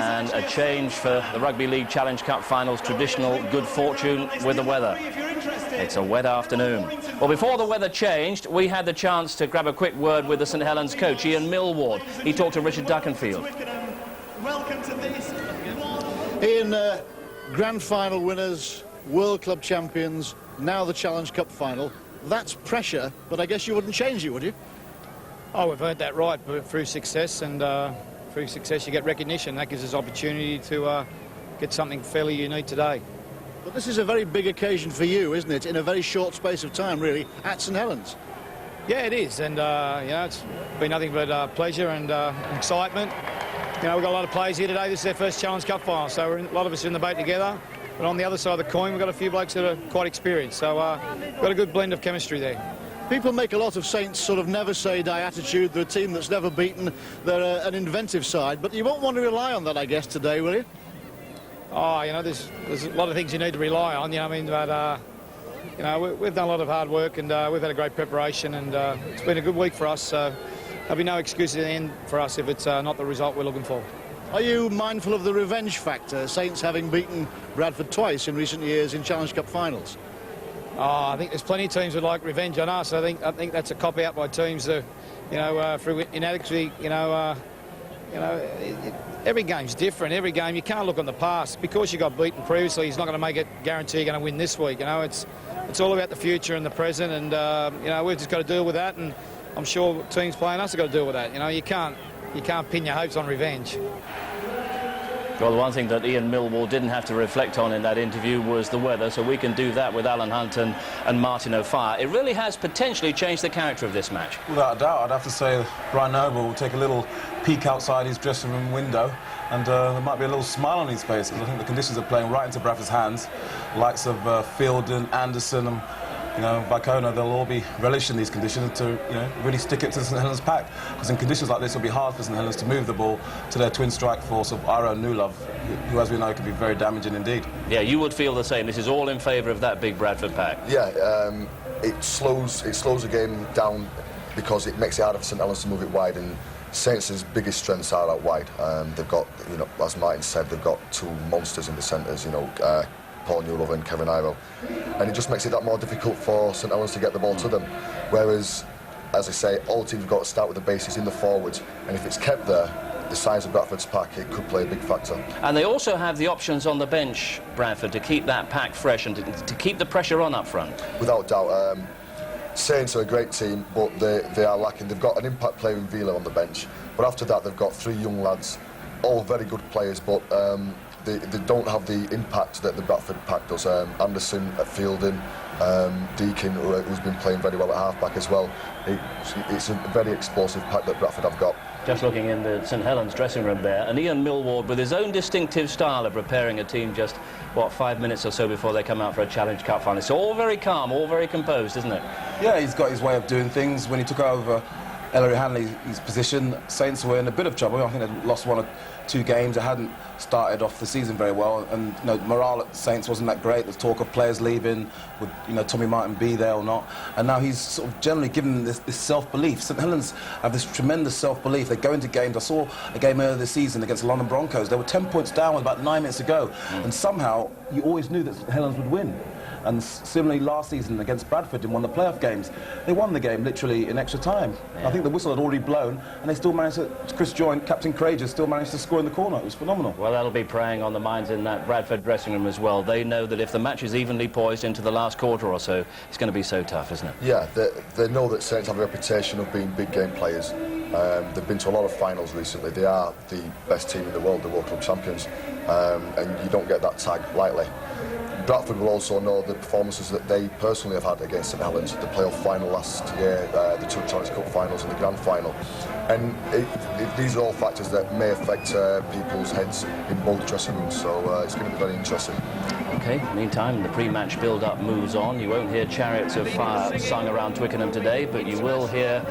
and a change for the Rugby League Challenge Cup Finals, traditional good fortune with the weather. It's a wet afternoon. Well, before the weather changed, we had the chance to grab a quick word with the St Helens coach, Ian Millward. He talked to Richard Duckenfield. Ian, grand final winners, World Club champions, now the Challenge Cup final. That's pressure, but I guess you wouldn't change it, would you? Oh, we've earned that right through success, and through success you get recognition. That gives us opportunity to get something fairly unique today. But this is a very big occasion for you, isn't it? In a very short space of time, really, at St Helens. Yeah, it is, and you know, it's been nothing but pleasure and excitement. You know, we've got a lot of players here today. This is their first Challenge Cup final, so a lot of us are in the boat together. But on the other side of the coin, we've got a few blokes that are quite experienced, so we've got a good blend of chemistry there. People make a lot of Saints sort of never-say-die attitude. They're a team that's never beaten. They're an inventive side, but you won't want to rely on that, I guess, today, will you? Oh, you know, there's a lot of things you need to rely on, you know what I mean, but, you know, we've done a lot of hard work, and we've had a great preparation, and it's been a good week for us, so there'll be no excuse at the end for us if it's not the result we're looking for. Are you mindful of the revenge factor, Saints having beaten Bradford twice in recent years in Challenge Cup finals? Oh, I think there's plenty of teams that like revenge on us. I think that's a cop-out by teams that, you know, through inadequacy, you know, every game's different. Every game, you can't look on the past. Because you got beaten previously, he's not going to make it guarantee you're going to win this week. You know, it's all about the future and the present, and you know, we've just got to deal with that. And I'm sure teams playing us have got to deal with that. You know, you can't pin your hopes on revenge. Well, the one thing that Ian Millward didn't have to reflect on in that interview was the weather, so we can do that with Alan Hunt and Martin O'Fire. It really has potentially changed the character of this match. Without a doubt, I'd have to say Brian Noble will take a little peek outside his dressing room window, and there might be a little smile on his face, because I think the conditions are playing right into Bradford's hands. The likes of Fielden, Anderson, and you know, Bacona, they'll all be relishing these conditions to, you know, really stick it to the St Helens pack. Because in conditions like this, it'll be hard for St Helens to move the ball to their twin strike force of Iro and Newlove, who, as we know, can be very damaging indeed. Yeah, you would feel the same. This is all in favour of that big Bradford pack. Yeah, it slows the game down because it makes it harder for St Helens to move it wide, and Saints' biggest strengths are out wide. They've got, you know, as Martin said, they've got two monsters in the centres, you know, Paul Newlove and Kevin Iro, and it just makes it that more difficult for St Helens to get the ball to them. Whereas, as I say, all teams have got to start with the bases in the forwards, and if it's kept there, the size of Bradford's pack, it could play a big factor. And they also have the options on the bench, Bradford, to keep that pack fresh and to keep the pressure on up front. Without doubt. Saints are a great team, but they are lacking. They've got an impact player in Vila on the bench, but after that they've got three young lads, all very good players, but they don't have the impact that the Bradford pack does. Anderson at Fielding, Deakin, who's been playing very well at half-back as well. It's a very explosive pack that Bradford have got. Just looking in the St Helens dressing room there, and Ian Millward with his own distinctive style of preparing a team just, what, 5 minutes or so before they come out for a Challenge Cup final. It's all very calm, all very composed, isn't it? Yeah, he's got his way of doing things. When he took over Ellery Hanley's position, Saints were in a bit of trouble. I think they'd lost 1 or 2 games. They hadn't started off the season very well, and you know, morale at Saints wasn't that great. There's talk of players leaving, would, you know, Tommy Martin be there or not? And now he's sort of generally given this self-belief. St Helens have this tremendous self-belief. They go into games. I saw a game earlier this season against the London Broncos. They were 10 points down with about 9 minutes to go, and somehow you always knew that St Helens would win. And similarly, last season against Bradford in one of the playoff games, they won the game literally in extra time. Yeah. I think the whistle had already blown, and they still managed to, Chris Joynt, Captain Courageous, still managed to score in the corner. It was phenomenal. Well, that'll be preying on the minds in that Bradford dressing room as well. They know that if the match is evenly poised into the last quarter or so, it's going to be so tough, isn't it? Yeah, they know that Saints have a reputation of being big game players. They've been to a lot of finals recently. They are the best team in the world, the World Club champions, and you don't get that tag lightly. Bradford will also know the performances that they personally have had against St Helens, the playoff final last year, the 2 Challenge Cup finals and the grand final. And these are all factors that may affect people's heads in both dressing rooms, so it's going to be very interesting. OK, meantime, the pre-match build-up moves on. You won't hear Chariots of Fire sung around Twickenham today, but you will hear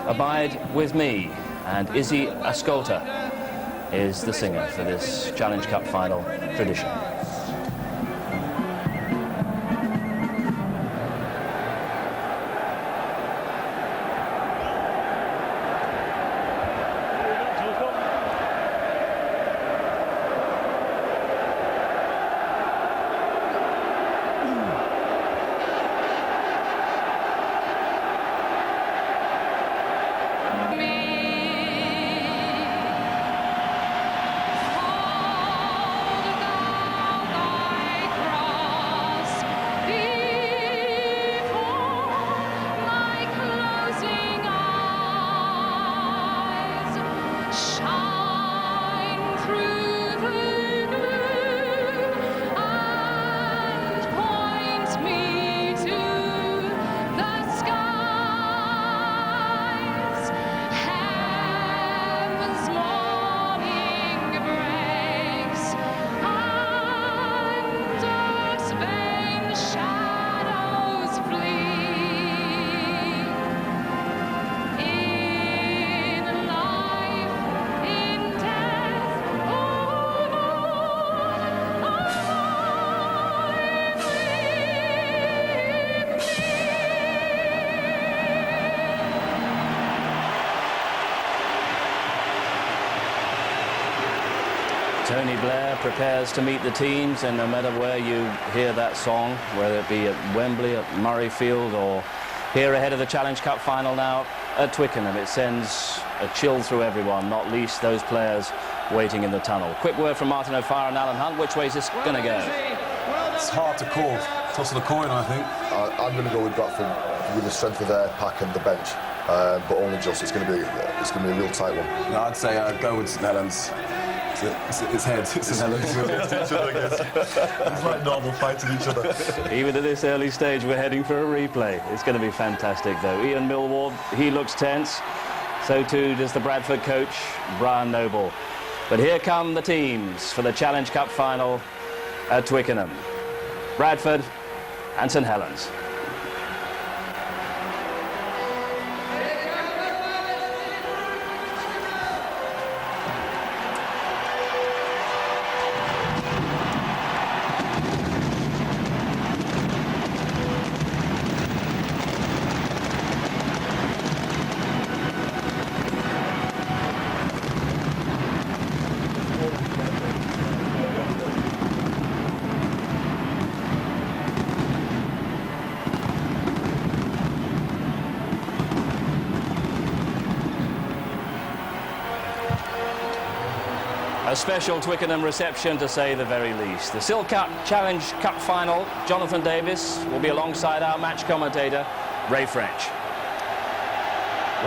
Abide With Me. And Izzy Ascolta is the singer for this Challenge Cup final tradition. Tony Blair prepares to meet the teams, and no matter where you hear that song, whether it be at Wembley, at Murrayfield, or here ahead of the Challenge Cup final now at Twickenham, it sends a chill through everyone, not least those players waiting in the tunnel. Quick word from Martin O'Farrell and Alan Hunt. Which way is this going to go? It's hard to call. Toss of the coin, I think. I'm going to go with Bradford with the strength of their pack and the bench, but only just. It's going to be a real tight one. No, I'd say go with St Helens. It's heads. It's Helens. It's like normal fighting each other. Even at this early stage, we're heading for a replay. It's going to be fantastic, though. Ian Millward, he looks tense. So too does the Bradford coach, Brian Noble. But here come the teams for the Challenge Cup final at Twickenham. Bradford and St Helens. A special Twickenham reception, to say the very least. The Silk Cup Challenge Cup final, Jonathan Davis will be alongside our match commentator, Ray French.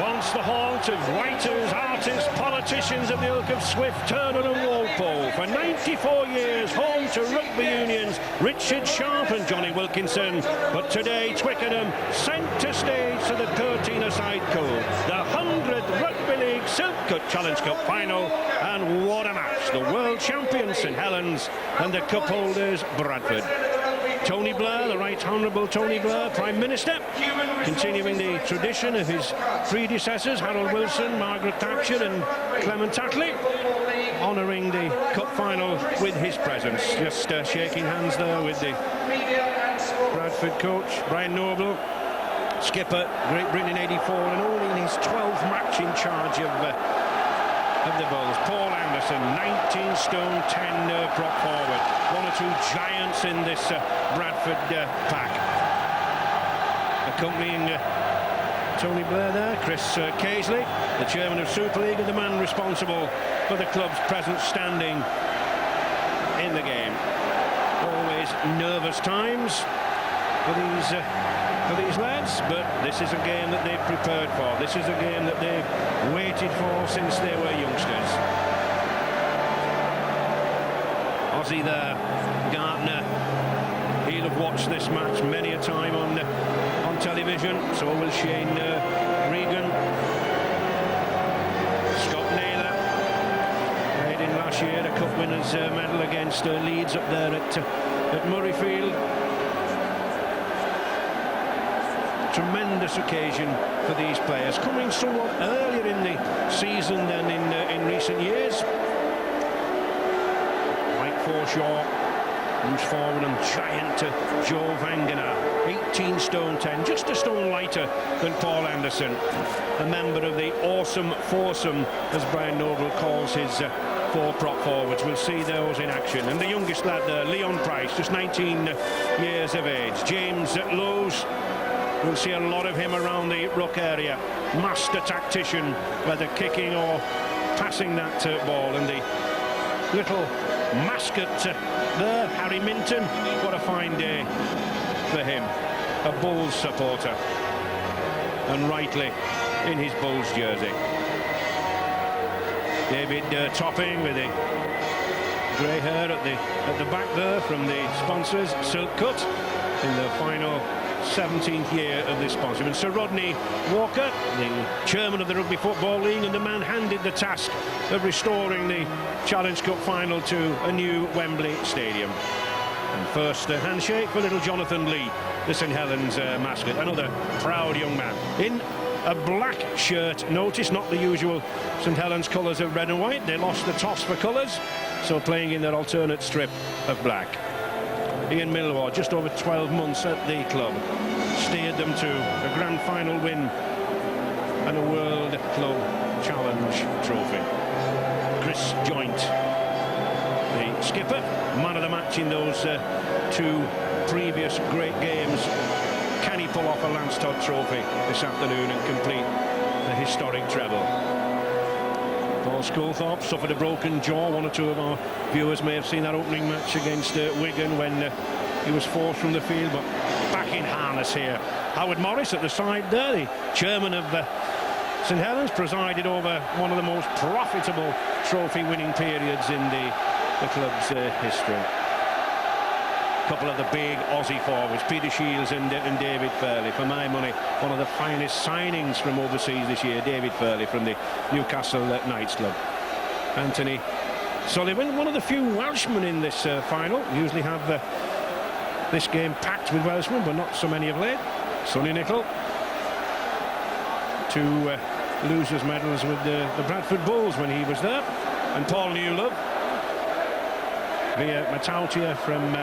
Once the haunt of writers, artists, politicians of the ilk of Swift, Turner and Walpole. For 94 years, home to rugby unions, Richard Sharp and Johnny Wilkinson. But today, Twickenham centre stage to the 13-a-side code. The 100th Rugby League Silk Cup Challenge Cup final. And what a match. The world champions St Helens and the cup holders Bradford. Tony Blair, the Right Honourable Tony Blair, Prime Minister, continuing the tradition of his predecessors, Harold Wilson, Margaret Thatcher and Clement Attlee, honouring the cup final with his presence. Just shaking hands there with the Bradford coach, Brian Noble, skipper, Great Britain in '84, and only in his 12th match in charge of the Bulls. Paul Anderson, 19 stone 10 prop forward. One or two giants in this Bradford pack. Accompanying Tony Blair there, Chris Casely, the chairman of Super League and the man responsible for the club's present standing in the game. Always nervous times for these lads, but this is a game that they've prepared for. This is a game that they've waited for since they were youngsters. Ozzy there, Gardner, he'll have watched this match many a time on television, so will Shane Regan. Scott Naylor played in last year, the Cup Winners' medal against Leeds up there at Murrayfield. Tremendous occasion for these players, coming somewhat earlier in the season than in recent years. Mike Forshaw moves forward, and giant Joe Vangenaar, 18 stone 10, just a stone lighter than Paul Anderson, a member of the awesome foursome, as Brian Noble calls his four prop forwards. We'll see those in action. And the youngest lad there, Leon Price, just 19 years of age. James Lowes, we'll see a lot of him around the ruck area. Master tactician, whether kicking or passing that ball. And the little mascot there, Harry Minton, what a fine day for him. A Bulls supporter, and rightly in his Bulls jersey. David Topping with the grey hair at the back there from the sponsors, Silk Cut, in the final 17th year of this sponsorship. And Sir Rodney Walker, the chairman of the Rugby Football League and the man handed the task of restoring the Challenge Cup final to a new Wembley Stadium. And first handshake for little Jonathan Lee, the St Helens mascot, another proud young man in a black shirt. Notice not the usual St Helens colours of red and white. They lost the toss for colours, so playing in their alternate strip of black. Ian Millward, just over 12 months at the club, steered them to a grand final win and a World Club Challenge trophy. Chris Joint skipper, man of the match in those two previous great games. Can he pull off a Lance Todd trophy this afternoon and complete the historic treble? Paul Sculthorpe suffered a broken jaw. One or two of our viewers may have seen that opening match against Wigan when he was forced from the field, but back in harness here. Howard Morris at the side there, the chairman of St Helens, presided over one of the most profitable trophy-winning periods in the club's history. A couple of the big Aussie forwards, Peter Shields and David Furley. For my money, one of the finest signings from overseas this year, David Furley from the Newcastle Knights club. Anthony Sullivan, one of the few Welshmen in this final. Usually have this game packed with Welshmen, but not so many of late. Sonny Nicol. Two losers' medals with the Bradford Bulls when he was there. And Paul Newlove via Matautia from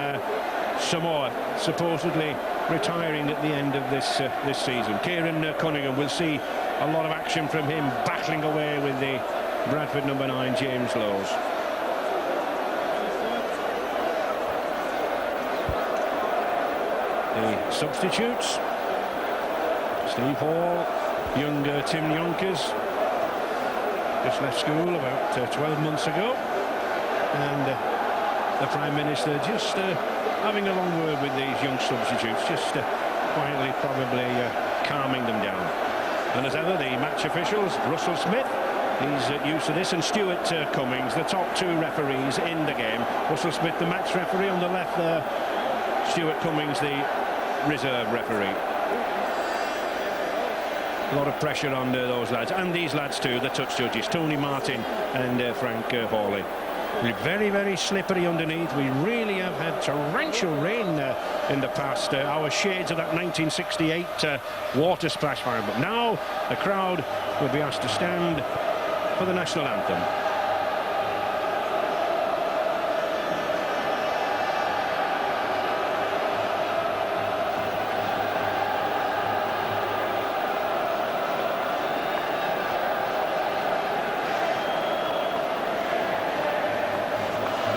Samoa, supposedly retiring at the end of this season. Kieran Cunningham, will see a lot of action from him, battling away with the Bradford number 9 James Lowes. The substitutes: Steve Hall, young Tim Yonkers, just left school about 12 months ago, and the Prime Minister just having a long word with these young substitutes, just quietly probably calming them down. And as ever, the match officials: Russell Smith, he's used to this, and Stuart Cummings, the top two referees in the game. Russell Smith, the match referee, on the left there, Stuart Cummings, the reserve referee. A lot of pressure on those lads, and these lads too, the touch judges, Tony Martin and Frank Hawley. Very, very slippery underneath. We really have had torrential rain in the past. Our shades of that 1968 water splash fire. But now the crowd will be asked to stand for the national anthem.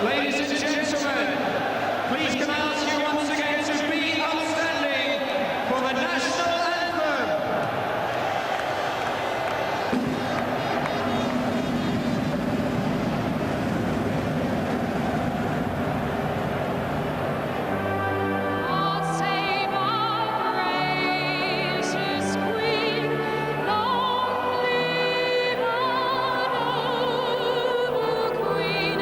Ladies and gentlemen, please can I ask you once again to be outstanding for the national anthem. God save our gracious Queen, long live our noble Queen.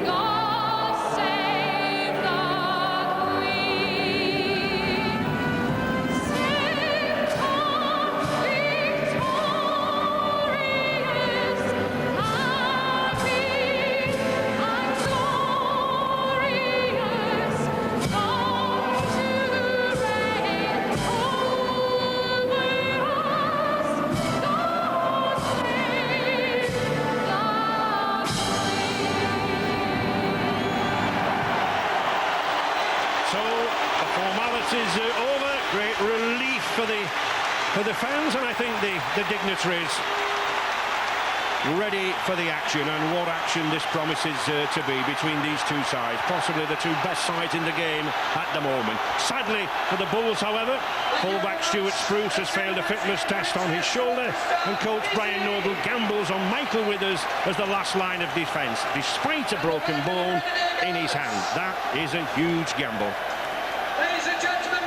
God save the Queen. Sing on victorious, happy and glorious, long to reign over us. God save the So the formalities are over. Great relief for the fans, and I think the dignitaries ready for the action. And what action this promises to be between these two sides, possibly the two best sides in the game at the moment. Sadly for the Bulls, however, fullback Stuart Spruce has failed a fitness test on his shoulder, and coach Brian Noble gambles on Michael Withers as the last line of defence, despite a broken bone in his hand. That is a huge gamble.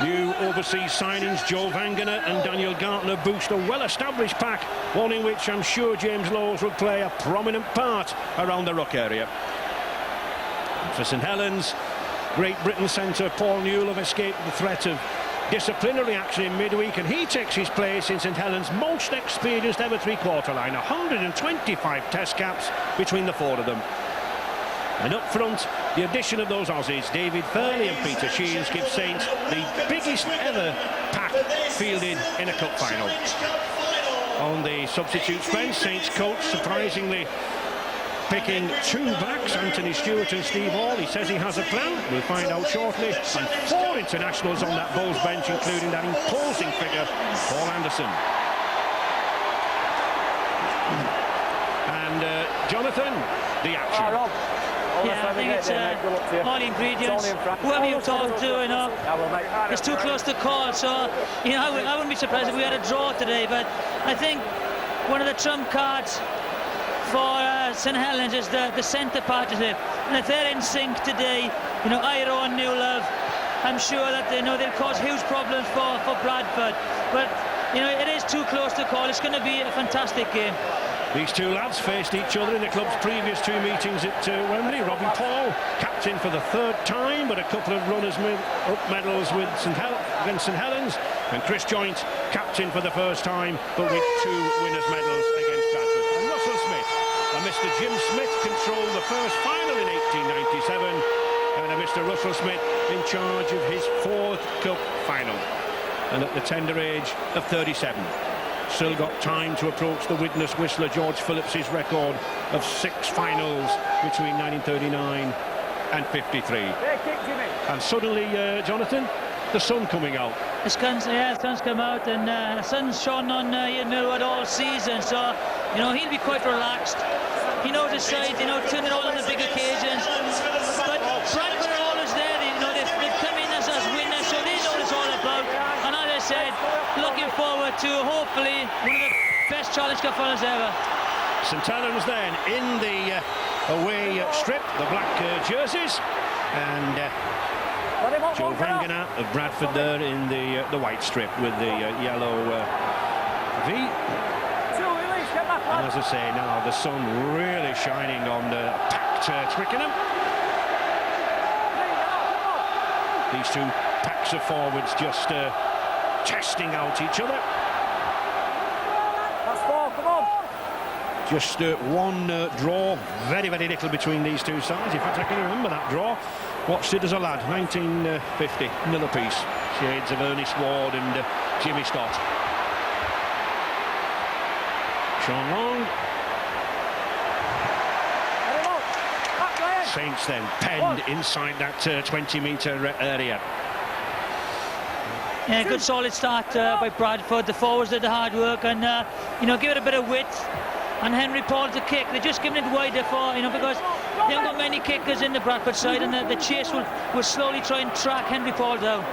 New overseas signings, Joe Vangener and Daniel Gartner, boost a well-established pack, one in which I'm sure James Lowes will play a prominent part around the ruck area. For St Helens, Great Britain centre Paul Newlove escaped the threat of disciplinary action in midweek, and he takes his place in St Helens' most experienced ever three-quarter line. 125 test caps between the four of them. And up front, the addition of those Aussies, David Furley and Peter Shields, give Saints the biggest ever pack fielded in a cup final. On the substitutes bench, Saints coach surprisingly picking two backs, Anthony Stewart and Steve Hall. He says he has a plan, we'll find out shortly. And four internationals on that Bulls bench, including that imposing figure, Paul Anderson. And Jonathan, the action. Yeah, I think it's all the ingredients. Whoever you talk to, you know, it's too close to call. So, you know, I wouldn't be surprised if we had a draw today. But I think one of the trump cards for St Helens is the centre partnership. And if they're in sync today, you know, Iro and New Love, I'm sure that they'll cause huge problems for Bradford. But you know, it is too close to call. It's going to be a fantastic game. These two lads faced each other in the club's previous two meetings at Wembley. Robbie Paul, captain for the third time, but a couple of runners-up medals with against St Helens. And Chris Joynt, captain for the first time, but with two winners' medals against Bradford. And Russell Smith and Mr. Jim Smith controlled the first final in 1897, and a Mr. Russell Smith in charge of his fourth cup final. And at the tender age of 37. Still got time to approach the witness whistler George Phillips's record of 6 finals between 1939 and 53. And suddenly, Jonathan, the sun coming out. The sun's come out, and the sun's shone on Ian Millward all season, so you know he'll be quite relaxed. He knows his side, you know, turn it on the big occasions. But Bradford are always there, you know, they've come in as winners, so they know what it's all about. And as I said, looking forward to hopefully one of the best Challenge Cup finals ever. St Helens then in the away strip, the black jerseys, and Joe Vangana of Bradford there in the white strip with the yellow V. And as I say, now the sun really shining on the packed Twickenham. These two packs of forwards just testing out each other. That's 4, come on. Just one draw, very little between these two sides. In fact, I can remember that draw. Watched it as a lad, 1950, nil apiece. Shades of Ernest Ward and Jimmy Stott. Sean Long. Saints then penned inside that 20-metre area. Yeah, good solid start by Bradford. The forwards did the hard work, and you know, give it a bit of width. And Henry Paul to kick. They're just giving it wider for, you know, because they haven't got many kickers in the Bradford side, and the chase will slowly try and track Henry Paul down.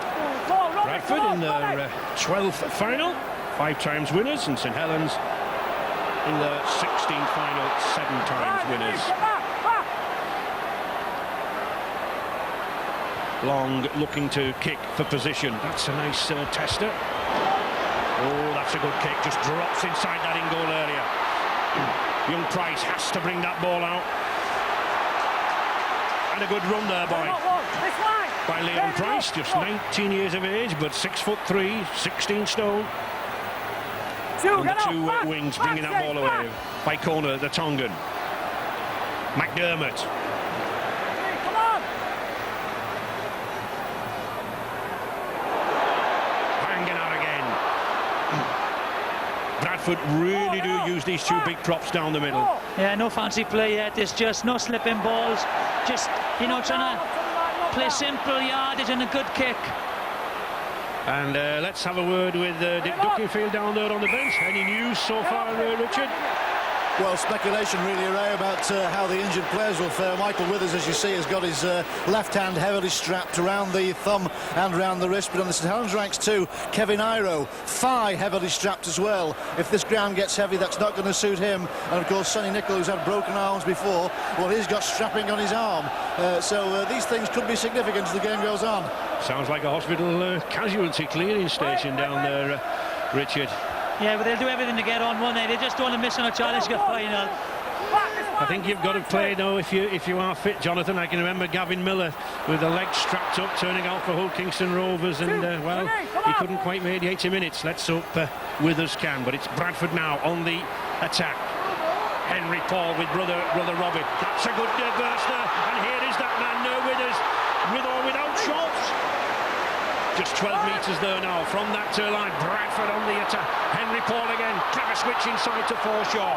Bradford in their 12th final, 5 times winners, and St Helens in the 16th final, 7 times winners. Long looking to kick for position. That's a nice tester. Oh, that's a good kick. Just drops inside that in-goal area. Young Price has to bring that ball out. And a good run there by Leon Price. Just 19 years of age, but 6'3", 16 stone. And the two wings bringing that ball away. By corner, the Tongan. McDermott. Bradford really do use these two big props down the middle. Yeah, no fancy play yet. There's just no slipping balls. Just, you know, trying to play simple yardage and a good kick. And let's have a word with Dick Duckingfield down there on the bench. Any news so far, Richard? Well, speculation really, Ray, about how the injured players will fare. Michael Withers, as you see, has got his left hand heavily strapped around the thumb and around the wrist. But on the St Helens ranks too, Kevin Iro, thigh heavily strapped as well. If this ground gets heavy, that's not going to suit him. And of course, Sonny Nicholl, who's had broken arms before, well, he's got strapping on his arm. So these things could be significant as the game goes on. Sounds like a hospital casualty clearing station down there, Richard. Yeah, but they'll do everything to get on, won't they? They just don't want to miss on a Challenge Cup final. I think you've got to play, though, if you are fit, Jonathan. I can remember Gavin Miller with the legs strapped up, turning out for Hull Kingston Rovers, and, well, he couldn't quite make the 80 minutes. Let's hope Withers can, but it's Bradford now on the attack. Henry Paul with brother Robbie. That's a good burster, and here is that man, Withers, with or without shorts. Just 12 metres there now from that line. Bradford on the attack. Henry Paul again. Clever switch inside to Forshaw.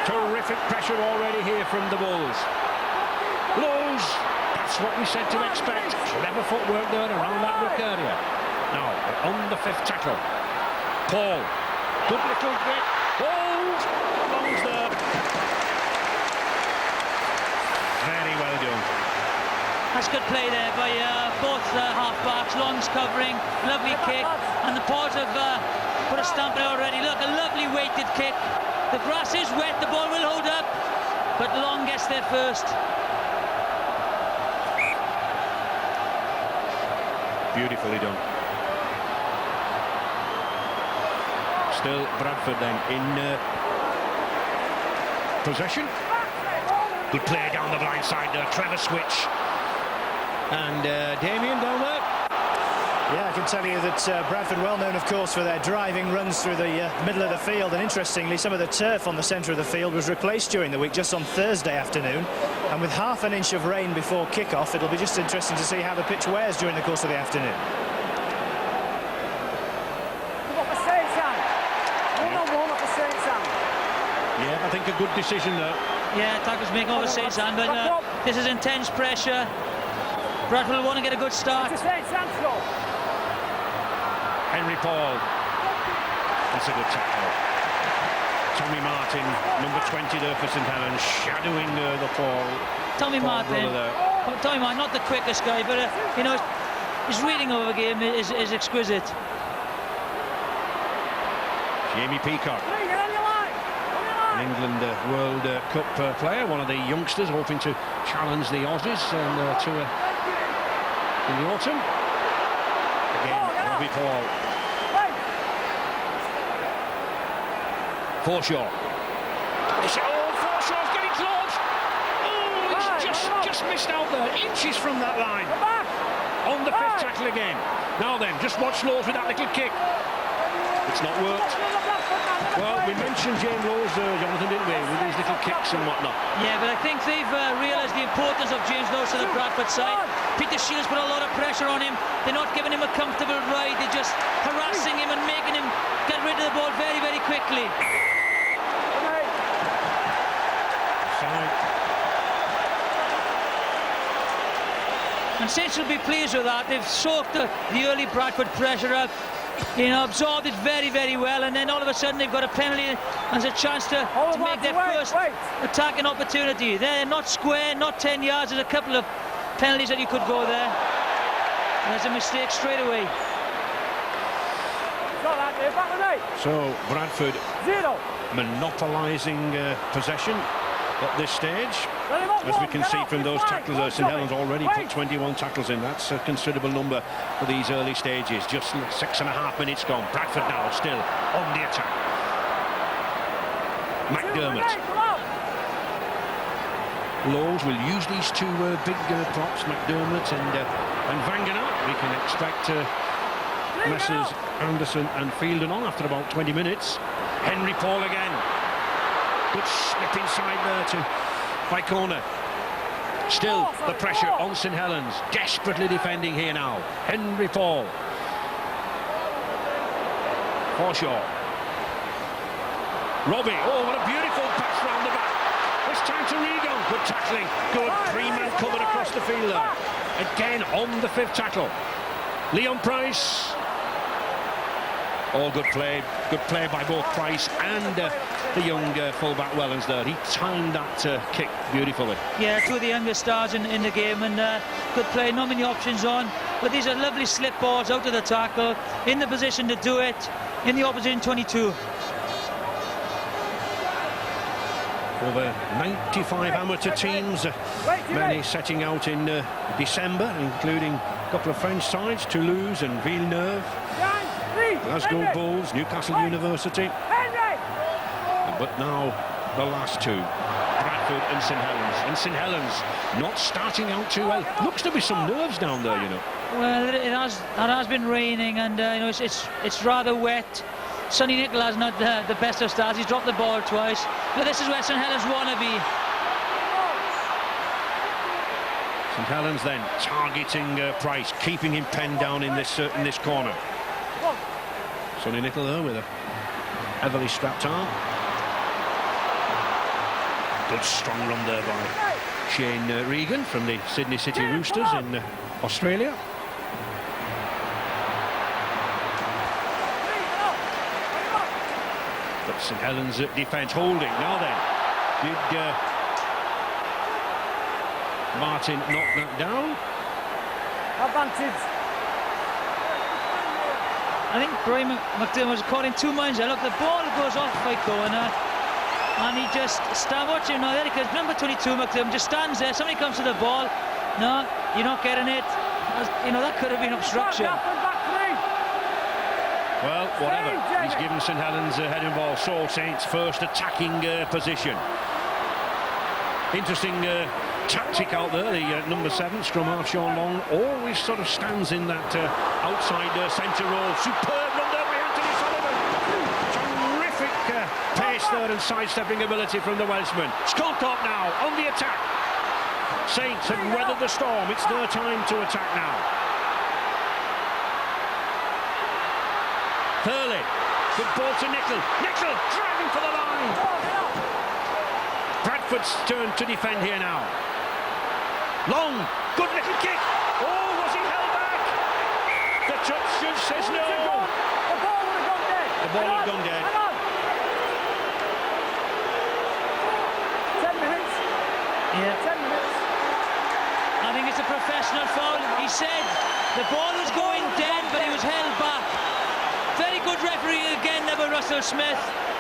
Terrific pressure already here from the Bulls. Lows. That's what we said to expect. Clever footwork there around that ruck area. Now on the 5th tackle. Paul. Good little bit. Hold. Longs there. That's good play there by both half-backs. Long's covering, lovely kick, and the Paws have put a stamp on it already. Look, a lovely weighted kick. The grass is wet, the ball will hold up, but Long gets there first. Beautifully done. Still Bradford then in possession. Good play down the blind side there, clever switch. And Damien down there. Yeah, I can tell you that Bradford, well known of course for their driving runs through the middle of the field, and interestingly some of the turf on the centre of the field was replaced during the week, just on Thursday afternoon, and with half an inch of rain before kick-off, it'll be just interesting to see how the pitch wears during the course of the afternoon. Yeah, I think a good decision there. Yeah, tackles making all the sense, but this is intense pressure. Bradford will want to get a good start. Henry Paul. That's a good tackle. Tommy Martin, number 20 there for St Helens, shadowing the Paul. Tommy Martin, not the quickest guy, but you know, his reading of the game is exquisite. Jamie Peacock, an England World Cup player, one of the youngsters hoping to challenge the Aussies and to in the autumn. Again, Robbie Paul. Forshaw. Forshaw's getting close. Oh, he's just missed out there. Inches from that line. On the fifth tackle again. Now then, just watch Laws with that little kick. It's not worked. Well, we mentioned James Laws, Jonathan, didn't we, with these little kicks and whatnot. Yeah, but I think they've realised the importance of James Laws to the Bradford side. Peter Shields put a lot of pressure on him. They're not giving him a comfortable ride. They're just harassing him and making him get rid of the ball very, very quickly. And Saints will be pleased with that. They've soaked the early Bradford pressure up, you know, absorbed it very, very well, and then all of a sudden they've got a penalty and there's a chance to make their first attacking opportunity. They're not square, not 10 yards. There's a couple of penalties that you could go there. And there's a mistake straight away. So Bradford monopolising possession at this stage. As we can see from those tackles, St Helens already put 21 tackles in. That's a considerable number for these early stages. Just 6.5 minutes gone. Bradford now still on the attack. McDermott. Laws will use these two big props, McDermott and Wangener. We can expect Messrs Anderson and Fielden on after about 20 minutes. Henry Paul again. Good slip inside there to Vicona. Still the pressure on St Helens. Desperately defending here now. Henry Paul. Forshaw. Robbie. Oh, what a beautiful pass round the back. It's time to Regan. Good tackling. Good three-man cover across the field there. Again on the fifth tackle. Leon Price. Oh, good play by both Price and the young fullback Wellens there. He timed that kick beautifully. Yeah, two of the younger stars in the game, and good play, not many options on, but these are lovely slip balls out of the tackle, in the position to do it, in the opposition 22. Over 95 amateur teams, many setting out in December, including a couple of French sides, Toulouse and Villeneuve. Glasgow Bulls, Newcastle University. But now the last two, Bradford and St Helens. And St Helens not starting out too well. Looks to be some nerves down there, you know. Well, it has been raining, and you know, it's rather wet. Sonny Nicolas not the best of starts. He's dropped the ball twice. But this is where St Helens want to be. St Helens then targeting Price, keeping him penned down in this corner. Sonny Nicoll there with a heavily strapped arm. Good strong run there by Shane Regan from the Sydney City Roosters in Australia. But St Helens defence holding. Now then, did Martin knocked that down. Advantage. I think Brian McDermott was caught in two minds there. Look, the ball goes off by corner, and he just stand watching now there because number 22 McDermott just stands there. Somebody comes to the ball. No, you're not getting it. You know, that could have been obstruction. Well, whatever. He's given St Helens a heading ball. So Saints' first attacking position. Interesting tactic out there. The number 7 scrum half Sean Long always sort of stands in that outside centre role. Superb run there by Anthony Sullivan. Terrific pace there and sidestepping ability from the Welshman. Skulthorpe now on the attack. Saints have weathered the storm. It's their time to attack now. Hurley, good ball to Nicol. Nicol driving for the line. Bradford's turn to defend here now. Long, good little kick. Oh, was he held back? The judge says no. The ball would have gone dead. The ball had gone dead. 10 minutes. Yeah. 10 minutes. I think it's a professional foul. He said the ball was going dead, but he was held back. Very good referee again there by Russell Smith.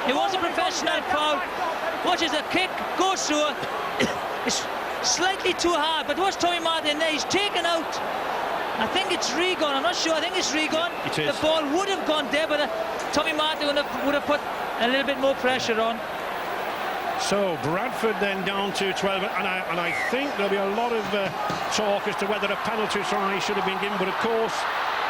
It was a professional foul. Watches the kick, goes through. It's slightly too hard, but what's Tommy Martin there? He's taken out. I think it's Regan. I'm not sure. I think it's Regan. It is. The ball would have gone there, but Tommy Martin would have put a little bit more pressure on. So Bradford then down to 12, and I think there'll be a lot of talk as to whether a penalty try should have been given, but of course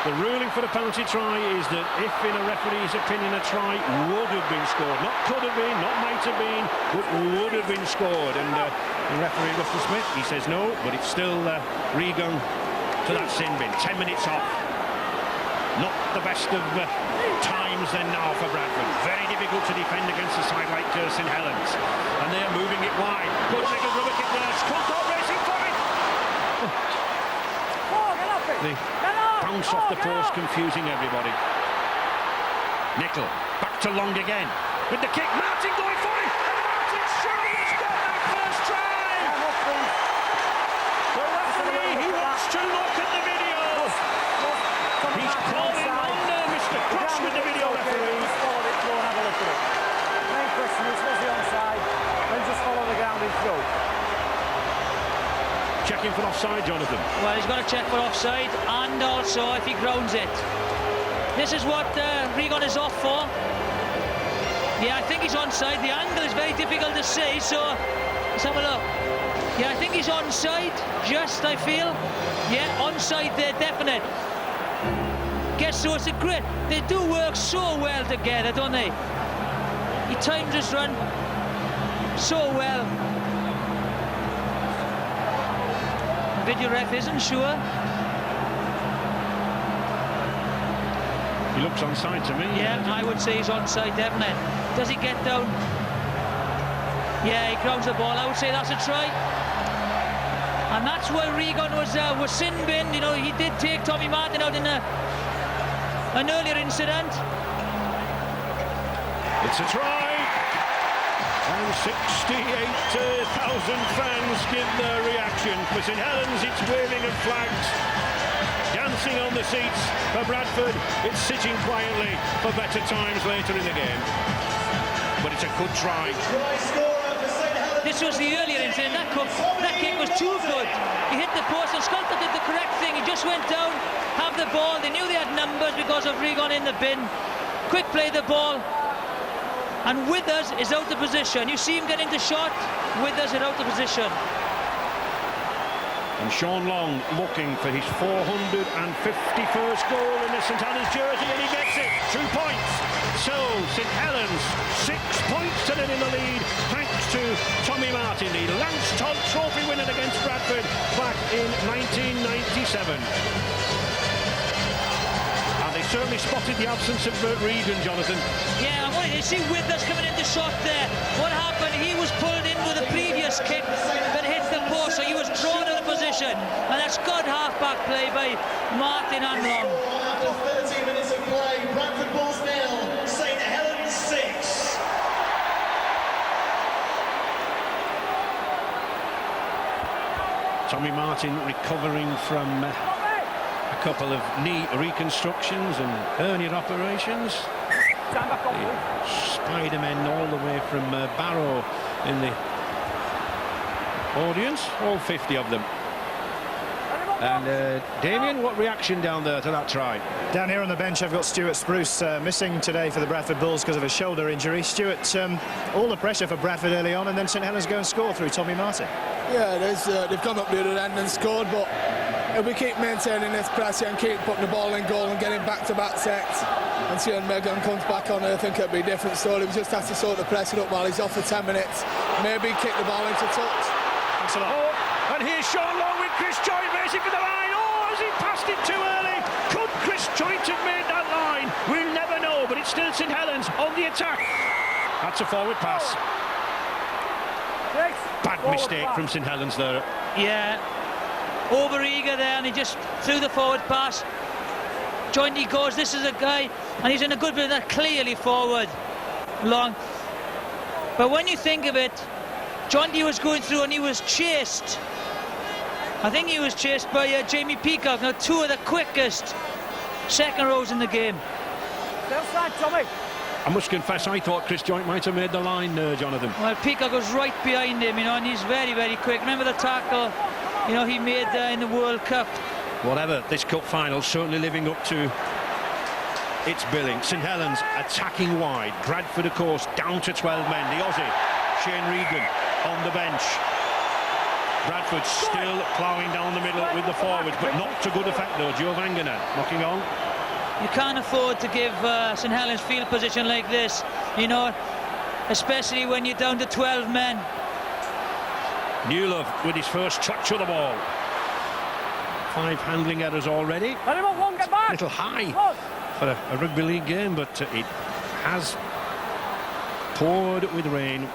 the ruling for the penalty try is that if in a referee's opinion a try would have been scored, not could have been, not might have been, but would have been scored, and the referee Russell Smith, he says no, but it's still Regan to that sin bin. 10 minutes off. Not the best of times then now for Bradford. Very difficult to defend against a side like St Helens. And they're moving it wide. Good Nicol rubber kick there. Skulthorpe racing for it. The bounce off the post confusing everybody. Nicol back to Long again. With the kick, Martin going for it. And Martin surely has got that first try. The referee, he wants to look at the video. He's calling on Mr. Cross with the video referee. Main question is, was he onside? Then just follow the grounding through. Checking for offside, Jonathan. Well, he's got to check for offside, and also if he grounds it. This is what Regan is off for. Yeah, I think he's onside. The angle is very difficult to see, so let's have a look. Yeah, I think he's onside, just, I feel. Yeah, onside there, definite. Guess so, it's a great. They do work so well together, don't they? He timed his run so well. The video ref isn't sure. He looks onside to me. Yeah, I would say he's onside, definite. Does he get down? Yeah, he grounds the ball. I would say that's a try. And that's why Regan was sin binned. You know, he did take Tommy Martin out in an earlier incident. It's a try. And 68,000 fans give their reaction. For St Helens, it's waving of flags. Dancing on the seats. For Bradford, it's sitting quietly for better times later in the game. But it's a good try. This was the earlier incident. That kick was too good. He hit the post and Skulthorpe did the correct thing. He just went down, have the ball. They knew they had numbers because of Regan in the bin. Quick play the ball. And Withers is out of position. You see him get into shot. Withers is out of position. And Sean Long looking for his 451st goal in the St Helens jersey, and he gets it. 2 points. So St Helens 6 points to 0 in the lead, thanks to Tommy Martin, the Lance Todd Trophy winner against Bradford back in 1997. And they certainly spotted the absence of Regan, Jonathan. Yeah, you see Withers coming into shot there. What happened? He was pulled in with a previous kick that hit the post, so he was drawn out of position. And that's good half-back play by Martin and Long. After 13 minutes of play, Bradford Bulls 0, St Helens 6. Tommy Martin recovering from a couple of knee reconstructions and hernia operations. The Spider-Men all the way from Barrow in the audience, all 50 of them. And Damien, what reaction down there to that try? Down here on the bench, I've got Stuart Spruce missing today for the Bradford Bulls because of a shoulder injury. Stuart, all the pressure for Bradford early on, and then St Helens go and score through Tommy Martin. Yeah, it is. They've gone up the other end and scored, but if we keep maintaining this pressure and keep putting the ball in goal and getting back-to-back sets, and seeing Megan comes back on, I think it'll be a different story. We just have to sort the pressure up while he's off for 10 minutes. Maybe kick the ball into touch. Thanks a lot. Oh, and here's Sean Long with Chris Joynt racing for the line. Oh, has he passed it too early? Could Chris Joynt have made that line? We'll never know, but it's still St Helens on the attack. That's a forward pass. Bad mistake from St Helens there. Yeah, over eager there, and he just threw the forward pass. Jointy goes, this is a guy, and he's in a good position, clearly forward, Long. But when you think of it, Jointy was going through and he was chased. I think he was chased by Jamie Peacock. Now, two of the quickest second rows in the game. Outside, Tommy. I must confess, I thought Chris Joynt might have made the line, Jonathan. Well, Peacock was right behind him, you know, and he's very, very quick. Remember the tackle, you know, he made in the World Cup. Whatever, this cup final certainly living up to its billing. St Helens attacking wide. Bradford, of course, down to 12 men. The Aussie, Shane Regan, on the bench. Bradford still ploughing down the middle with the forwards, but not to good effect though. Joe Vangana knocking on. You can't afford to give St Helens field position like this, you know, especially when you're down to 12 men. Newlove with his first touch of the ball. 5 handling errors already. Little high for a rugby league game, but it has poured with rain.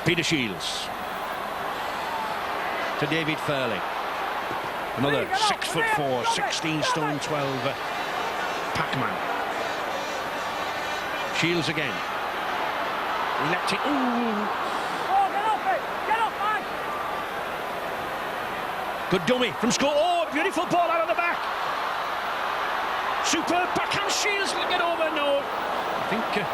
Peter Shields to David Fairley. Another 6'4", 16 stone 12 Pac-Man. Shields again. He left it. Ooh. Good dummy from score. Oh, beautiful ball out of the back. Superb backhand. Shields will get over. No, I think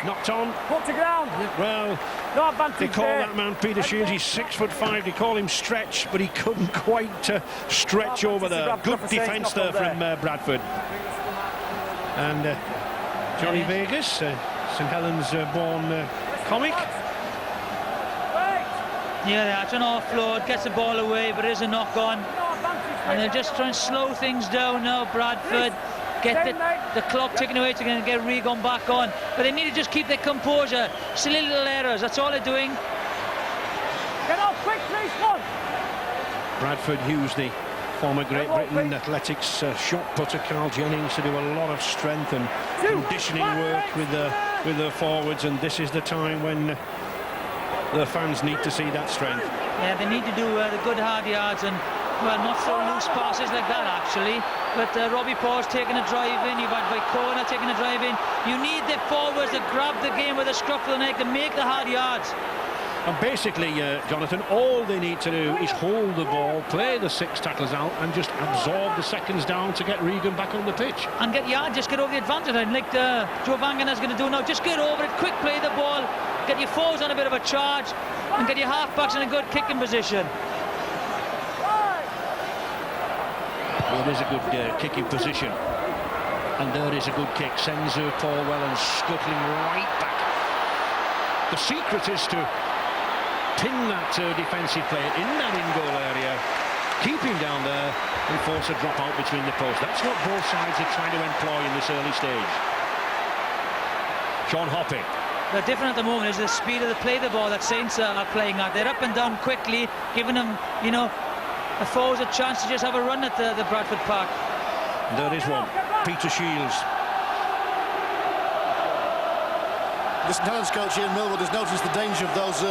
knocked on. Put to ground. Well, no advantage. They call that man Peter Shields. He's 6'5". They call him Stretch, but he couldn't quite stretch over there. Good defence there from Bradford. And Johnny Vegas, St Helens born comic. Yeah, it's an offload, gets the ball away, but it is a knock on. And they're just trying to slow things down now, Bradford. Get the clock ticking away to get Regan back on. But they need to just keep their composure. Silly little errors, that's all they're doing. Get off quick, please, one. Bradford used the former Great Britain athletics shot putter Carl Jennings to do a lot of strength and conditioning work with the forwards, and this is the time when the fans need to see that strength. Yeah, they need to do the good hard yards and, well, not throw loose passes like that, actually. But Robbie Paul's taking a drive in. You've had Vicona taking a drive in. You need the forwards to grab the game with a scruff of the neck to make the hard yards. And basically, Jonathan, all they need to do is hold the ball, play the 6 tackles out, and just absorb the seconds down to get Regan back on the pitch. And get yard, just get over the advantage. And like Joe Vangana's going to do now, just get over it, quick play the ball, get your forwards on a bit of a charge, and get your half-backs in a good kicking position. Well, it is a good kicking position. And there is a good kick. Sends Paul Whelan scuttling right back. The secret is to pin that defensive player in that in-goal area, keep him down there and force a drop out between the posts. That's what both sides are trying to employ in this early stage. Sean Hopping. The difference at the moment is the speed of the play the ball that Saints are playing at. They're up and down quickly, giving them, you know, the forwards a chance to just have a run at the Bradford Park. And there is one, Peter Shields. The St Helens coach Ian Millwood has noticed the danger of those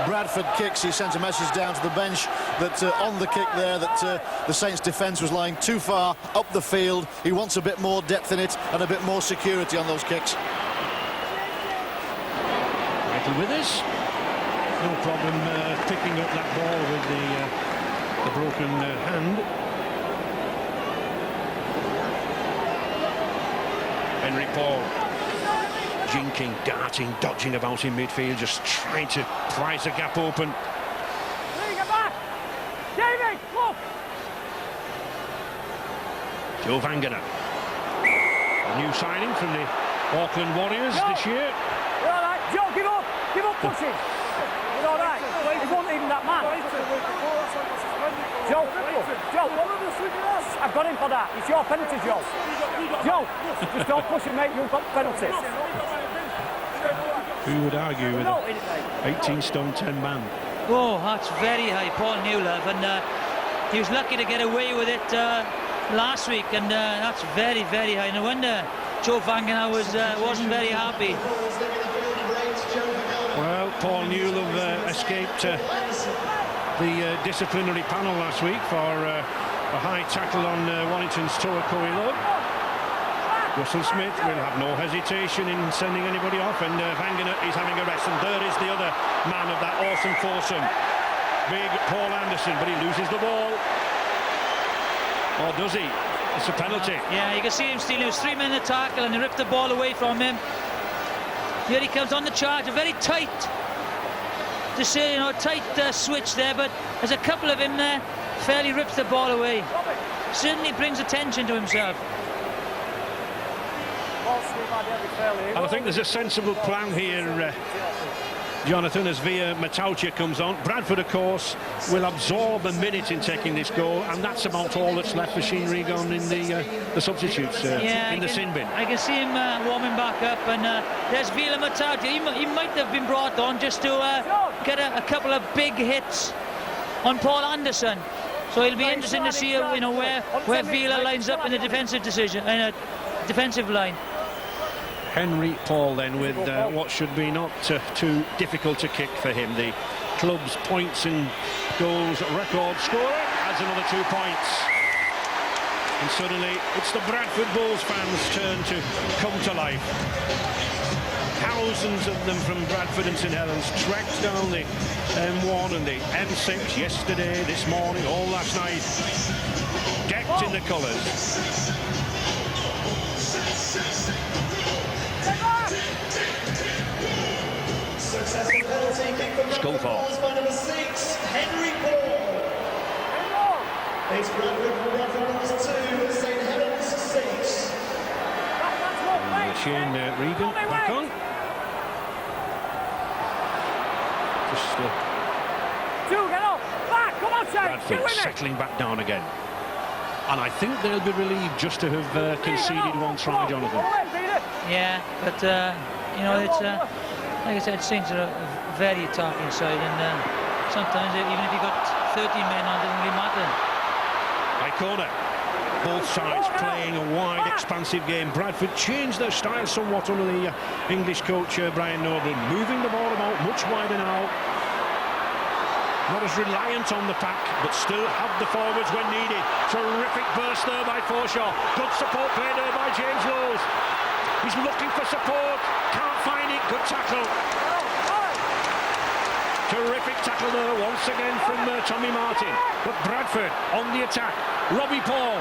Bradford kicks. He sent a message down to the bench that on the kick there that the Saints defence was lying too far up the field. He wants a bit more depth in it and a bit more security on those kicks. Michael Withers no problem picking up that ball with the broken hand. Henry Paul jinking, darting, dodging about in midfield, just trying to prise the gap open. Get back! David, look! Joe Vangana, a new signing from the Auckland Warriors this year. You're all right. Joe, give up! Give up pushing! You're all right. It wasn't even that man. Joe, I've got him for that. It's your penalty, Joe. Joe, just don't push it, mate. You've got penalty. Who would argue with an 18 stone 10 man? Oh, that's very high, Paul Newlove, and he was lucky to get away with it last week, and that's very, very high. No wonder Joe Vangana wasn't very happy. Well, Paul Newlove escaped the disciplinary panel last week for a high tackle on Wellington's Toa Koilo. Russell Smith will have no hesitation in sending anybody off, and Vangana is having a rest, and there is the other man of that awesome foursome, big Paul Anderson, but he loses the ball. Or does he? It's a penalty. Yeah, you can see him still. He was 3 men in the tackle, and he ripped the ball away from him. Here he comes on the charge, a very tight, to say, you know, tight switch there, but there's a couple of him there, fairly rips the ball away. Certainly brings attention to himself. And I think there's a sensible plan here, Jonathan, as Via Matautia comes on. Bradford, of course, will absorb a minute in taking this goal, and that's about all that's left for Sheen Regan in the substitutes in the sin bin. I can see him warming back up, and there's Vila Matautia. He might have been brought on just to get a couple of big hits on Paul Anderson. So it'll be interesting to see, you know, where Vila lines up in the defensive line. Henry Paul then with what should be not too difficult to kick for him. The club's points and goals record scorer adds another 2 points. And suddenly it's the Bradford Bulls fans' turn to come to life. Thousands of them from Bradford and St Helens trekked down the M1 and the M6 yesterday, this morning, all last night, decked in the colours. Successful penalty kick from Bradford Bulls by number 6, Henry Paul. It's Bradford Bulls 2, St Helens 6. Shane Regan back on. Just get up! Back! Come on, Shane! Bradford settling back down again. And I think they'll be relieved just to have conceded one try, Jonathan. Yeah, but you know, it's like I said, Saints are a very attacking side, and sometimes even if you've got 13 men on, it doesn't really matter. High corner. Both sides playing a wide, expansive game. Bradford changed their style somewhat under the English coach Brian Noble, moving the ball about much wider now. Not as reliant on the pack, but still have the forwards when needed. Terrific burst there by Forshaw. Good support play there by James Lowes. He's looking for support, can't find it. Good tackle. Terrific tackle there once again from Tommy Martin. But Bradford on the attack. Robbie Paul.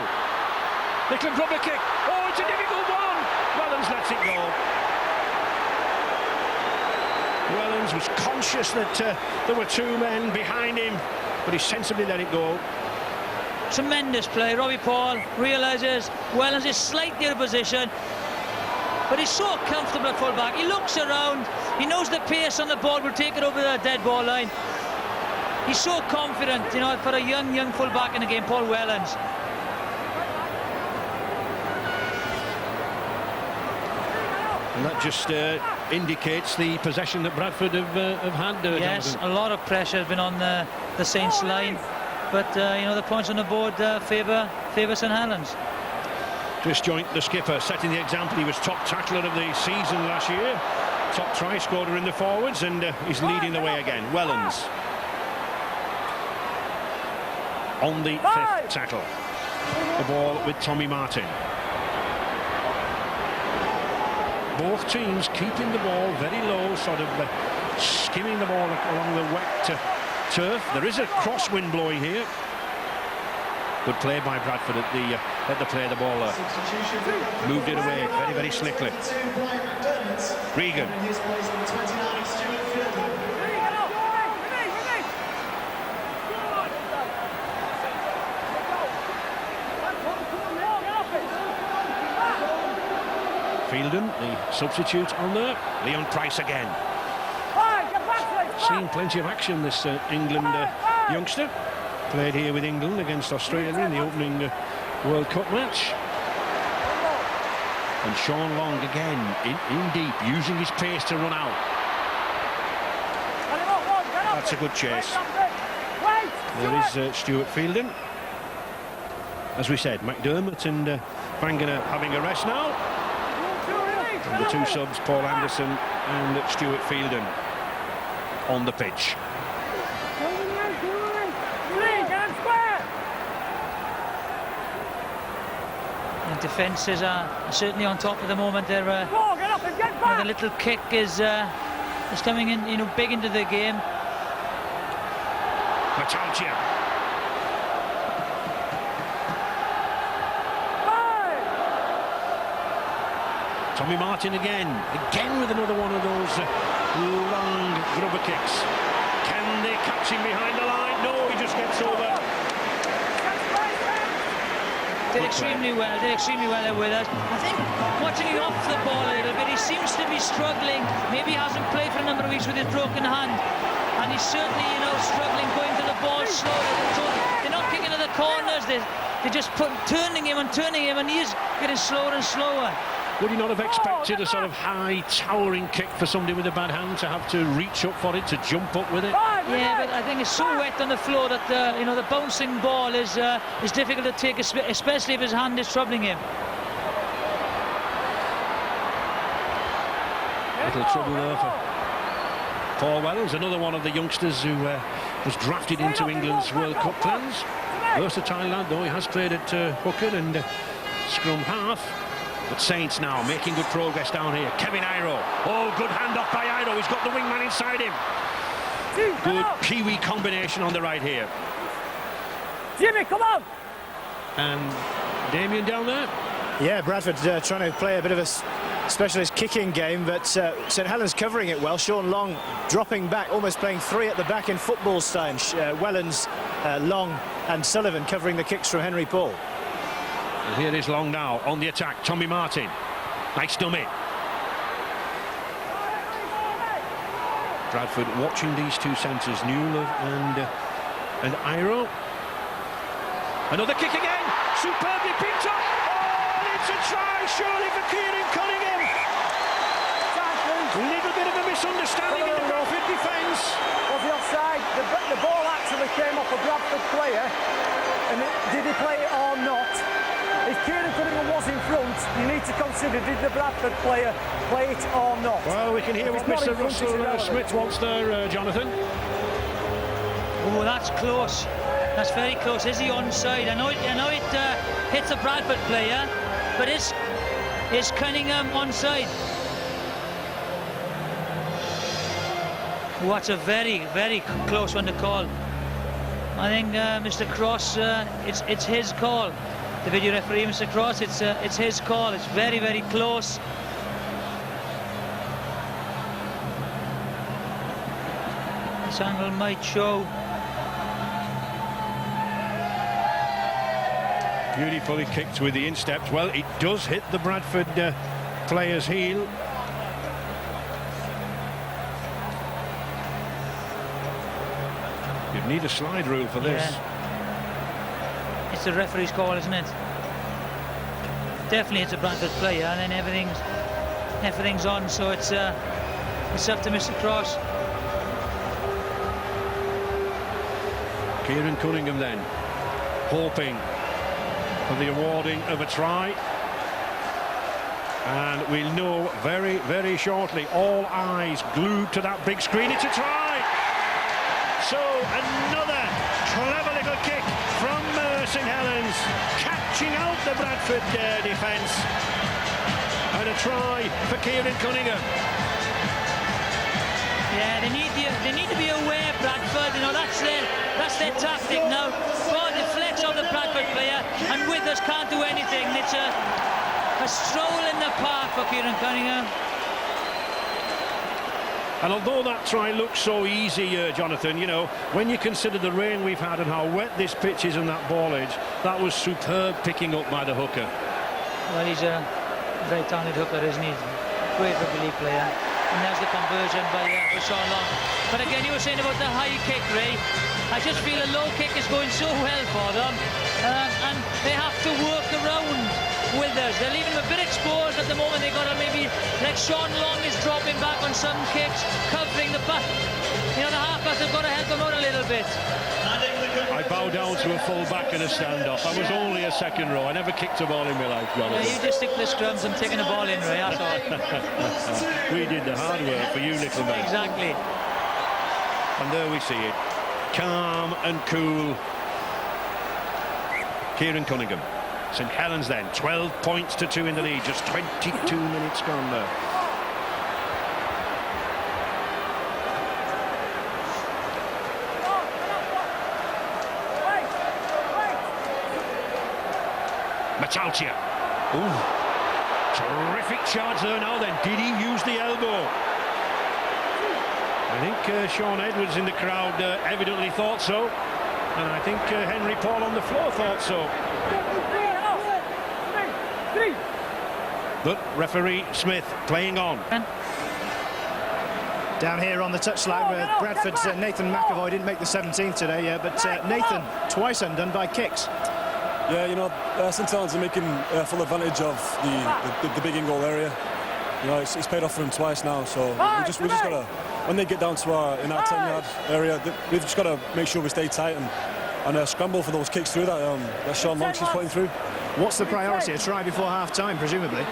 Little rubber kick. Oh, it's a difficult one. Wellens lets it go. Wellens was conscious that there were 2 men behind him, but he sensibly let it go. Tremendous play. Robbie Paul realises Wellens is slightly out of position, but he's so comfortable at full back. He looks around, he knows the pace on the ball will take it over the dead ball line. He's so confident, you know, for a young full back in the game, Paul Wellens. And that just indicates the possession that Bradford have had. Yes, Jonathan. a lot of pressure has been on the Saints line, but you know, the points on the board favour St Helens. Disjoint, the skipper, setting the example. He was top tackler of the season last year, top try scorer in the forwards, and he's leading the way again. Wellens on the 5th tackle. The ball with Tommy Martin. Both teams keeping the ball very low, sort of skimming the ball along the wet turf. There is a crosswind blowing here. Good play by Bradford at the play. The ball moved it away very, very slickly. Regan. Fielden, the substitute on there. Leon Price again. Seen plenty of action, this England youngster. Played here with England against Australia in the opening World Cup match. And Sean Long again in deep, using his pace to run out. That's a good chase. There is Stuart Fielden. As we said, McDermott and Wagner having a rest now. And the two subs, Paul Anderson and Stuart Fielden, on the pitch. The defences are certainly on top at the moment. They're the little kick is coming in, you know, big into the game. Matalcia. Tommy Martin again with another one of those long grubber kicks. Can they catch him behind the line? No, he just gets over. Did extremely well there with us. I think watching him off the ball a little bit, he seems to be struggling. Maybe he hasn't played for a number of weeks with his broken hand, and he's certainly, you know, struggling going to the ball slowly. So they're not kicking to the corners. They're just turning him, and he's getting slower and slower. Would he not have expected a sort of high, towering kick for somebody with a bad hand to have to reach up for it, to jump up with it? Yeah, but I think it's so wet on the floor that the bouncing ball is difficult to take, especially if his hand is troubling him. Little trouble there for Paul Wells, another one of the youngsters who was drafted into England's World Cup plans. Versatile lad, though. He has played at hooker and scrum half. But Saints now making good progress down here. Kevin Iro. Oh, good hand off by Iro. He's got the wingman inside him. Good Kiwi combination on the right here. Jimmy, come on! And Damien down there. Yeah, Bradford trying to play a bit of a specialist kicking game, but St Helens covering it well. Sean Long dropping back, almost playing three at the back in football style. Wellens, Long and Sullivan covering the kicks from Henry Paul. And here is Long now on the attack. Tommy Martin. Nice dummy. Bradford watching these two centres, Newell and Iro. Another kick again. Superbly picked up. Oh, it's a try, surely, for Kieran Cunningham. A little bit of a misunderstanding in the Bradford defence. Was he offside? The ball actually came off a Bradford player. And did he play it or not? If Kieran Cunningham was in front, you need to consider, did the Bradford player play it or not? Well, we can hear what Mr. Russell Smith wants there, Jonathan. Oh, that's close. That's very close. Is he onside? I know it hits a Bradford player, but is Cunningham onside? Oh, that's a very, very close one to call. I think Mr. Cross, it's his call. The video referee, Mr. Cross, it's his call. It's very, very close. This angle might show. Beautifully kicked with the insteps. Well, it does hit the Bradford player's heel. You'd need a slide rule for this. Yeah. It's the referee's call, isn't it? Definitely it's a Bradford player, and then everything's on, so it's up to Mr. Cross. Kieran Cunningham then, hoping for the awarding of a try. And we'll know very, very shortly. All eyes glued to that big screen. It's a try! So another clever little kick from St Helens, catching out the Bradford defence. And a try for Kieran Cunningham. Yeah, they need to be aware, Bradford. You know, that's their tactic now. Ball deflects on the Bradford player, and Withers can't do anything. It's a stroll in the park for Kieran Cunningham. And although that try looks so easy, Jonathan, you know, when you consider the rain we've had and how wet this pitch is and that ball edge, that was superb picking up by the hooker. Well, he's a very talented hooker, isn't he? Great rugby league player. And there's the conversion by Sean Long. But again, you were saying about the high kick, Ray. I just feel a low kick is going so well for them. And they have to work around Withers. They're leaving him a bit exposed at the moment. They've got to maybe, like Sean Long is dropping back on some kicks, covering the back. You know, the halfbacks have got to help him out a little bit. I bow down to a full back in a standoff. I was only a second row. I never kicked a ball in my life, Jonathan. Yeah, you just stick to the scrums and taking the ball in, Ray, that's all. We did the hard work for you, little man. Exactly. And there we see it. Calm and cool. Kieran Cunningham. St Helens then, 12 points to 2 in the lead. Just 22 minutes gone there. Machalcia. Ooh. Terrific charge there now then. Did he use the elbow? I think Sean Edwards in the crowd evidently thought so. And I think Henry Paul on the floor thought so. But referee Smith playing on. Down here on the touchline, where Bradford's Nathan McAvoy didn't make the 17th today, but Nathan twice undone by kicks. Yeah, you know, St Helens are making full advantage of the big in-goal area. You know, it's paid off for them twice now, so we just got to, when they get down to our 10-yard area, we've just got to make sure we stay tight and scramble for those kicks through that Sean Long is putting through. What's the priority? A try before half-time, presumably?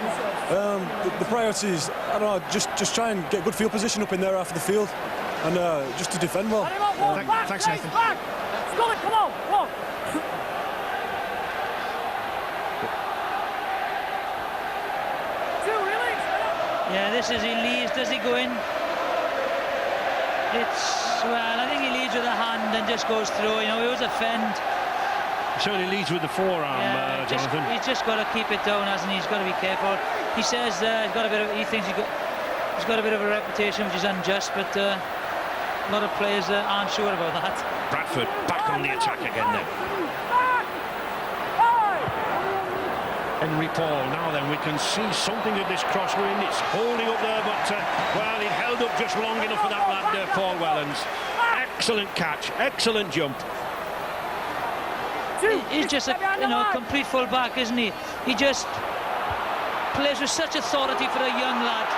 The priority is, I don't know, just try and get good field position up in there after the field, and just to defend well. Thanks, Nathan. Come on. Yeah, this is he leads. Does he go in? Well, I think he leads with a hand and just goes through. You know, he was a fend. Certainly leads with the forearm, Jonathan. He's just got to keep it down, hasn't he? He's got to be careful. He says he thinks he's got a bit of a reputation which is unjust, but a lot of players aren't sure about that. Bradford back on the attack again then. Henry Paul, now then we can see something of this crosswind. It's holding up there, but well, it held up just long enough for that lad, Paul Wellens. Excellent catch, excellent jump. He's just a complete full back, isn't he? He just plays with such authority for a young lad.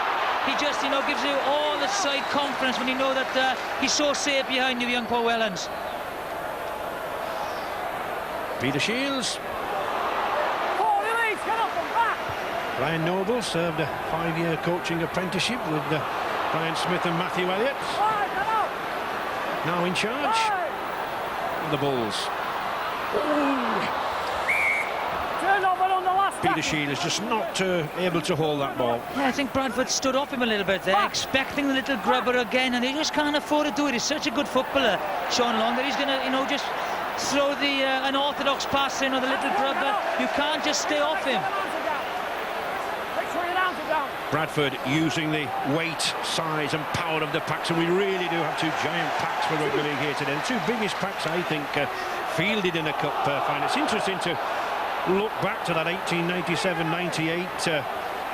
He just, gives you all the side confidence when you know that he's so safe behind you, young Paul Wellens. Peter Shields. Brian Noble served a 5-year coaching apprenticeship with Brian Smith and Matthew Elliott. Now in charge of the Bulls. Peter Shields just not able to hold that ball. Yeah, I think Bradford stood off him a little bit there, expecting the little grubber again, and they just can't afford to do it. He's such a good footballer, Sean Long, that he's going to, just throw the unorthodox pass in or the little grubber. You can't just stay off him. Bradford using the weight, size and power of the packs, and we really do have 2 giant packs for rugby league here today. The 2 biggest packs, I think, fielded in a cup final. It's interesting to look back to that 1897-98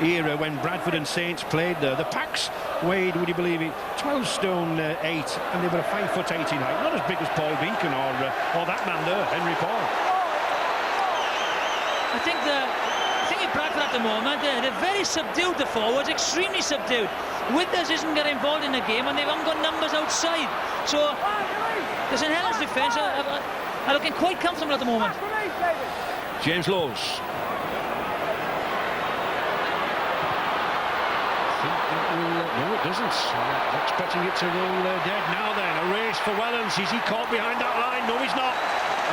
era when Bradford and Saints played there. The packs weighed, would you believe it, 12 stone 8, and they were 5'8" in height. Not as big as Paul Beacon or that man there, Henry Paul. I think Bradford at the moment, they're very subdued, the forwards, extremely subdued. Withers isn't getting involved in the game, and they haven't got numbers outside. So the St Helens defence are looking quite comfortable at the moment. James Lowes. No, it doesn't. Expecting it to roll dead. Now then, a race for Wellens. Is he caught behind that line? No, he's not.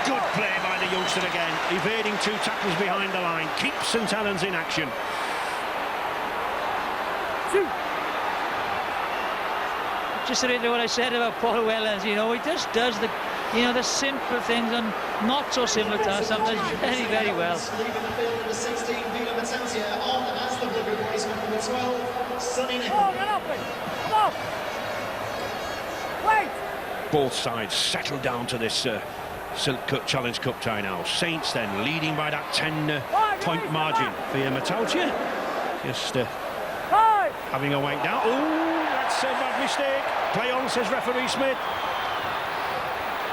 Good play by the youngster again, evading 2 tackles behind the line. Keeps St Helens in action. just to reiterate what I said about Paul Helens, you know, he just does the, you know, the simple things and not so similar to us sometimes very, very well. Leaving the field, number 16, Vila Matantia, on as the blue replacement, number 12, Sonny Nicol. Come on! Wait! Both sides settle down to this Silk Cup Challenge Cup tie now. Saints then leading by that 10-point margin. Vila Matantia just having a wank down. Oh, that's a bad mistake. Play on, says referee Smith.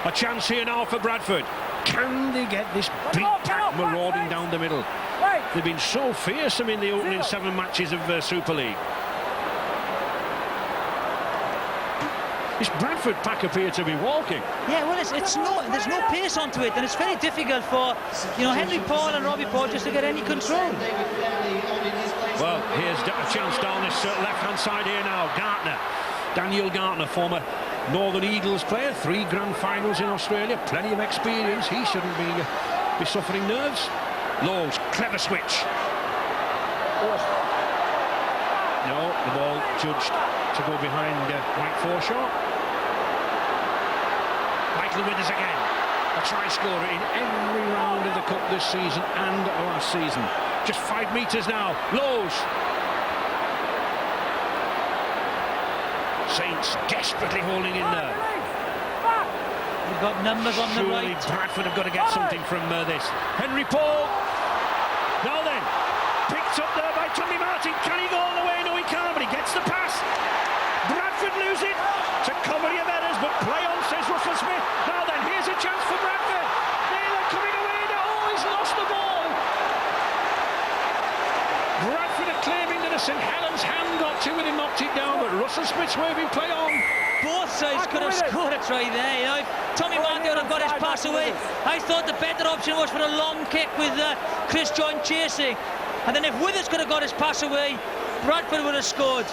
A chance here now for Bradford. Can they get this big pack marauding down the middle? They've been so fearsome in the opening 7 matches of Super League. This Bradford pack appear to be walking. Yeah, well, there's no pace onto it, and it's very difficult for, you know, Henry Paul and Robbie Paul just to get any control. Well, here's a chance down this left-hand side here now. Gartner, Daniel Gartner, former Northern Eagles player, 3 grand finals in Australia, plenty of experience. He shouldn't be suffering nerves. Lowe's, clever switch. No, the ball judged to go behind White Forshaw. Michael Withers again, a try scorer in every round of the Cup this season and last season. Just 5 metres now. Lowe's. Saints desperately holding in there. They've got numbers on the right. Bradford have got to get something from this. Henry Paul. Now then, picked up there by Tommy Martin. Can he go all the way? No, he can't, but he gets the pass. Bradford lose it to comedy of errors, but play on, says Russell Smith. Now then, here's a chance for Bradford. Naylor coming away now. Oh, he's lost the ball. Bradford are claiming that a St Helens hand got to it and knocked it down, but Russell Smith's waving play on. Both sides could have scored a try there. You know, if Tommy Martin would have got his pass away, I thought the better option was for a long kick with Chris Joynt chasing. And then if Withers could have got his pass away, Bradford would have scored.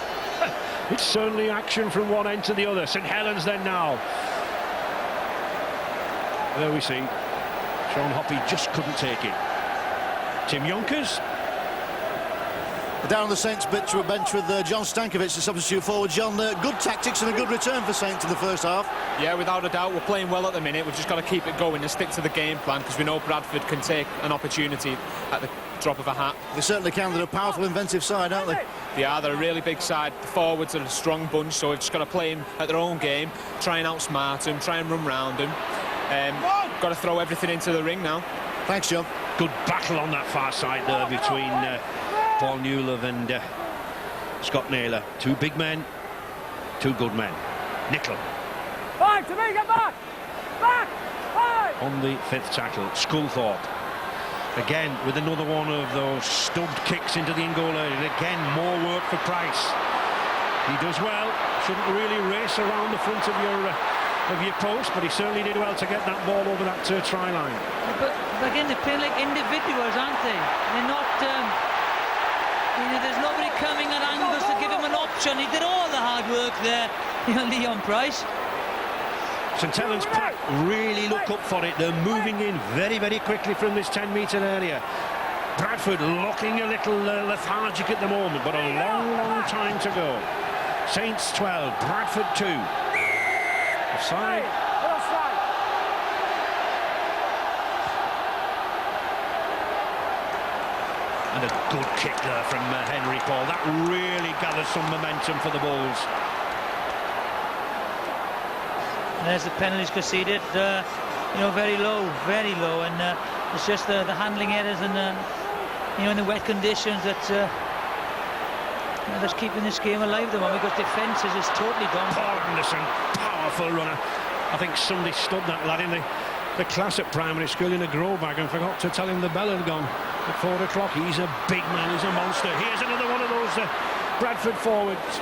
It's certainly action from one end to the other. St Helens then now. There we see. Sean Hoppy just couldn't take it. Tim Yonkers. Down on the Saints bench with John Stankovic, the substitute forward. John, good tactics and a good return for Saints in the first half. Yeah, without a doubt, we're playing well at the minute. We've just got to keep it going and stick to the game plan, because we know Bradford can take an opportunity at the drop of a hat. They certainly can. They're a powerful, inventive side, aren't they? They are. They're a really big side. The forwards are a strong bunch, so we've just got to play them at their own game, try and outsmart them, try and run round them. Got to throw everything into the ring now. Thanks, John. Good battle on that far side there between Paul Newlove and Scott Naylor. 2 big men, 2 good men. Nicol. Five to me, get back! Back! Five! On the 5th tackle, Sculthorpe. Again, with another one of those stubbed kicks into the in-goal area. Again, more work for Price. He does well. Shouldn't really race around the front of your post, but he certainly did well to get that ball over that try line. But again, they're playing like individuals, aren't they? They're not... you know, there's nobody coming at angles to give him an option. He did all the hard work there, you know, Leon Price. St Helens pack really look up for it. They're moving in very, very quickly from this 10-metre area. Bradford looking a little lethargic at the moment, but a long, long time to go. Saints 12, Bradford 2. Offside. And a good kick there from Henry Paul. That really gathers some momentum for the Bulls. There's the penalties conceded, you know, very low, and it's just the handling errors and you know, in the wet conditions that you know, that's keeping this game alive at the moment, because defence is totally gone. Paul Anderson, powerful runner. I think somebody stood that lad in the class at primary school in a grow bag and forgot to tell him the bell had gone at 4 o'clock. He's a big man, he's a monster. Here's another one of those Bradford forwards.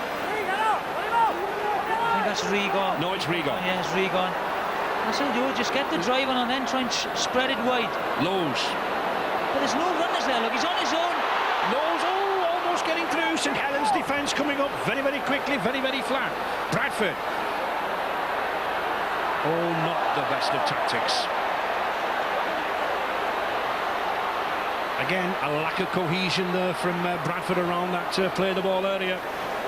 I think that's Regon. No, it's Regon. Yeah, it's Regon. I say, do just get the drive on and then try and spread it wide. Lowe's. But there's no runners there, look, he's on his own. Lowe's, oh, almost getting through. St Helens defence coming up very, very quickly, very, very flat. Bradford. Oh, not the best of tactics. Again, a lack of cohesion there from Bradford around that play the ball area.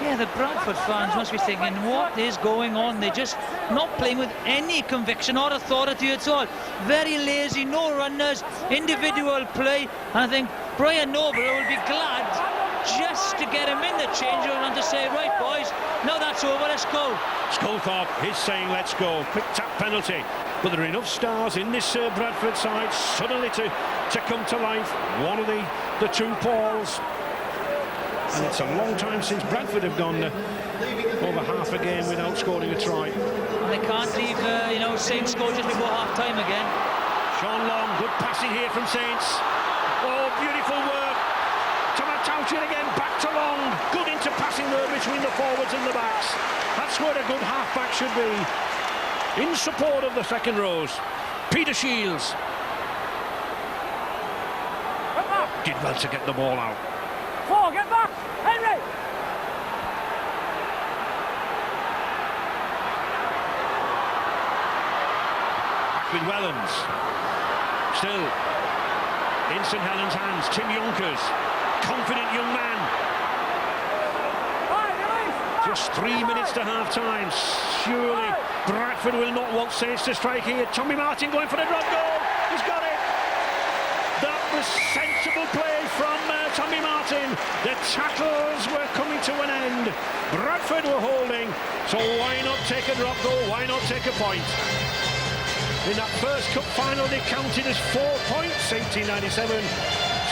Yeah, the Bradford fans must be thinking, what is going on? They're just not playing with any conviction or authority at all. Very lazy, no runners, individual play. And I think Brian Noble will be glad just to get him in the change room and to say, right, boys, now that's over, let's go. Sculthorpe is saying, let's go. Quick tap penalty. But there are enough stars in this Bradford side suddenly to come to life. One of the two Pauls. And it's a long time since Bradford have gone over half a game without scoring a try. And they can't leave, Saints score just before half-time again. Sean Long, good passing here from Saints. Oh, beautiful work. Tomatauchian again, back to Long. Good interpassing there between the forwards and the backs. That's where a good half-back should be. In support of the second rows. Peter Shields. Did well to get the ball out. Four, get back! Henry! Back with Wellens. Still in St Helens' hands. Tim Yonkers. Confident young man. Just 3 minutes to half-time. Surely Bradford will not want Saints to strike here. Tommy Martin going for the drop goal. He's got it. That was sensible play from Tommy Martin. The tackles were coming to an end. Bradford were holding, so why not take a drop goal? Why not take a point? In that first cup final, they counted as 4 points, 1897.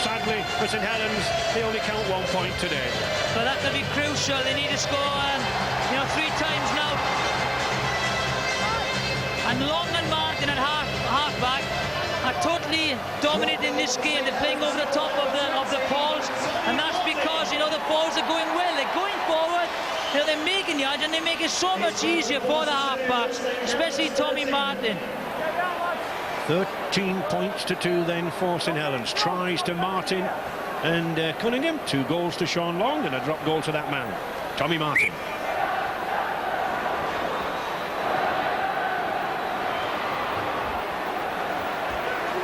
Sadly, for St Helens, they only count 1 point today. But that could be crucial. They need to score, 3 times now. And Long and Martin at half-back are totally dominating this game. They're playing over the top of the Pauls, and that's because the Pauls are going well. They're going forward. They're making yards, and they make it so much easier for the half-backs, especially Tommy Martin. 13 points to 2 then for St Helens. Tries to Martin and Cunningham. 2 goals to Sean Long and a drop goal to that man, Tommy Martin.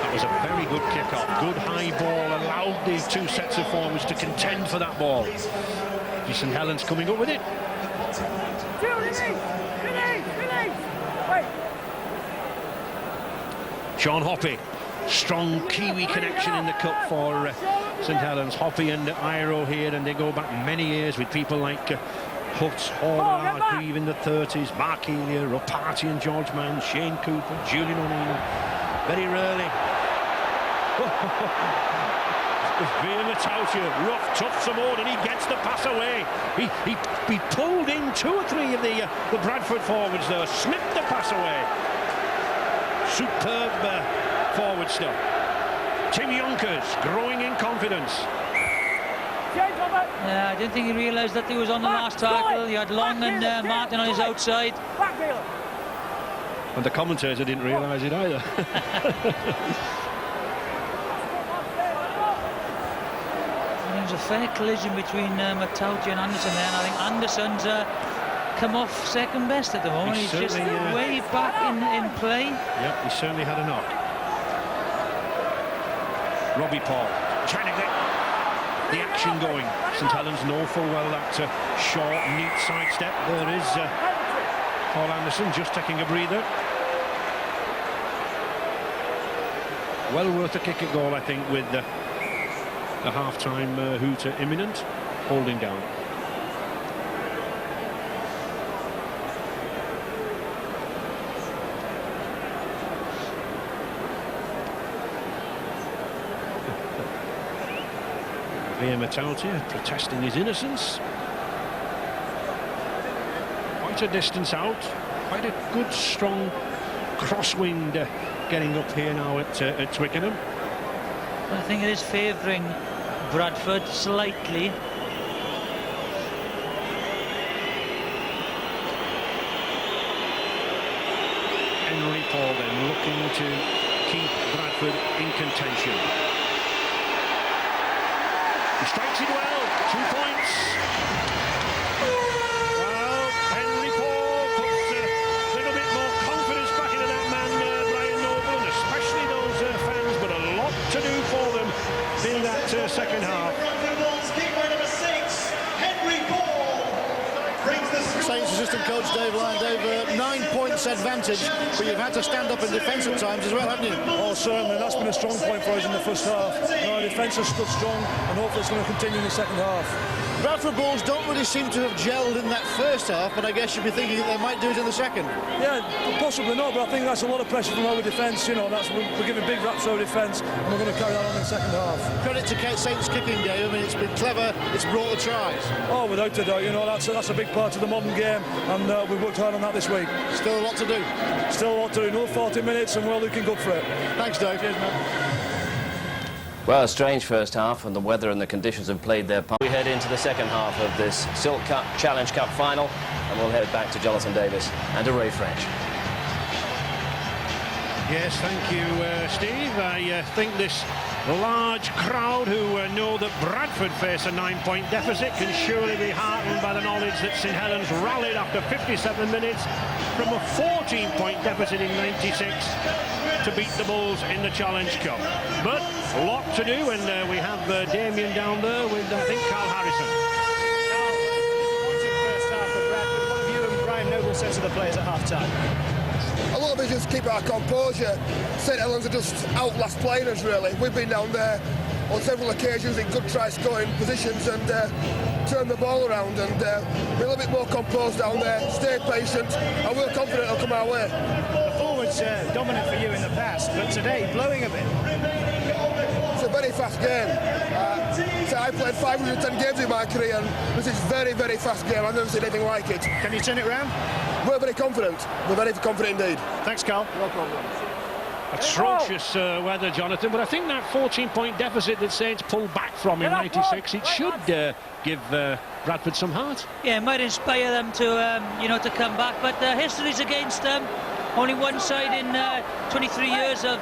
That was a very good kick-off. Good high ball. Allowed these 2 sets of forwards to contend for that ball. St Helens coming up with it. Sean Hoppy, strong Kiwi connection in the cup for St Helens. Hoppy and Iro here, and they go back many years with people like Hutt, Horner, Grieve in the 30s, Mark Elia, Ropati and George Mann, Shane Cooper, Julian O'Neill. Very rarely. Matautia, rough, tough Samord, and he gets the pass away. He pulled in 2 or 3 of the Bradford forwards there, snipped the pass away. Superb forward stuff. Tim Yonkers growing in confidence. Yeah, I didn't think he realised that he was on the last tackle. You had Long and Martin on his outside. And the commentator didn't realise it either. There was a fair collision between Matauti and Anderson there, and I think Anderson's come off second best at the moment. He's just way back in play. Yep, he certainly had a knock. Robbie Paul trying to get the action going. St Helens know full well that short, neat sidestep. There is Paul Anderson just taking a breather. Well worth a kick at goal, I think, with the half-time hooter imminent, holding down. Matautia protesting his innocence. Quite a distance out. Quite a good, strong crosswind getting up here now at Twickenham. I think it is favouring Bradford slightly. Henry Paul then looking to keep Bradford in contention. He strikes it well, 2 points. Well, Henry Paul puts a little bit more confidence back into that man, Brian Noble, and especially those fans, but a lot to do for them in that second half. Keeper number 6, Henry Paul. coach Dave Lyon. Dave, 9 points advantage, but you've had to stand up in defence at times as well, haven't you? Oh, certainly. That's been a strong point for us in the first half. Our defence has stood strong, and hopefully it's going to continue in the second half. Bradford Bulls don't really seem to have gelled in that first half, but I guess you'd be thinking that they might do it in the second. Yeah, possibly not, but I think that's a lot of pressure from our defence. You know, we're giving big raps to our defence, and we're going to carry that on in the second half. Credit to Saints' kicking game. I mean, it's been clever. It's brought the tries. Oh, without a doubt. You know, that's a big part of the modern game, and we've worked hard on that this week. Still a lot to do. Still a lot to do. No 40 minutes, and we're looking good for it. Thanks, Dave. Cheers, man. Well, a strange first half, and the weather and the conditions have played their part. We head into the second half of this Silk Cup Challenge Cup final, and we'll head back to Jonathan Davis and to Ray French. Yes, thank you, Steve. I think this large crowd who know that Bradford face a 9-point deficit can surely be heartened by the knowledge that St Helens rallied after 57 minutes from a 14-point deficit in '96 to beat the Bulls in the Challenge Cup. But a lot to do, and we have Damien down there with, I think, Carl Harrison. First half for Bradford. What have you and Brian Noble said to the players at half-time? A lot of it is just keep our composure. St Helens are just outlast playing us, really. We've been down there on several occasions in good try-scoring positions and turn the ball around and be a little bit more composed down there, stay patient, and we're confident it'll come our way. The forwards dominant for you in the past, but today blowing a bit. It's a very fast game. So I played 510 games in my career, and this is very, very fast game. I've never seen anything like it. Can you turn it round? We're very confident. We're very confident indeed. Thanks, Carl. No problem. Atrocious weather, Jonathan, but I think that 14-point deficit that Saints pulled back from in '96, it should give Bradford some heart. Yeah, it might inspire them to, you know, to come back, but history's against them. Only one side in 23 years have,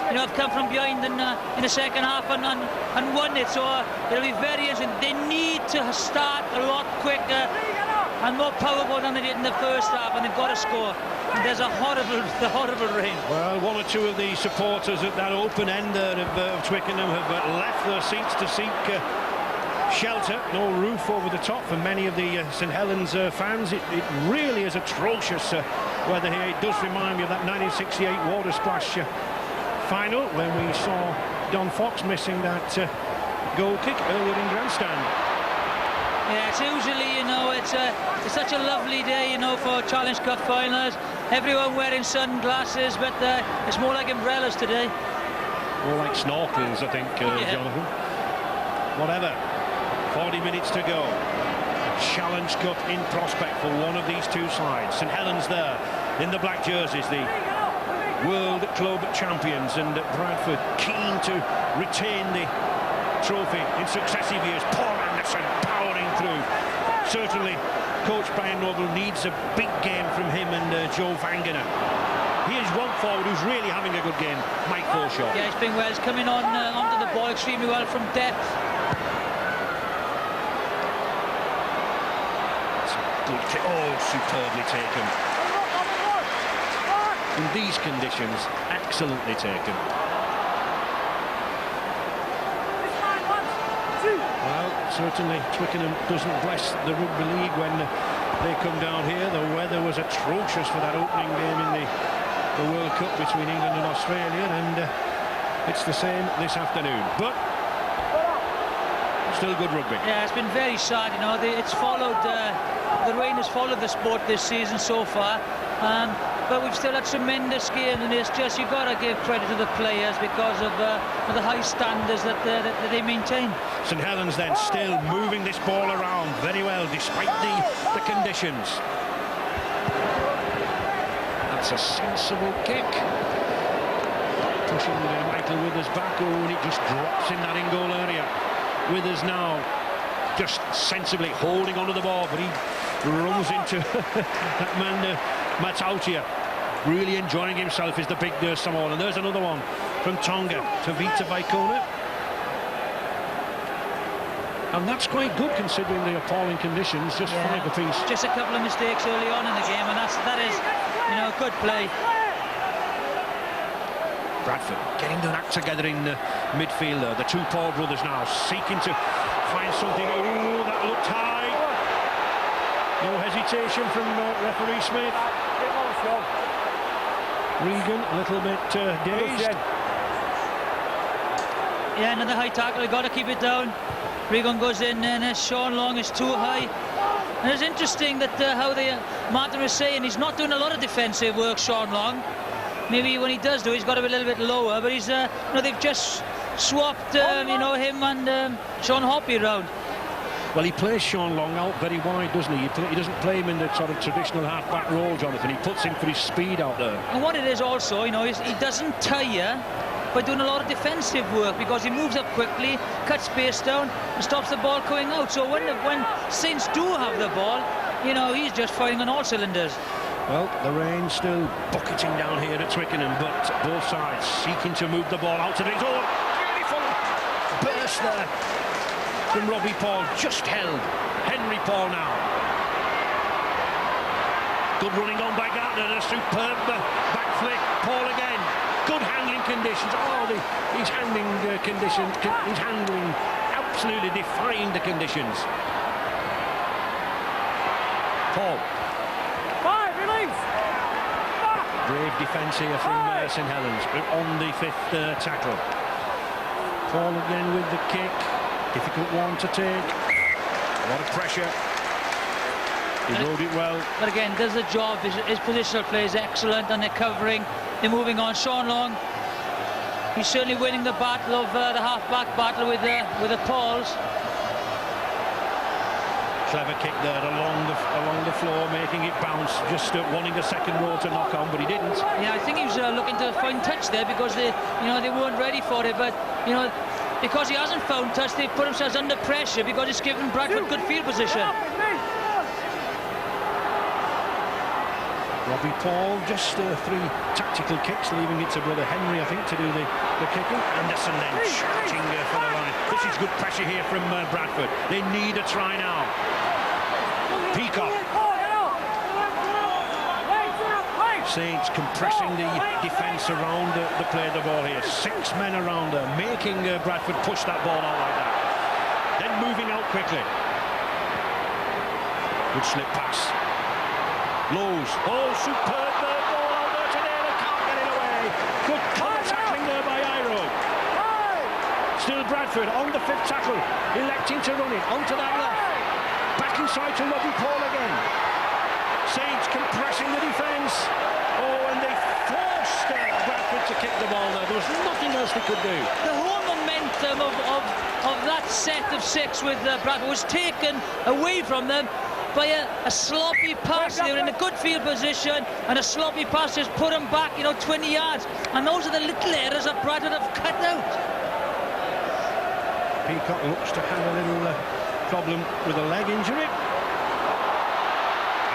you know, have come from behind in the second half and won it. So it'll be very interesting. They need to start a lot quicker and more powerful than they did in the first half, and they've got to score. And there's a horrible rain. Well, one or two of the supporters at that open end of Twickenham have left their seats to seek shelter. No roof over the top for many of the St Helens fans. It really is atrocious weather here. It does remind me of that 1968 water splash final when we saw Don Fox missing that goal kick earlier in grandstand. Yeah, it's usually, you know, it's such a lovely day, you know, for Challenge Cup finals. Everyone wearing sunglasses, but it's more like umbrellas today. More like snorkels, I think, yeah. Jonathan. Whatever. 40 minutes to go. Challenge Cup in prospect for one of these two sides. St Helens there in the black jerseys, the World Club champions, and Bradford keen to retain the trophy in successive years. Paul Anderson powering through. Certainly, Coach Brian Noble needs a big game from him and Joe Vangener. Here's one forward who's really having a good game, Mike Forshaw. Yeah, he's been well. He's coming on onto the ball extremely well from depth. Oh, superbly taken. In these conditions, excellently taken. Well, certainly Twickenham doesn't bless the rugby league when they come down here. The weather was atrocious for that opening game in the World Cup between England and Australia, and it's the same this afternoon. But still good rugby. Yeah, it's been very sad, you know. It's followed, the rain has followed the sport this season so far. But we've still had tremendous games, and it's just, you've got to give credit to the players because of the high standards that they maintain. St Helens then still moving this ball around very well despite the conditions. That's a sensible kick. Pushing Michael Withers back, and it just drops in that in-goal area. Withers now just sensibly holding onto the ball, but he runs into that man Matautia. Really enjoying himself is the big Samoan. And there's another one from Tonga to Vita Vaikona. And that's quite good considering the appalling conditions, just 5 apiece. Just a couple of mistakes early on in the game, and that is, you know, good play. Bradford getting their act together in midfield there. The two Paul brothers now seeking to find something. Oh, that looked high. No hesitation from referee Smith. Regan a little bit dazed. Yeah, another high tackle. Got to keep it down. Regan goes in, and Sean Long is too high. And it's interesting that how Martin was saying he's not doing a lot of defensive work, Sean Long. Maybe when he does do, he's got to be a little bit lower. But he's, they've just swapped, him and Sean Hoppy around. Well, he plays Sean Long out very wide, doesn't he? He doesn't play him in the sort of traditional half-back role, Jonathan. He puts him for his speed out there. And what it is also, he doesn't tire by doing a lot of defensive work, because he moves up quickly, cuts space down, and stops the ball going out. So when Saints do have the ball, he's just firing on all cylinders. Well, the rain still bucketing down here at Twickenham, but both sides seeking to move the ball out to the door. Beautiful burst there from Robbie Paul, just held. Henry Paul now. Good running on by Gardner, a superb back flick. Paul again. Good handling conditions. His handling conditions. His handling absolutely defying the conditions. Paul. Brave defence here from St Helens on the 5th tackle. Paul again with the kick. Difficult one to take. A lot of pressure. He rode it well. But again, does the job. His positional play is excellent, and they're covering. They're moving on. Sean Long, he's certainly winning the battle of the half-back battle with the Pauls. Clever kick there along the floor, making it bounce, just wanting a second row to knock on, but he didn't. Yeah, I think he was looking to find touch there, because they weren't ready for it. But because he hasn't found touch, they've put themselves under pressure, because it's given Bradford good field position. Robbie Paul, just 3 tactical kicks, leaving it to brother Henry, I think, to do the kicking. Anderson then charging for the line. This is good pressure here from Bradford. They need a try now. Peacock. Saints compressing the defence around the play of the ball here. 6 men around her, making Bradford push that ball out like that. Then moving out quickly. Good slip pass. Lowe's. Oh, superb ball out there to Naylor. Can't get it away. Good tackling there by Iro. Still Bradford on the 5th tackle, electing to run it onto that left. Back inside to Robbie Paul again. Saints compressing the defence. Oh, and they forced Bradford to kick the ball there. There was nothing else they could do. The whole momentum of that set of 6 with Bradford was taken away from them by a sloppy pass. They were in a good field position, and a sloppy pass just put them back, 20 yards. And those are the little errors that Bradford have cut out. Peacock looks to have a little problem with a leg injury.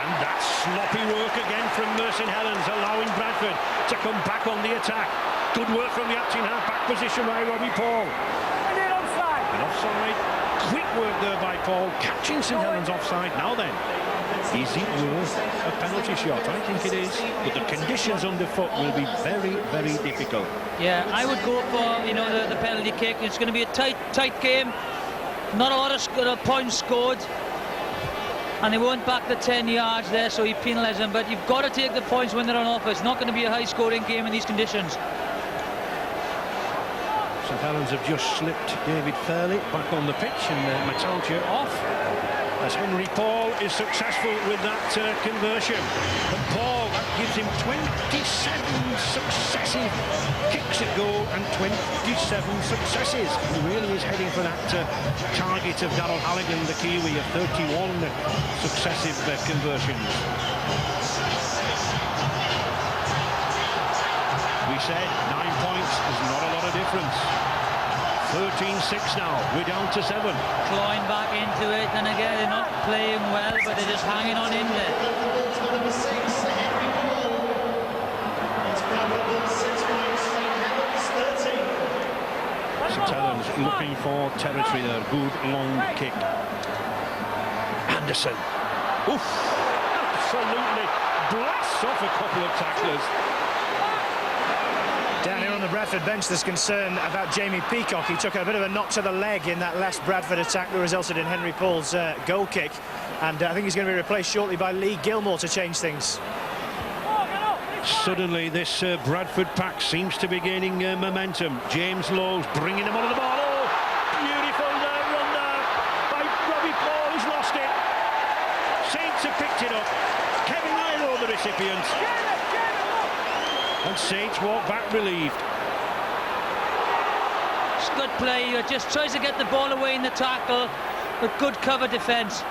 And that's sloppy work again from St Helens, allowing Bradford to come back on the attack. Good work from the acting half-back position by Robbie Paul. And offside. Quick work there by Paul, catching St Helens offside. Now then, is it worth a penalty shot? I think it is, but the conditions underfoot will be very, very difficult. Yeah, I would go for the penalty kick. It's going to be a tight game. Not a lot of points scored, and they won't back the 10 yards there, so he penalised them. But you've got to take the points when they're on offer. It's not going to be a high-scoring game in these conditions. St Helens have just slipped David Fairley back on the pitch, and Matalcha off, as Henry Paul is successful with that conversion. But Paul, that gives him 27 successive kicks at goal and 27 successes. He really is heading for that target of Darrell Halligan, the Kiwi, of 31 successive conversions. We said 9 points is not a lot of difference. 13-6 now, we're down to 7. Clawing back into it, and again, they're not playing well, but they're just hanging on in there. St Helens looking for territory there. Good long kick. Anderson. Oof! Absolutely blasts off a couple of tacklers. Down here on the Bradford bench, there's concern about Jamie Peacock. He took a bit of a knock to the leg in that last Bradford attack that resulted in Henry Paul's goal kick. And I think he's going to be replaced shortly by Lee Gilmore to change things. Suddenly, this Bradford pack seems to be gaining momentum. James Lowe's bringing them onto the ball. Oh, beautiful run there by Robbie Paul, who's lost it. Saints have picked it up. Kevin Iro, the recipient. And Saints walk back relieved. It's good play. He just tries to get the ball away in the tackle, but good cover defence.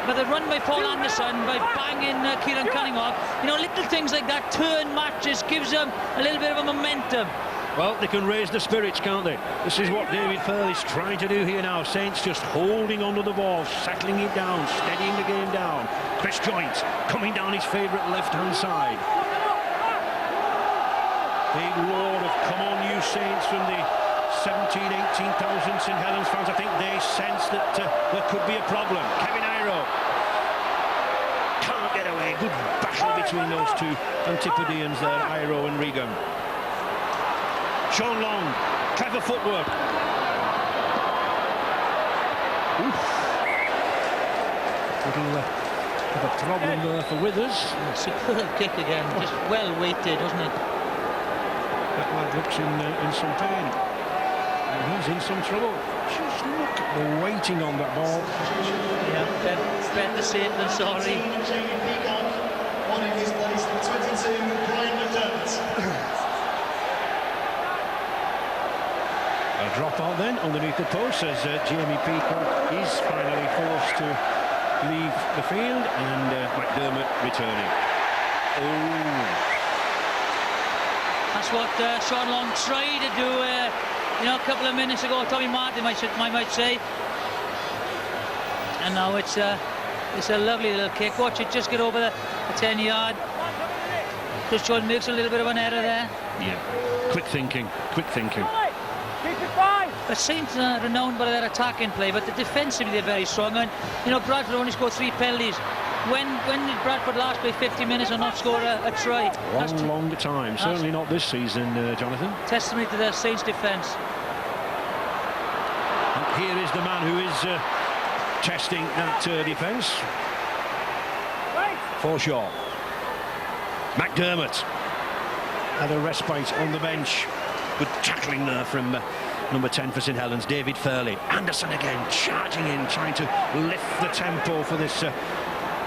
But the run by Paul Anderson, by banging Kieran Cunningham, you know, little things like that turn matches, gives them a little bit of a momentum. Well, they can raise the spirits, can't they? This is what David Furley's trying to do here now. Saints just holding onto the ball, settling it down, steadying the game down. Chris Joint coming down his favourite left-hand side. Big roar of come on you Saints from the 18,000 St Helens fans. I think they sense that there could be a problem. Kevin Iro can't get away. Good battle between those two Antipodeans there, Iro and Regan. Sean Long, clever footwork. Oof. Little of a problem there for Withers. Superb kick again, just well weighted, wasn't it? That lad looks in some pain. And he's in some trouble. Just look at the weighting on that ball. Yeah, better safe than sorry. One in his place, number 22, Brian McDermott. A drop out then underneath the post as Jamie Peacock is finally forced to leave the field, and McDermott returning. Oh. That's what Sean Long tried to do, you know, a couple of minutes ago. Tommy Martin, I might say. And now it's a lovely little kick. Watch it just get over the 10-yard. Chris Joint makes a little bit of an error there. Yeah, quick thinking, quick thinking. The Saints are renowned by their attacking play, but the defensively they're very strong. And you know, Bradford only scored 3 penalties. When did Bradford last play 50 minutes and not score a try? Long time. Certainly not this season, Jonathan. Testimony to the Saints' defence. Here is the man who is testing that defence. Forshaw. McDermott had a respite on the bench. Good tackling there from number 10 for St Helens, David Furley. Anderson again charging in, trying to lift the tempo for this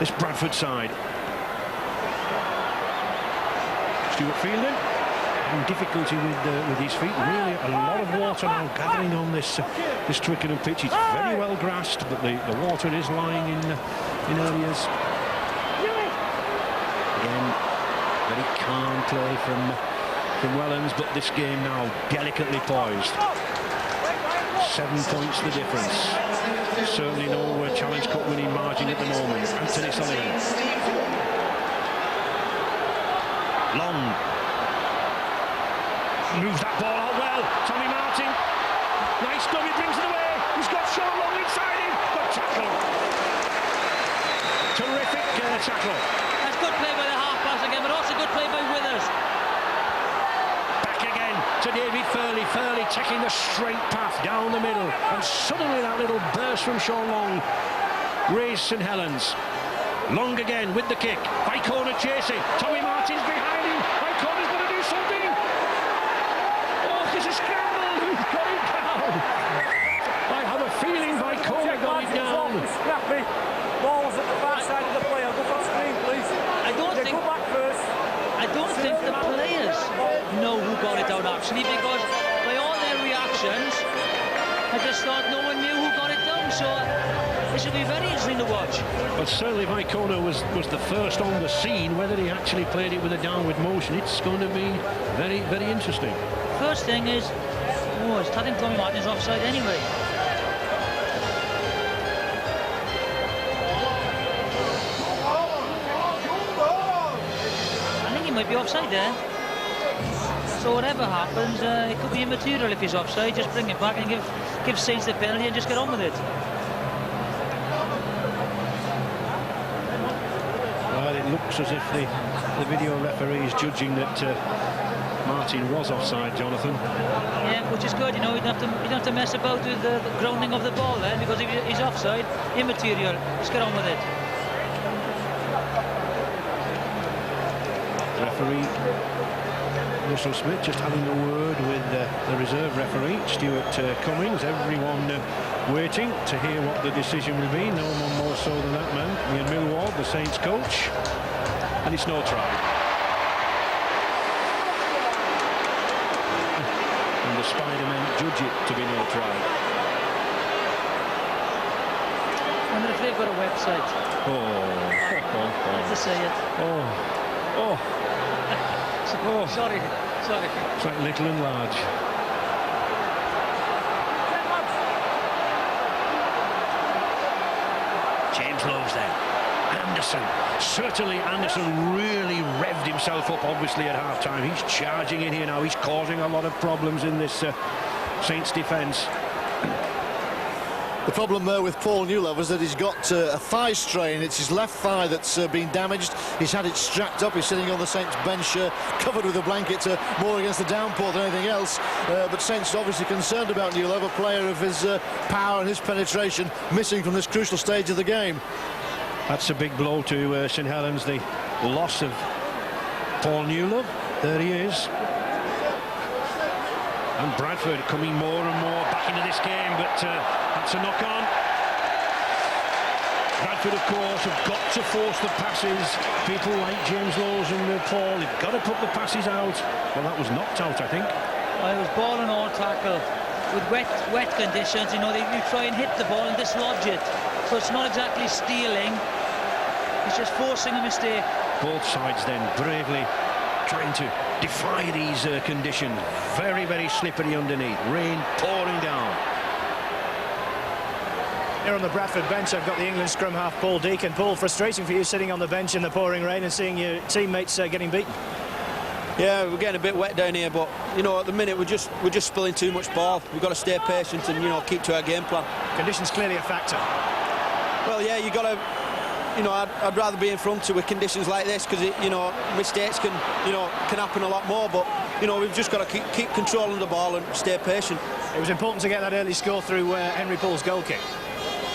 this Bradford side. Stuart Fielding having difficulty with his feet. Really a lot of water now gathering on this Twickenham pitch. It's very well grassed, but the water is lying in areas. Again, very calm play from Wellens, but this game now delicately poised. 7 points the difference. Certainly no Challenge Cup winning margin at the moment. Anthony Sullivan. Long. Moves that ball out well. Tommy Martin. Nice dummy, brings it away. He's got Sean Long inside him. Good tackle. Terrific tackle. That's good play by the half-pass again, but also good play by Withers. To David Furley. Furley taking the straight path down the middle, and suddenly that little burst from Sean Long raised St Helens. Long again with the kick. Vicona chasing. Tommy Martin's behind him. Vicona's going to do something. Oh, there's a scramble. Who's got it down? I have a feeling Vicona got it down. Scrappy. Balls at the far side of the player. Go on screen, please. Go back first. I don't think the players know who got it down actually, because by all their reactions, I just thought no one knew who got it down. So this will be very interesting to watch. But certainly Vicona was the first on the scene. Whether he actually played it with a downward motion, it's going to be very, very interesting. First thing is, I think Tommy Martin's offside anyway. Might be offside there, so whatever happens, it could be immaterial if he's offside. Just bring it back and give Saints the penalty and just get on with it. Well, it looks as if the the video referees judging that Martin was offside, Jonathan. Yeah, which is good, you know. You don't have to mess about with the grounding of the ball then, because if he's offside, immaterial. Just get on with it. Referee Russell Smith just having a word with the reserve referee, Stuart Cummings. Everyone waiting to hear what the decision will be. No one more so than that man, Ian Millward, the Saints coach. And it's no try. And the Spider-Men judge it to be no try. I wonder if they've got a website. Oh. Let's just say it. Oh. Sorry. It's like little and large. James Lowe's then. Anderson. Certainly Anderson really revved himself up, obviously, at half-time. He's charging in here now. He's causing a lot of problems in this Saints defence. The problem there with Paul Newlove is that he's got a thigh strain. It's his left thigh that's been damaged. He's had it strapped up. He's sitting on the Saints bench, covered with a blanket, more against the downpour than anything else. But Saints are obviously concerned about Newlove, a player of his power and his penetration, missing from this crucial stage of the game. That's a big blow to St Helens, the loss of Paul Newlove. There he is. And Bradford coming more and more back into this game, but that's a knock-on. Bradford, of course, have got to force the passes. People like James Lowes and Paul, they've got to put the passes out. Well, that was knocked out, I think. Well, it was ball and all tackle. With wet conditions, you know, you try and hit the ball and dislodge it. So it's not exactly stealing. It's just forcing a mistake. Both sides then bravely trying to defy these conditions. Very, very slippery underneath. Rain pouring down. Here on the Bradford bench, I've got the England scrum half Paul Deacon. Paul, frustrating for you sitting on the bench in the pouring rain and seeing your teammates getting beaten. Yeah, we're getting a bit wet down here, but you know, at the minute we're just spilling too much ball. We've got to stay patient and, you know, keep to our game plan. Conditions clearly a factor. Well, yeah, you got to. You know, I'd rather be in front with conditions like this, because you know, mistakes can happen a lot more. But you know, we've just got to keep controlling the ball and stay patient. It was important to get that early score through Henry Paul's goal kick.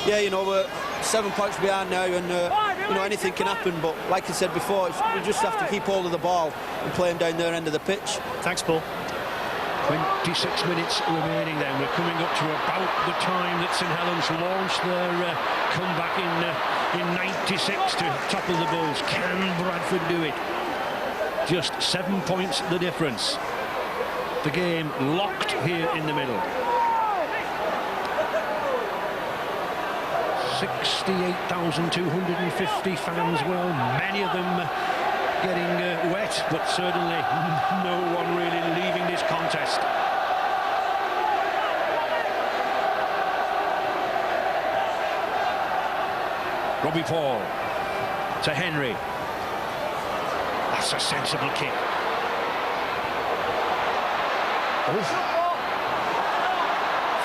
Yeah, you know, we're 7 points behind now, and you know, anything can happen. But like I said before, we just have to keep hold of the ball and play them down their end of the pitch. Thanks, Paul. 26 minutes remaining then. We're coming up to about the time that St Helens launched their comeback in 96 to topple the Bulls. Can Bradford do it? Just 7 points the difference. The game locked here in the middle. 68,250 fans, well, many of them getting wet, but certainly no one really leaving this contest. Robbie Paul to Henry. That's a sensible kick.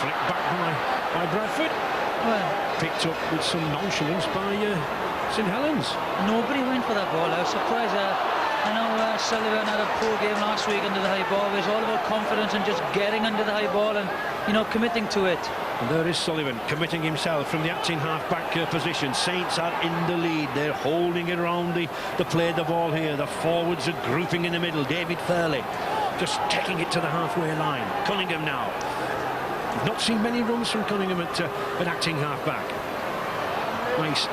Flicked back by Bradford. Well, picked up with some nonchalance by St Helens. Nobody went for that ball. I was surprised. I know Sullivan had a poor game last week under the high ball. It's all about confidence and just getting under the high ball and, you know, committing to it. And there is Sullivan committing himself from the acting half-back position. Saints are in the lead. They're holding it around the play of the ball here. The forwards are grouping in the middle. David Fairley just taking it to the halfway line. Cunningham now. We've not seen many runs from Cunningham at acting half-back. Nice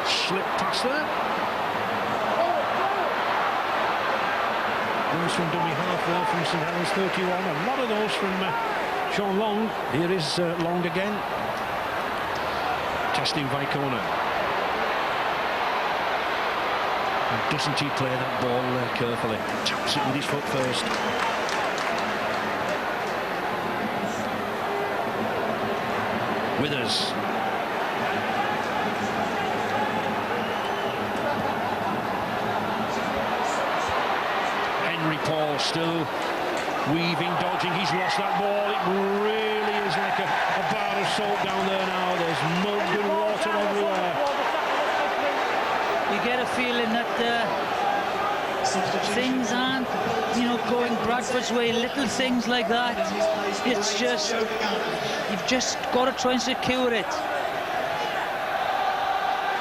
slip pass there. Runs from dummy half there from St Helens 31. A lot of those from Sean Long. Here is Long again. Testing Vicona. And doesn't he play that ball carefully? Taps it with his foot first. Withers. Henry Paul still weaving, dodging. He's lost that ball. It really is like a bar of salt down there now. There's mud and water everywhere. You get a feeling that things aren't, you know, going Bradford's way. Little things like that. It's just, you've just got to try and secure it.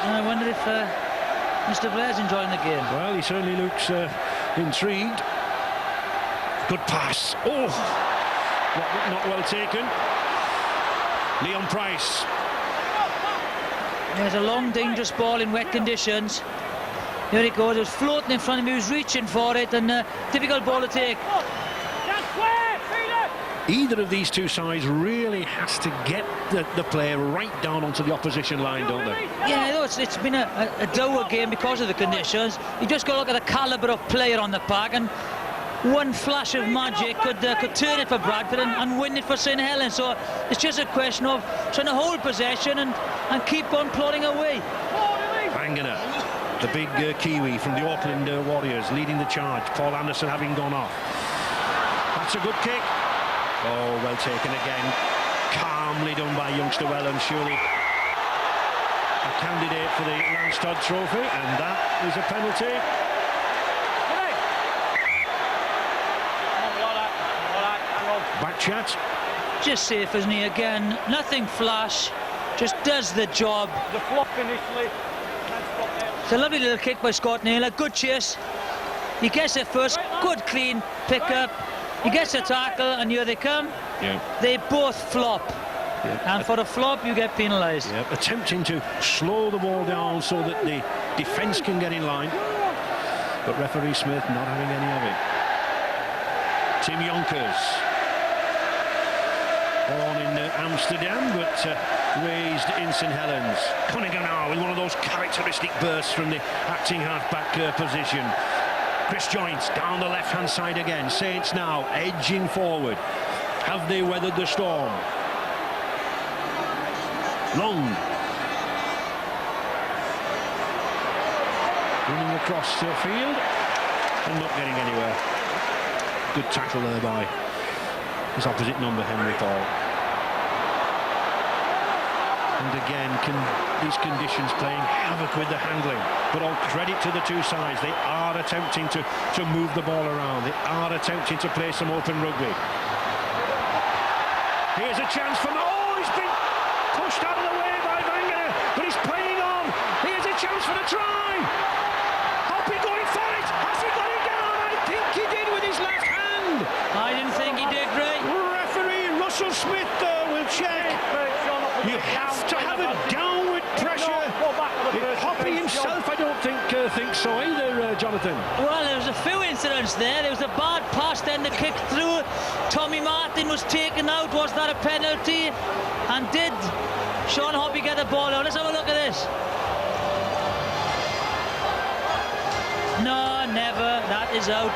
And I wonder if Mr. Blair's enjoying the game. Well, he certainly looks intrigued. Good pass. Oh, not well taken. Leon Price. There's a long, dangerous ball in wet conditions. Here it goes. It was floating in front of him. He was reaching for it, and difficult ball to take. Either of these two sides really has to get the player right down onto the opposition line, don't they? Yeah, though it's been a dour game because of the conditions. You just got to look at the calibre of player on the pack, and one flash of magic could turn it for Bradford and win it for St Helens. So it's just a question of trying to hold possession and keep on plodding away. Bangener, the big Kiwi from the Auckland Warriors, leading the charge. Paul Anderson having gone off. That's a good kick. Oh, well taken again. Calmly done by youngster Welland, surely a candidate for the Lance Todd Trophy, and that is a penalty. Back chat. Just safe, isn't he? Again, nothing flash, just does the job. The flop initially. It's a lovely little kick by Scott Naylor. Good chase. He gets it first. Good clean pick up. He gets a tackle, and here they come. Yeah. They both flop. Yeah. And for a flop, you get penalised. Yeah. Attempting to slow the ball down so that the defence can get in line. But referee Smith not having any of it. Tim Yonkers. Born in Amsterdam, but raised in St Helens. Cunningham now with one of those characteristic bursts from the acting half-back position. Chris Joynt down the left-hand side again. Saints now edging forward. Have they weathered the storm? Long. Running across the field and not getting anywhere. Good tackle there by his opposite number, Henry Paul. And again, these conditions playing havoc with the handling. But all credit to the two sides. They are attempting to move the ball around. They are attempting to play some open rugby. Here's a chance for... Oh, he's been pushed out of the way by Bangener, but he's playing on. Here's a chance for the try. Hoppy going for it. Has he got it down? I think he did with his left hand. I didn't think he did great. Referee Russell Smith will check. You have to have a downward pressure. Hoppy himself, I don't think so either, Jonathan. Well, there was a few incidents there. There was a bad pass, then the kick through. Tommy Martin was taken out. Was that a penalty? And did Sean Hoppy get the ball out? Let's have a look at this. No, never. That is out.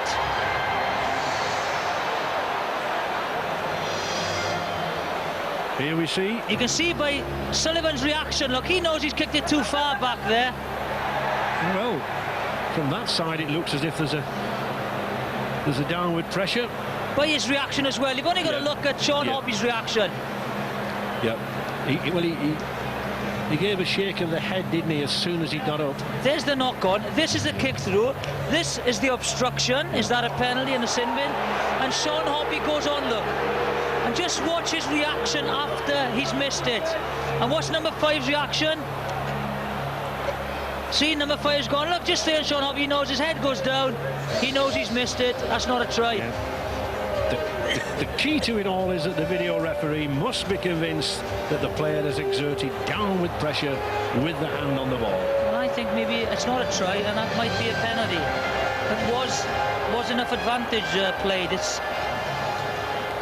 Here we see. You can see by Sullivan's reaction. Look, he knows he's kicked it too far back there. Well, from that side, it looks as if there's a downward pressure. By his reaction as well. You've only got to look at Sean Hoppy's reaction. Yeah. He gave a shake of the head, didn't he, as soon as he got up. There's the knock on. This is the kick through. This is the obstruction. Is that a penalty and a sin bin? And Sean Hoppy goes on, look. And just watch his reaction after he's missed it. And what's number 5's reaction? See, number 5's gone. Look, just there, Sean Hoppy. He knows his head goes down. He knows he's missed it. That's not a try. Yeah. The key to it all is that the video referee must be convinced that the player has exerted downward pressure with the hand on the ball. Well, I think maybe it's not a try, and that might be a penalty. It was enough advantage played. It's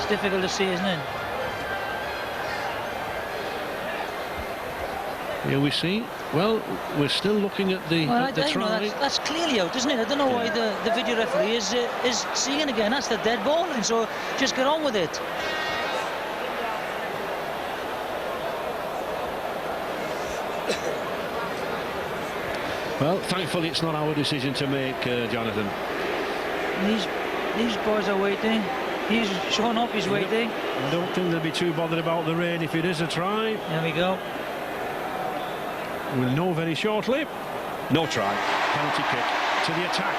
difficult to see, isn't it? Here we see. Well, we're still looking at the try. That's clearly out, isn't it? I don't know why the video referee is seeing again. That's the dead ball, and so just get on with it. Well, thankfully it's not our decision to make, Jonathan. These boys are waiting. He's Sean Hoppy's waiting. I don't think they'll be too bothered about the rain if it is a try. There we go. We'll know very shortly. No try. Penalty kick to the attack.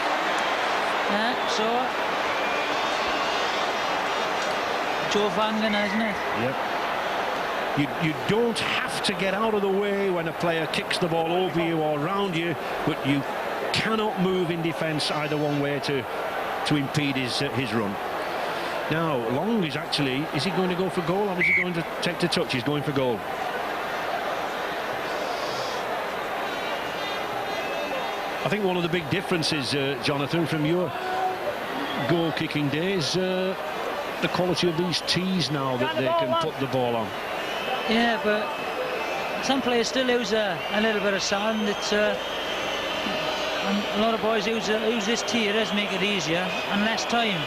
Yeah, so Joe Vangana, isn't it? Yep. You don't have to get out of the way when a player kicks the ball over you or around you, but you cannot move in defence either one way to impede his run. Now, Long is actually, is he going to go for goal or is he going to take the touch? He's going for goal. I think one of the big differences, Jonathan, from your goal-kicking days, the quality of these tees now that they can put the ball on. Yeah, but some players still use a little bit of sand. It's a lot of boys use this tee. It does make it easier and less time.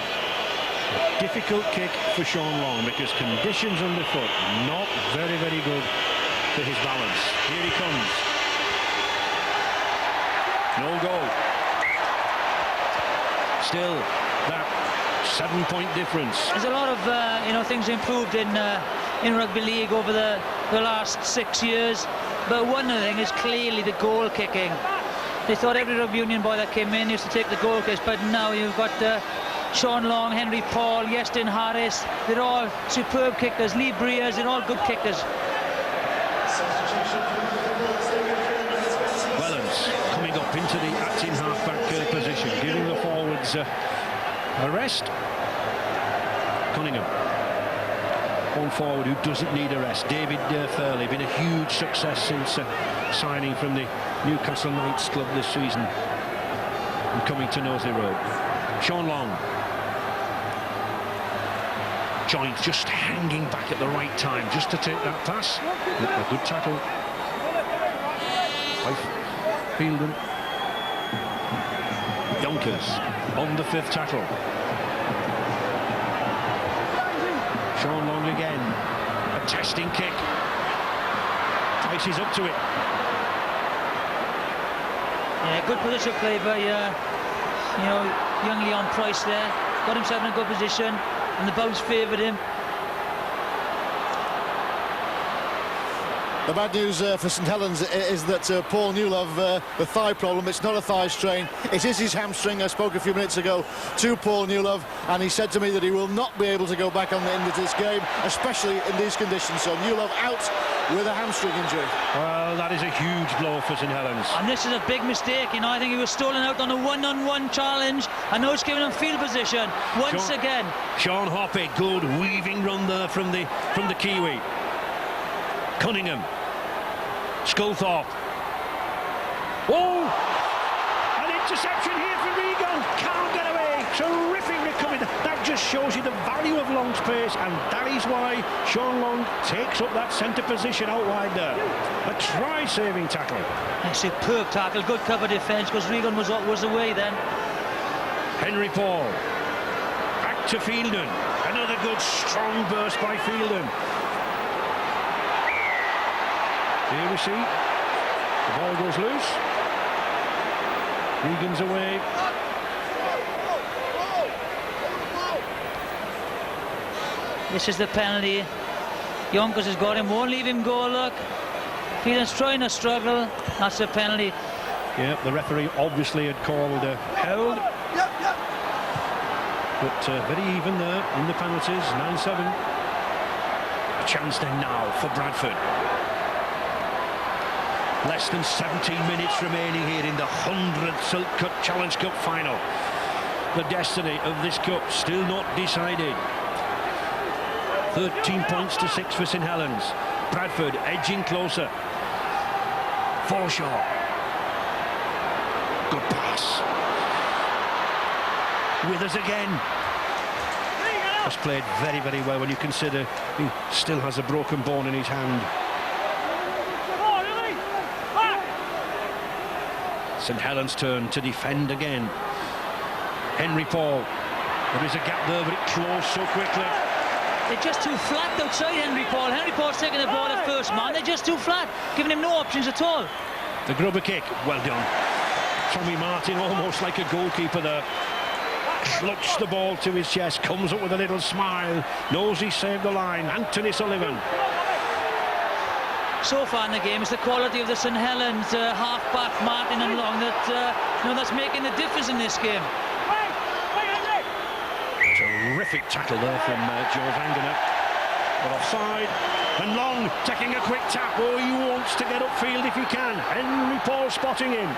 A difficult kick for Sean Long because conditions underfoot not very, very good for his balance. Here he comes. No goal. Still, that 7-point difference. There's a lot of things improved in rugby league over the last 6 years, but one of the things is clearly the goal kicking. They thought every rugby union boy that came in used to take the goal kicks, but now you've got Sean Long, Henry Paul, Iestyn Harris. They're all superb kickers. Lee Breers, they're all good kickers. Wellens coming up into the acting half-back position, giving the forwards a rest. Cunningham, one forward who doesn't need a rest. David Furley, been a huge success since signing from the Newcastle Knights club this season and coming to Knowsley Road. Sean Long. Joint just hanging back at the right time just to take that pass. A good tackle. Fielden. Yonkers on the 5th tackle. Sean Long again. A testing kick. Ices up to it. Yeah, good position play by young Leon Price there. Got himself in a good position and the bounce favoured him. The bad news for St Helens is that Paul Newlove, the thigh problem, it's not a thigh strain, it is his hamstring. I spoke a few minutes ago to Paul Newlove and he said to me that he will not be able to go back on the end of this game, especially in these conditions. So Newlove out with a hamstring injury. Well, that is a huge blow for St Helens. And this is a big mistake, I think he was stolen out on a one-on-one challenge. I know it's giving him field position once again. Sean Hoppe, good weaving run there from the Kiwi. Cunningham. Sculthorpe. Oh! An interception here for Regan. Can't get away. Terrific recovery. That just shows you the value of Long's pace, and that is why Sean Long takes up that centre position out wide there. A try-saving tackle. A superb tackle. Good cover defence because Regan was away then. Henry Paul. Back to Fielden. Another good strong burst by Fielden. Here we see the ball goes loose. Regan's away. This is the penalty. Yonkers has got him, won't leave him go, look. Fielden's trying to struggle. That's a penalty. Yeah, the referee obviously had called held. But very even there in the penalties, 9-7. A chance then now for Bradford. Less than 17 minutes remaining here in the 100th Silk Cut Challenge Cup final. The destiny of this cup still not decided. 13 points to 6 for St Helens. Bradford edging closer. Forshaw. Good pass. Withers again. Has played very, very well when you consider he still has a broken bone in his hand. St Helens' turn to defend again. Henry Paul. There is a gap there, but it closed so quickly. They're just too flat outside Henry Paul. Henry Paul's taking the ball at first man. They're just too flat, giving him no options at all. The grubber kick, well done. Tommy Martin, almost like a goalkeeper there. Clutched the ball to his chest, comes up with a little smile, knows he saved the line. Anthony Sullivan. So far in the game, it's the quality of the St Helens half-back Martin and Long that that's making the difference in this game. terrific tackle there from Joe Vangener. But offside, and Long taking a quick tap. Oh, he wants to get upfield if he can. Henry Paul spotting him.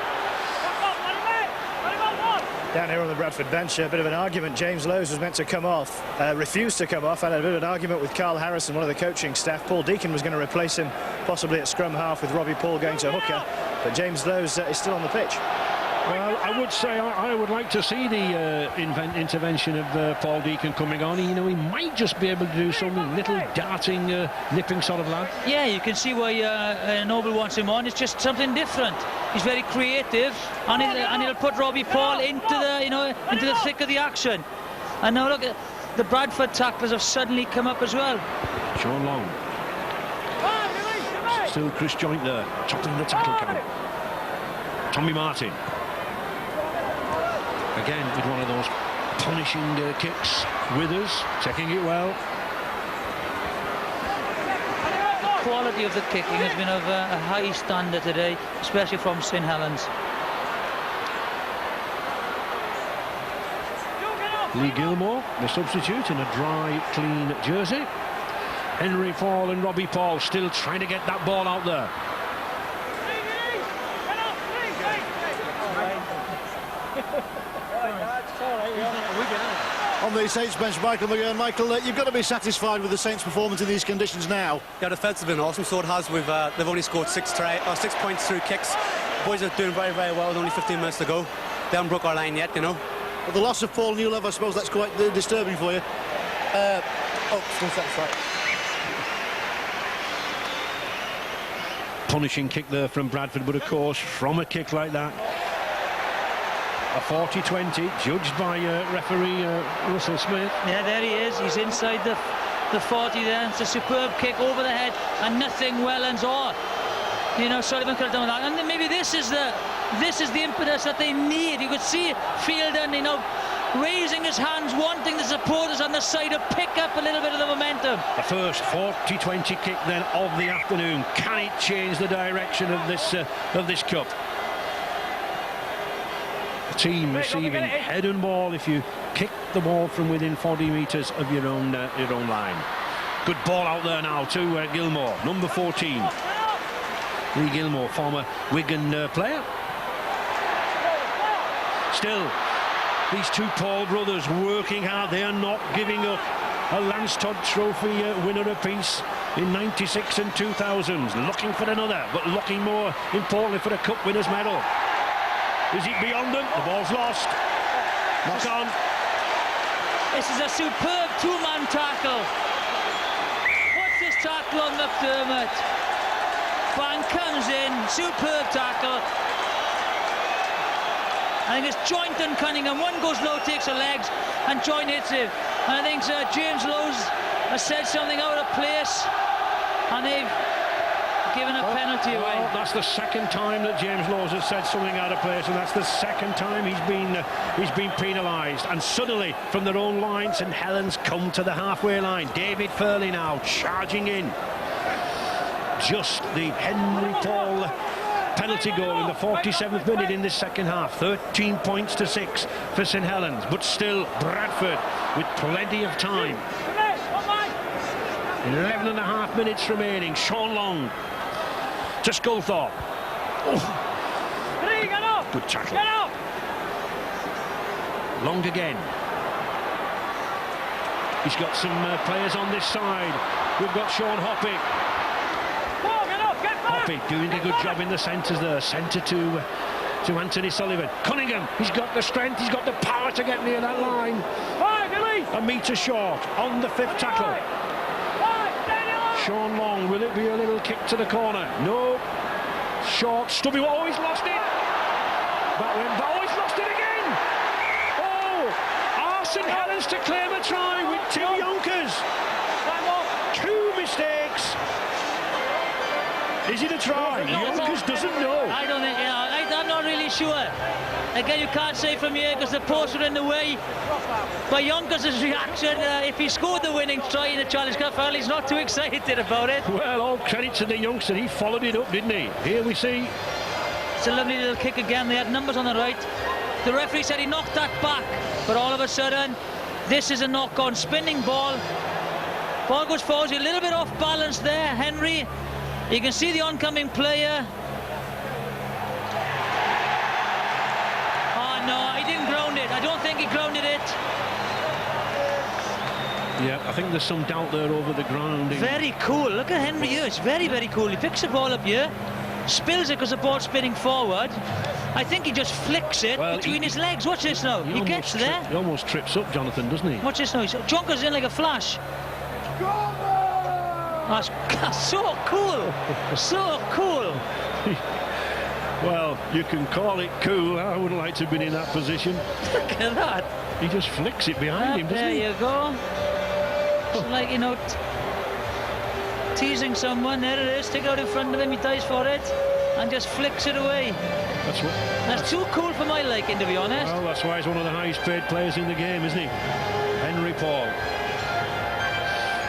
Down here on the Bradford bench, a bit of an argument. James Lowes was meant to come off, refused to come off, had a bit of an argument with Carl Harrison, one of the coaching staff. Paul Deacon was going to replace him, possibly at scrum half, with Robbie Paul going to hooker, but James Lowes is still on the pitch. Well, I would say I would like to see the intervention of Paul Deacon coming on. You know, he might just be able to do something, little darting, nipping sort of lad. Yeah, you can see why Noble wants him on. It's just something different. He's very creative, and he'll put Robbie Paul into the thick of the action. And now look, the Bradford tacklers have suddenly come up as well. Sean Long. Still Chris Joint there, topping the tackle count. Tommy Martin. Again with one of those punishing kicks. Withers taking it well. The quality of the kicking has been of a high standard today, especially from St Helens. Lee Gilmore, the substitute, in a dry, clean jersey. Henry Paul and Robbie Paul still trying to get that ball out there. On the Saints bench, Michael McGurn. Michael, you've got to be satisfied with the Saints' performance in these conditions now. Yeah, the defence have been awesome, so it has. They've only scored 6 points through kicks. Boys are doing very, very well with only 15 minutes to go. They haven't broke our line yet, you know. But the loss of Paul Newlove, I suppose that's quite disturbing for you. Punishing kick there from Bradford, but of course, from a kick like that, a 40-20, judged by referee Russell Smith. Yeah, there he is. He's inside the 40 there. It's a superb kick over the head, and nothing Wellens or, Sullivan could have done with that. And then maybe this is the impetus that they need. You could see Fielden, raising his hands, wanting the supporters on the side to pick up a little bit of the momentum. The first 40-20 kick then of the afternoon. Can it change the direction of this cup? The team receiving head and ball if you kick the ball from within 40 metres of your own line. Good ball out there now to Gilmore, number 14. Lee Gilmore, former Wigan player. Still, these two Paul brothers working hard. They are not giving up. A Lance Todd Trophy winner apiece in 96 and 2000s. Looking for another, but looking more importantly for a Cup Winners' Medal. Is it beyond them? The ball's lost. Knock on. This is a superb two-man tackle. What's this tackle on McDermott? Bang comes in, superb tackle. I think it's Joint and Cunningham. One goes low, takes the legs, and Joint hits it. And I think James Lowes has said something out of place, and they've given a penalty away. Well, that's the second time that James Lowes has said something out of place, and that's the second time he's been penalised. And suddenly, from their own line, St Helens come to the halfway line. David Furley now charging in. Just the Henry Paul penalty goal in the 47th minute in this second half. 13 points to 6 for St Helens, but still Bradford with plenty of time. 11 and a half minutes remaining. Sean Long to Sculthorpe. Oh. Good tackle. Long again. He's got some players on this side. We've got Sean Hoppy. Hoppy doing a good job in the centres there. Centre to Anthony Sullivan. Cunningham, he's got the strength, he's got the power to get near that line. A metre short on the 5th tackle. Sean Long, will it be a little kick to the corner? No. Short, stubby, oh, he's lost it. That went, oh, he's lost it again. Oh, are St Helens to claim a try with 2 Yonkers? 2 mistakes. Is it a try? Yonkers doesn't know. I don't think, I'm not really sure. Again, you can't say from here because the posts are in the way. But Yonkers' reaction, if he scored the winning try in the Challenge Cup final, he's not too excited about it. Well, all credit to the youngster. He followed it up, didn't he? Here we see. It's a lovely little kick again. They had numbers on the right. The referee said he knocked that back, but all of a sudden, This is a knock-on, spinning ball. Ball goes forward, a little bit off balance there, Henry. You can see the oncoming player. Oh no, he didn't ground it. I don't think he grounded it. Yeah, I think there's some doubt there over the grounding. Very cool. Look at Henry here. It's very, very cool. He picks the ball up here, spills it because the ball's spinning forward. I think he just flicks it between his legs. Watch this now. He gets there. He almost trips up, Jonathan, doesn't he? Watch this now. John goes in like a flash. That's so cool. So cool. Well, you can call it cool. I would like to have been in that position. Look at that. He just flicks it behind him, doesn't he? There you go. It's like, you know, teasing someone. There it is. Stick it out in front of him. He dives for it and just flicks it away. That's too cool for my liking, to be honest. Well, that's why he's one of the highest paid players in the game, isn't he? Henry Paul.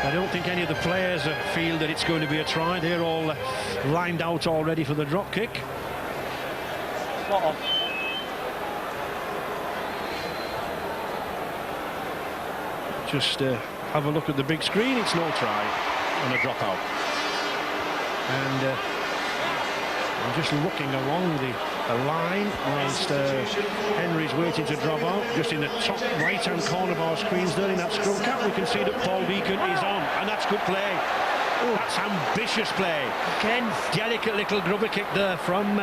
I don't think any of the players feel that it's going to be a try. They're all lined out already for the drop kick. Just have a look at the big screen. It's no try and a dropout. And I'm just looking along the line whilst Henry's waiting to drop out. Just in the top right-hand corner of our screens there in that scrum cap, we can see that Paul Deacon is on, and that's good play. Oh, that's ambitious play. Again, delicate little grubber kick there from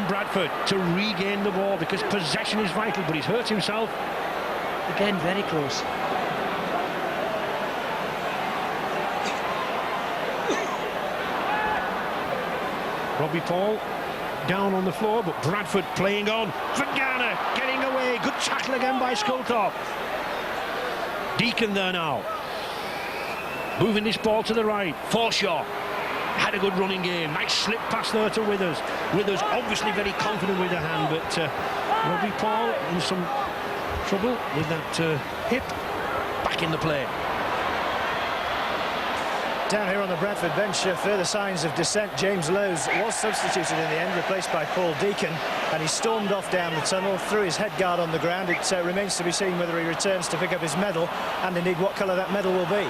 Bradford to regain the ball, because possession is vital, but he's hurt himself. Again, very close. Robbie Paul down on the floor, but Bradford playing on for Ghana, getting away. Good tackle again by Skulthorpe. Deacon there now, moving this ball to the right. Forshaw had a good running game. Nice slip pass there to Withers. Withers obviously very confident with the hand, but Robbie Paul in some trouble with that hip. Back in the play. Down here on the Bradford bench, further signs of dissent. James Lowes was substituted in the end, replaced by Paul Deacon, and he stormed off down the tunnel, threw his head guard on the ground. It remains to be seen whether he returns to pick up his medal, and indeed what colour that medal will be.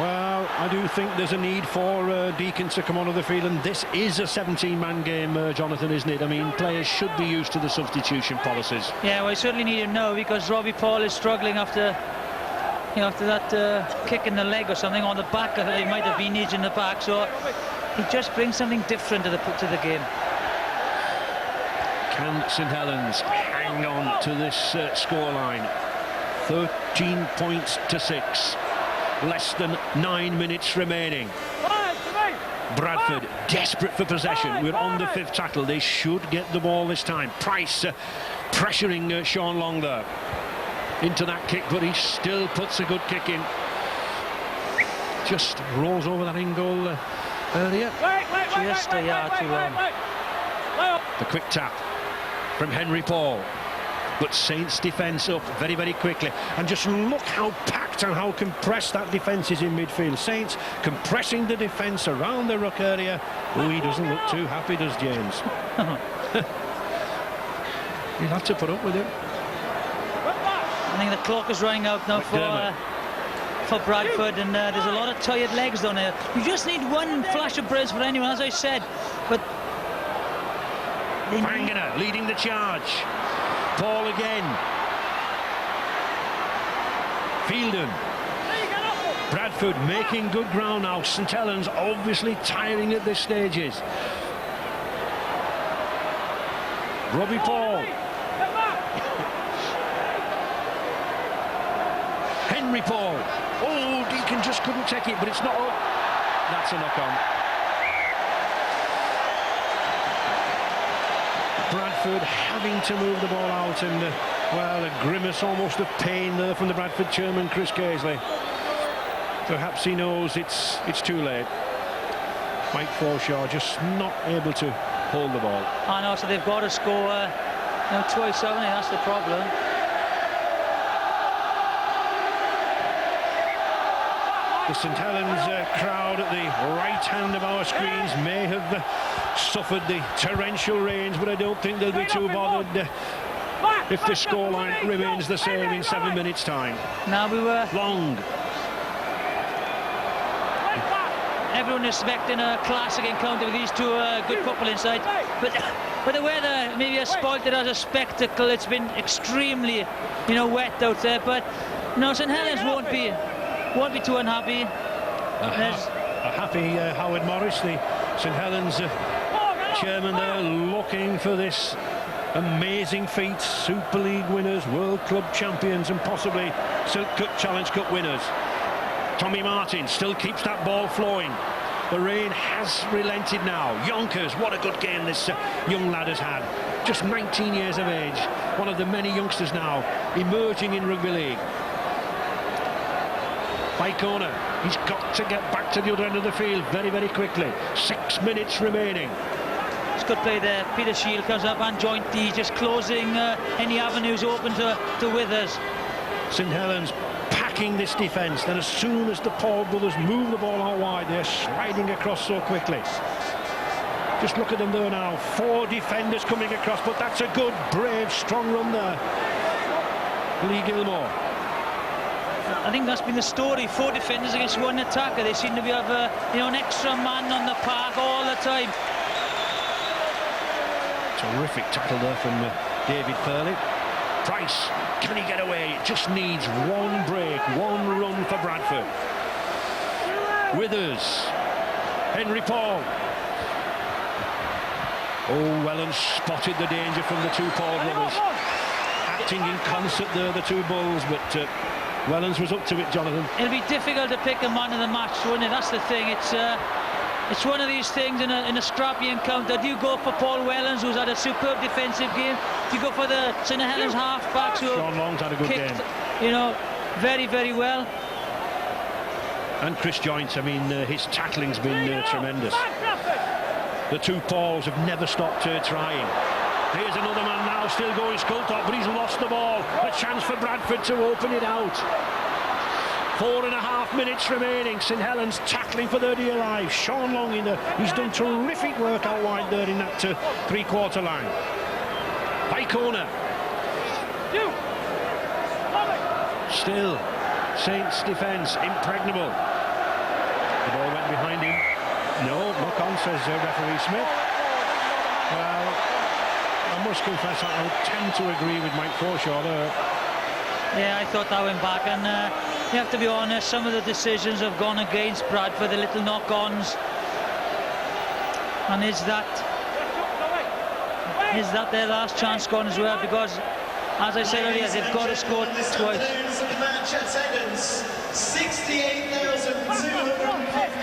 Well, I do think there's a need for Deacon to come onto the field, and this is a 17-man game, Jonathan, isn't it? I mean, players should be used to the substitution policies. Yeah, well, I certainly need him now, because Robbie Paul is struggling after that kick in the leg or something on the back. I think he might have been in the back, so he just brings something different to the game. Can St Helens hang on to this scoreline? 13 points to 6. Less than 9 minutes remaining. Bradford desperate for possession. We're on the 5th tackle. They should get the ball this time. Price pressuring Sean Long there into that kick, but he still puts a good kick in. Just rolls over that in goal earlier. Just a yard too long. The quick tap from Henry Paul, but Saints defence up very, very quickly. And just look how packed and how compressed that defence is in midfield. Saints compressing the defence around the ruck area. Oh, he doesn't look too happy, does James? You'll have to put up with him. I think the clock is running out now for Bradford, and there's a lot of tired legs down here. You just need one flash of brace for anyone, as I said. But Pangana leading the charge. Paul again. Fielden. Bradford making good ground now. St Helens obviously tiring at this stages. Robbie Paul. Henry Paul. Oh, Deacon just couldn't take it, but it's not. That's a knock-on. Bradford having to move the ball out, and well, a grimace almost of pain there from the Bradford chairman, Chris Casely. Perhaps he knows it's too late. Mike Forshaw just not able to hold the ball. I know, so they've got to score twice, haven't they? That's the problem. The St Helens crowd at the right hand of our screens may have suffered the torrential rains, but I don't think they'll be too bothered if the scoreline remains the same in 7 minutes' time. Now we were... Long. Everyone is expecting a classic encounter with these two good couple inside. But the weather maybe has spoiled it as a spectacle. It's been extremely, wet out there. But, St Helens won't be too unhappy. A happy Howard Morris, the St Helens chairman there, looking for this amazing feat. Super League winners, World Club champions, and possibly Silk Cup Challenge Cup winners. Tommy Martin still keeps that ball flowing. The rain has relented now. Yonkers, what a good game this young lad has had. Just 19 years of age. One of the many youngsters now emerging in rugby league. By corner, he's got to get back to the other end of the field very, very quickly. 6 minutes remaining. It's good play there. Peter Shield comes up and jointly, just closing any avenues open to Withers. St Helens packing this defence. Then as soon as the Paul brothers move the ball out wide, they're sliding across so quickly. Just look at them there now. 4 defenders coming across, but that's a good, brave, strong run there. Lee Gilmore. I think that's been the story. 4 defenders against 1 attacker. They seem to be have an extra man on the park all the time. Terrific tackle there from David Purley. Price, can he get away? It just needs one break, one run for Bradford. Withers, Henry Paul. Oh, Wellens spotted the danger from the two Paul brothers. Acting in concert there, the two Bulls, but Wellens was up to it, Jonathan. It'll be difficult to pick a man of the match, won't it? That's the thing. It's one of these things in a scrappy encounter. Do you go for Paul Wellens, who's had a superb defensive game? Do you go for the St Helens halfbacks who Sean Long's had a good kicked, game. very, very well? And Chris Joynt, I mean, his tackling's been tremendous. The two Pauls have never stopped trying. Here's another man now, still going Sculthorpe, but he's lost the ball. A chance for Bradford to open it out. 4.5 minutes remaining. St Helens tackling for their dear life. Sean Long in there. He's done terrific work out wide there in that three-quarter line. By corner. Still, Saints' defence impregnable. The ball went behind him. No, knock on, says referee Smith. Well, I must confess I would tend to agree with Mike Forshaw there. Yeah, I thought that went back, and you have to be honest, some of the decisions have gone against Bradford, the little knock-ons. And is that their last chance gone as well? Because, as I said earlier, they've got to score twice.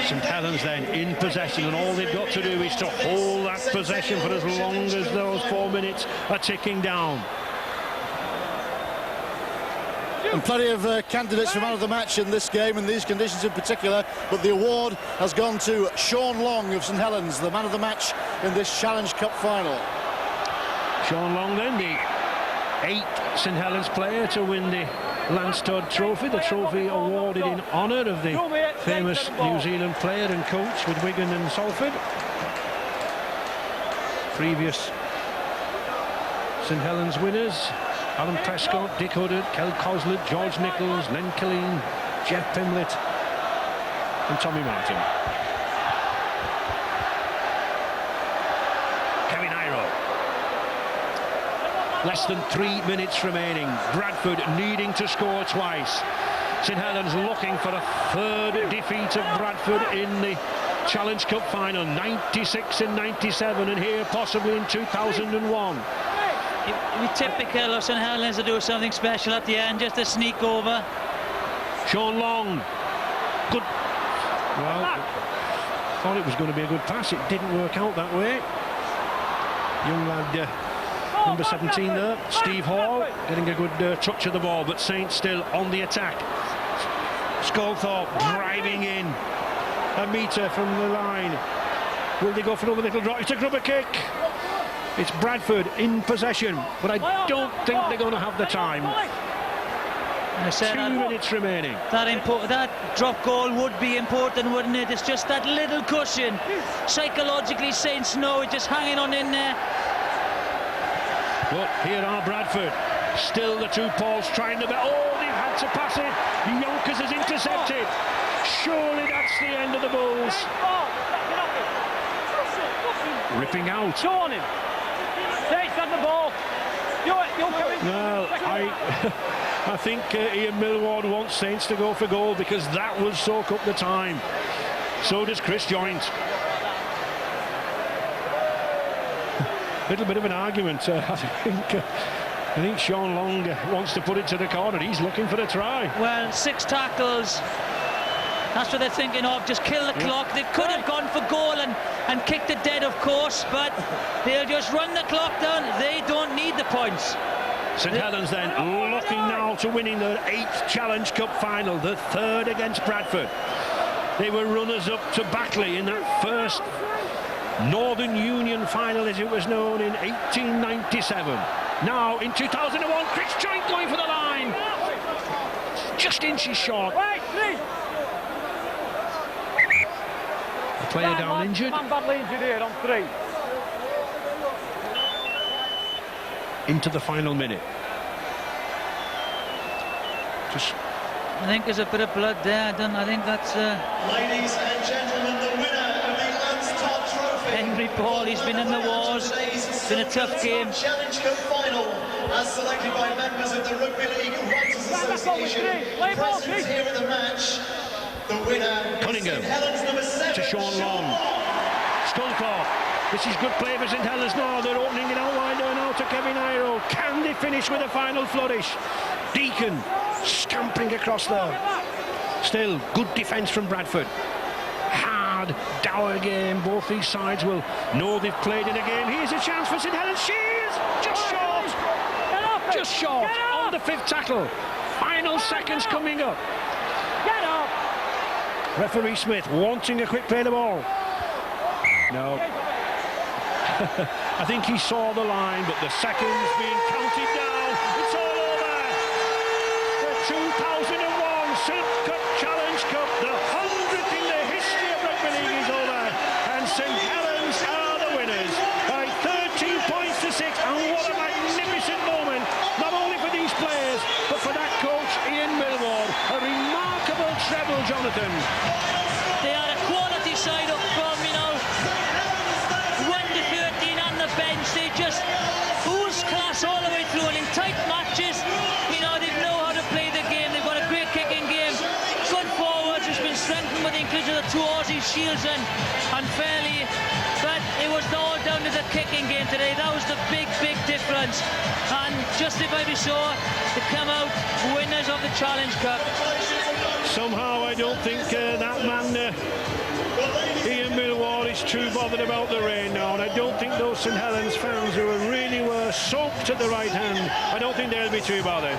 St Helens then in possession, and all they've got to do is to hold that possession for as long as those 4 minutes are ticking down. And plenty of candidates for man of the match in this game, in these conditions in particular, but the award has gone to Sean Long of St Helens, the man of the match in this Challenge Cup final. Sean Long then, the 8th St Helens player to win the Lance Todd Trophy, the trophy awarded in honour of the famous New Zealand player and coach with Wigan and Salford. Previous St Helens winners: Alan Prescott, Dick Huddard, Kel Coslet, George Nichols, Len Killeen, Jeff Pimlett and Tommy Martin. Kevin Iro. Less than 3 minutes remaining. Bradford needing to score twice. St Helens looking for a third defeat of Bradford in the Challenge Cup final. 96 and 97, and here possibly in 2001. It would be typical of St Helens to do something special at the end, just to sneak over. Sean Long. Good. Well, thought it was going to be a good pass. It didn't work out that way. Young lad, number 17 there, Steve Hall, getting a good touch of the ball, but Saints still on the attack. Sculthorpe driving in. A metre from the line. Will they go for another little drop? It's a grubber kick. It's Bradford in possession, but I don't think they're going to have the time. 2 minutes remaining. That drop goal would be important, wouldn't it? It's just that little cushion. Psychologically, Saints know it, just hanging on in there. But here are Bradford. Still the two Pauls trying to... Oh, they've had to pass it. Yonkers has intercepted. Surely that's the end of the Bulls. Ripping out. Show on him. Take on the ball. Well, I think Ian Millward wants Saints to go for goal because that will soak up the time. So does Chris Joint. Little bit of an argument. I think Sean Long wants to put it to the corner. He's looking for a try. Well, 6 tackles. That's what they're thinking of. Just kill the clock. They could have gone for goal and kicked it dead, of course, but they'll just run the clock down. They don't need the points. St Helens then looking now to winning their 8th Challenge Cup final, the 3rd against Bradford. They were runners-up to Batley in that first Northern Union final, as it was known, in 1897. Now, in 2001, Chris Joint going for the line. Just inches short. The player down injured. Man badly injured here on 3. Into the final minute. I think there's a bit of blood there. I think that's... Ladies and gentlemen, the winner of the Lance Todd Trophy. Henry Paul, he's been in the wars. It's been a tough game. Challenge Cup final, as selected by members of the Rugby League Writers Association. Present here at the match, the winner Cunningham Helens number 7 to Sean Long. Skullclaw. This is good play for St Helens now. They're opening it out wider now to Kevin Iro. Can they finish with a final flourish? Deacon scampering across there. Still, good defence from Bradford. Hard, dour game. Both these sides will know they've played in a game. Here's a chance for St Helens. She is just short. Just short on the 5th tackle. Final seconds coming up. Get up. Referee Smith wanting a quick play of the ball. No. I think he saw the line, but the seconds being counted down. It's all over. The 2001 Silk Cup Challenge Cup, the 100th in the history of rugby league, is over, and St Helens are the winners by 13 points to 6. And what a magnificent moment, not only for these players, but for that coach Ian Millward. A remarkable treble, Jonathan. They are a quality side up from, you know, 1 to 13 on the bench. They just ooze class all the way through, and in tight matches, you know, they know how to play the game. They've got a great kicking game. Good forwards, it's been strengthened with the inclusion of the 2 Aussie Shields and Fairley. But it was all down to the kicking game today. That was the big difference. And justifiably so, to come out winners of the Challenge Cup. Somehow I don't think that man Ian Millward is too bothered about the rain now, and I don't think those St Helens fans who really were soaked at the right hand, I don't think they'll be too bothered.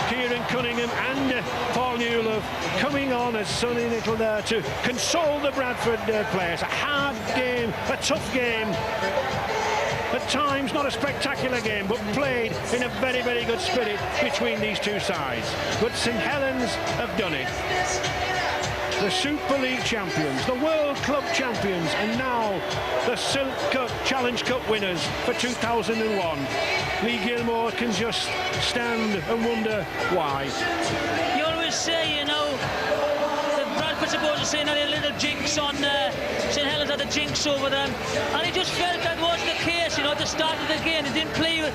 Kieran Cunningham and Paul Newlove coming on as Sonny Little there to console the Bradford players. A hard game, a tough game. At times not a spectacular game, but played in a very good spirit between these two sides. But St Helens have done it. The Super League champions, the World Club champions, and now the Silk Cup Challenge Cup winners for 2001. Lee Gilmore can just stand and wonder why. You always say, you know, the Bradford supposed to say now a little jinx on St Helens had a jinx over them, and it just felt that was the case, you know, at the start of the game. They didn't play with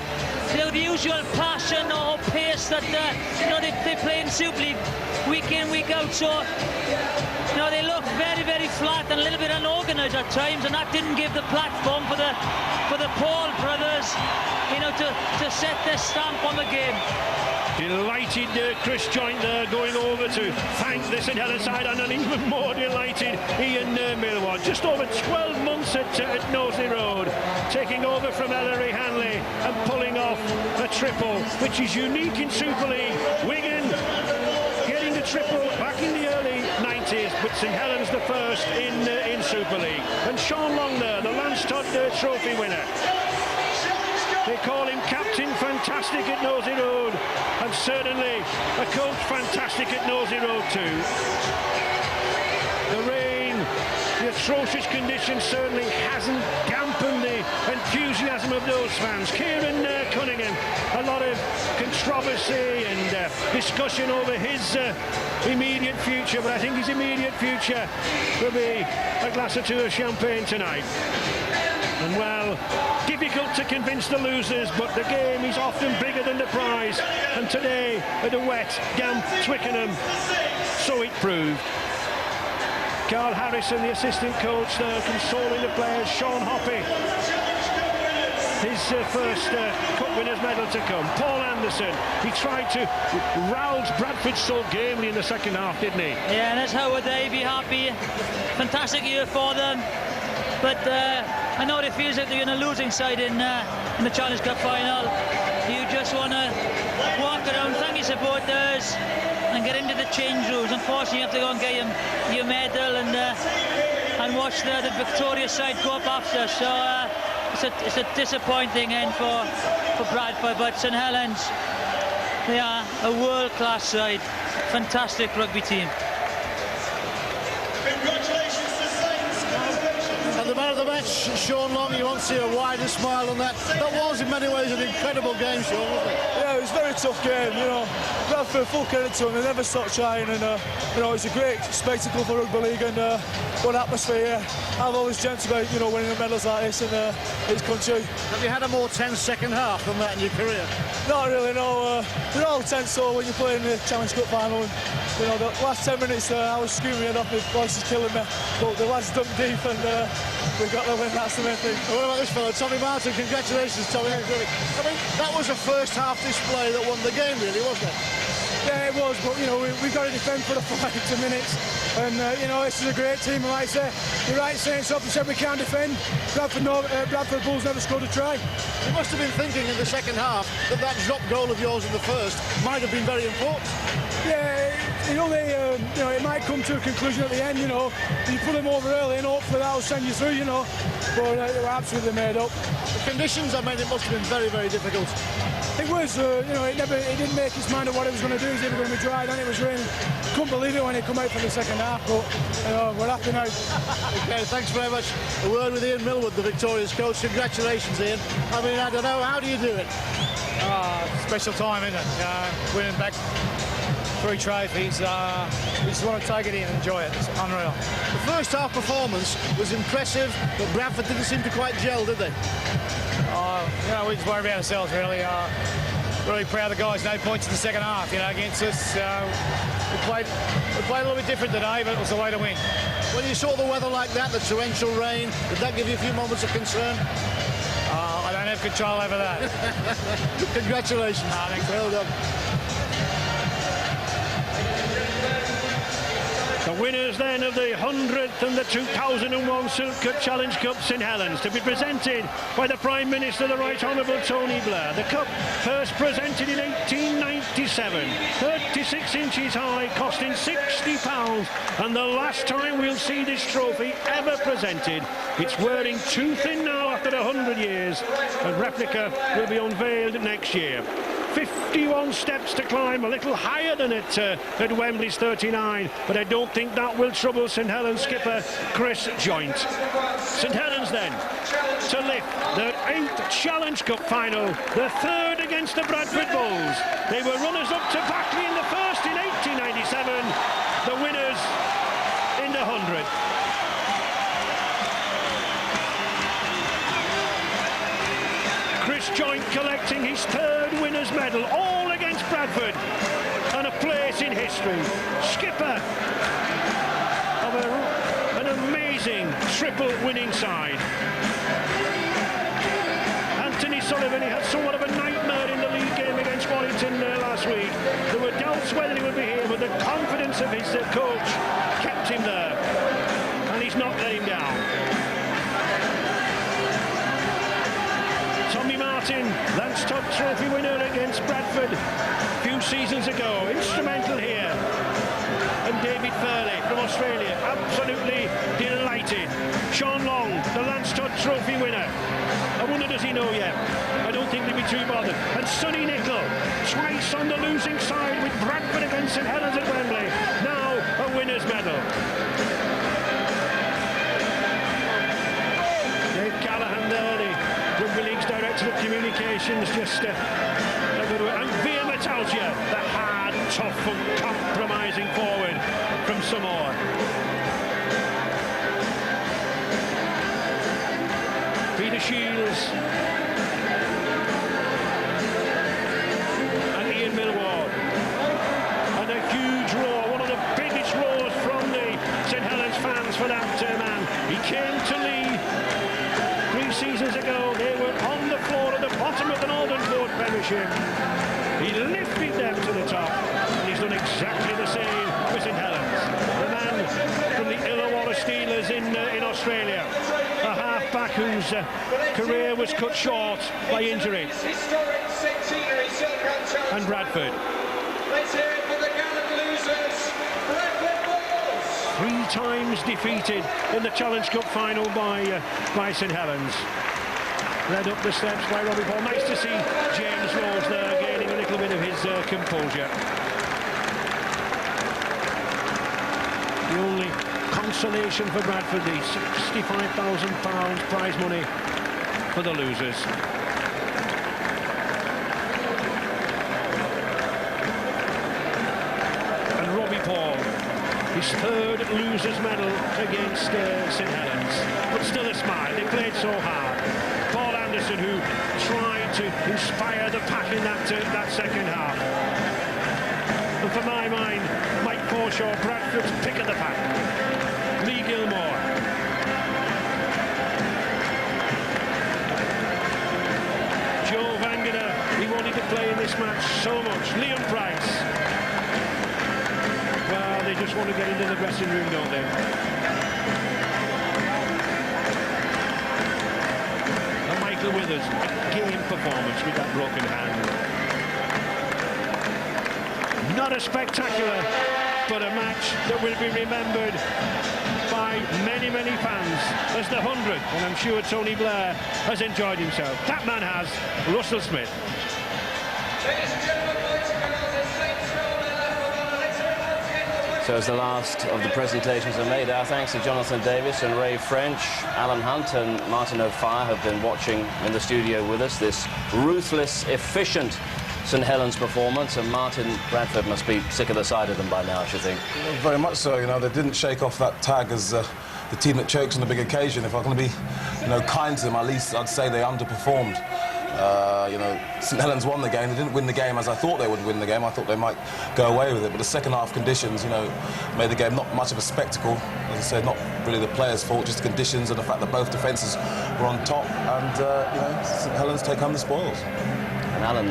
the usual passion or pace that you know, they play in Super League week in, week out. So, you know, they looked very flat and a little bit unorganised at times, and that didn't give the platform for the Paul brothers, you know, to set their stamp on the game. Delighted Chris Joint there going over to thank the St Helens side, and an even more delighted Ian Millward. Just over 12 months at Knowsley Road, taking over from Ellery Hanley and pulling off a triple, which is unique in Super League. Wigan getting the triple back in the early 90s, but St Helens the first in Super League. And Sean Long there, the Lance Todd Trophy winner. They call him Captain Fantastic at Knowsley Road, and certainly a coach fantastic at Knowsley Road too. The rain, the atrocious conditions certainly hasn't dampened the enthusiasm of those fans. Kieran Cunningham, a lot of controversy and discussion over his immediate future, but I think his immediate future will be a glass or two of champagne tonight. And well, difficult to convince the losers, but the game is often bigger than the prize. And today, at a wet, damp Twickenham, so it proved. Carl Harrison, the assistant coach there, consoling the players. Sean Hoppy, his first Cup Winners' medal to come. Paul Anderson, he tried to rouse Bradford so gamely in the second half, didn't he? Yeah, and that's how would they be happy. Fantastic year for them. But I know it feels like they're in a losing side in the Challenge Cup final. You just want to walk around, thank your supporters, and get into the change rooms. Unfortunately, you have to go and get your medal and watch the victorious side go up after. So it's a disappointing end for Bradford, but St Helens, they are a world-class side. Fantastic rugby team. And the man of the match, Sean Long, you won't see a wider smile on that. That was in many ways an incredible game, Sean, wasn't it? Yeah, it was a very tough game, you know. Bradford, full credit to them, they never stopped trying, and you know, it's a great spectacle for rugby league, and what atmosphere here. I've always dreamt about, you know, winning medals like this in this country. Have you had a more tense second half than that in your career? Not really, no. They're all tense though when you're playing the Challenge Cup final, and you know, the last 10 minutes I was screaming it off, my voice is killing me, but the lads dug deep and we got the win, that's the main thing. What about this fellow, Tommy Martin? Congratulations, Tommy. I mean, that was a first half display that won the game, really, wasn't it? Yeah, it was, but you know, we've got to defend for the 5 minutes, and you know, this is a great team, and like I say, you're right saying something, said we can't defend. Bradford Bulls never scored a try. You must have been thinking in the second half that drop goal of yours in the first might have been very important. Yeah, you know, you know, it might come to a conclusion at the end, you know. You put them over early and hopefully that'll send you through, you know. But they were absolutely made up. The conditions, I mean, it must have been very, very difficult. It was, you know, it didn't make his mind of what it was going to do. It was either going to be dry, then it was raining. Couldn't believe it when he come out for the second half, but you know, we're happy now. Okay, thanks very much. A word with Ian Millwood, the victorious coach. Congratulations, Ian. I mean, I don't know, how do you do it? Special time, isn't it? Winning back 3 trophies. We just want to take it in and enjoy it. It's unreal. The first half performance was impressive, but Bradford didn't seem to quite gel, did they? You know, we just worry about ourselves, really. Really proud of the guys. No points in the second half, you know, against us. We played a little bit different today, but it was the way to win. When you saw the weather like that, the torrential rain, did that give you a few moments of concern? I don't have control over that. Congratulations. Thanks. Well done. The winners then of the 100th and the 2001 Silk Cup Challenge Cup St Helens, to be presented by the Prime Minister, the Right Honourable Tony Blair. The cup first presented in 1897, 36 inches high, costing £60, and the last time we'll see this trophy ever presented. It's wearing too thin now after 100 years. A replica will be unveiled next year. 51 steps to climb, a little higher than at Wembley's 39, but I don't think that will trouble St Helens skipper Chris Joynt. St Helens then to lift their 8th Challenge Cup final, the 3rd against the Bradford Bulls. They were runners-up to Backley in the first in 1897, the winners in the 100. Chris Joynt collecting his 3rd winner's medal, all against Bradford, and a place in history. Skipper of an amazing triple winning side. Anthony Sullivan, he had somewhat of a nightmare in the league game against Warrington last week. There were doubts whether he would be here, but the confidence of his coach kept him there, and he's not let him down. Tommy Martin, Lance Todd Trophy winner against Bradford a few seasons ago, instrumental here. And David Furley from Australia, absolutely delighted. Sean Long, the Lance Todd Trophy winner. I wonder, does he know yet? I don't think he'll be too bothered. And Sonny Nicol, twice on the losing side with Bradford against St Helens at Wembley. Now a winner's medal. Dave Callahan there, the communications just a good way. And Via Metalgia, the hard, tough, uncompromising forward from Samoa. Peter Shields and Ian Millward. And a huge roar, one of the biggest roars from the St Helens fans for that man. He came to Lee 3 seasons ago. They were on the floor at the bottom of the Northern Board Premiership. He lifted them to the top, and he's done exactly the same with St Helens. The man from the Illawarra Steelers in Australia, a half-back whose career was cut short by injury. And Bradford. Let's hear it for the gallant losers, Bradford Bulls. 3 times defeated in the Challenge Cup final by St Helens. Led up the steps by Robbie Paul. Nice to see James Rose there gaining a little bit of his composure. The only consolation for Bradford, the £65,000 prize money for the losers. And Robbie Paul, his 3rd loser's medal against St Helens, but still a smile. They played so hard. Paul Anderson, who tried to inspire the pack in that second half. And for my mind, Mike Forshaw, Bradford's pick of the pack. Lee Gilmore. Joe Vangana, he wanted to play in this match so much. Liam Price. Well, they just want to get into the dressing room, don't they? And Michael Withers, a game performance with that broken hand. Not a spectacular, but a match that will be remembered by many, many fans as the 100th, and I'm sure Tony Blair has enjoyed himself. That man has, Russell Smith. So as the last of the presentations are made, our thanks to Jonathan Davis and Ray French. Alan Hunt and Martin O'Fire have been watching in the studio with us this ruthless, efficient St Helens performance, and Martin, Bradford must be sick of the sight of them by now, I should think. Very much so. You know, they didn't shake off that tag as the team that chokes on a big occasion. If I'm going to be, you know, kind to them, at least I'd say they underperformed. You know, St Helens won the game. They didn't win the game as I thought they would win the game. I thought they might go away with it, but the second half conditions, you know, made the game not much of a spectacle. As I said, not really the players' fault, just the conditions and the fact that both defences were on top, and you know, St Helens take home the spoils. And Alan,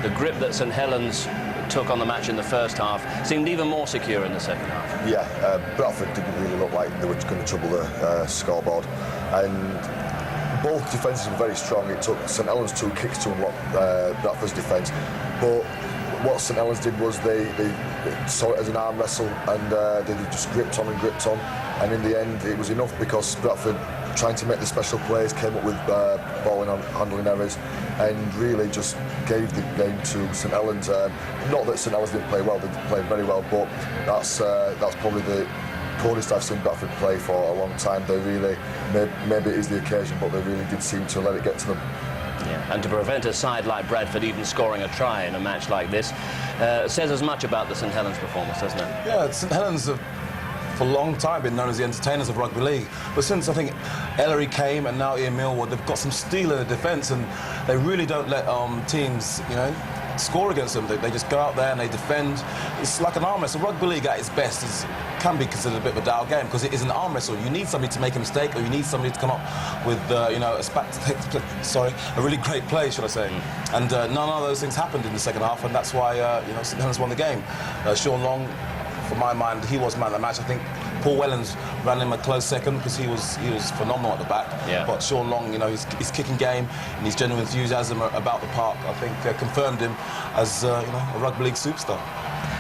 the grip that St Helens took on the match in the first half seemed even more secure in the second half. Yeah, Bradford didn't really look like they were going to trouble the scoreboard, and both defences were very strong. It took St Helens 2 kicks to unlock Bradford's defence, but what St Helens did was they saw it as an arm wrestle, and they just gripped on, and in the end it was enough because Bradford, trying to make the special plays, came up with ball and handling errors, and really just gave the game to St Helens. Not that St Helens didn't play well; they played very well, but that's probably the poorest I've seen Bradford play for a long time. They really, maybe it is the occasion, but they really did seem to let it get to them. Yeah, and to prevent a side like Bradford even scoring a try in a match like this says as much about the St Helens performance, doesn't it? Yeah, St Helens have for a long time been known as the entertainers of rugby league, but since I think Ellery came and now Ian Millward, they've got some steel in the defence, and they really don't let teams, you know, score against them. They just go out there and they defend. It's like an arm wrestle. Rugby league at its best can be considered a bit of a dour game because it is an arm wrestle. You need somebody to make a mistake, or you need somebody to come up with, you know, a really great play, should I say. And none of those things happened in the second half, and that's why you know, St Helens won the game. Sean Long, for my mind, he was man of the match. I think Paul Wellens ran him a close second because he was phenomenal at the back. Yeah. But Sean Long, you know, his kicking game and his genuine enthusiasm about the park, I think, confirmed him as you know, a rugby league superstar.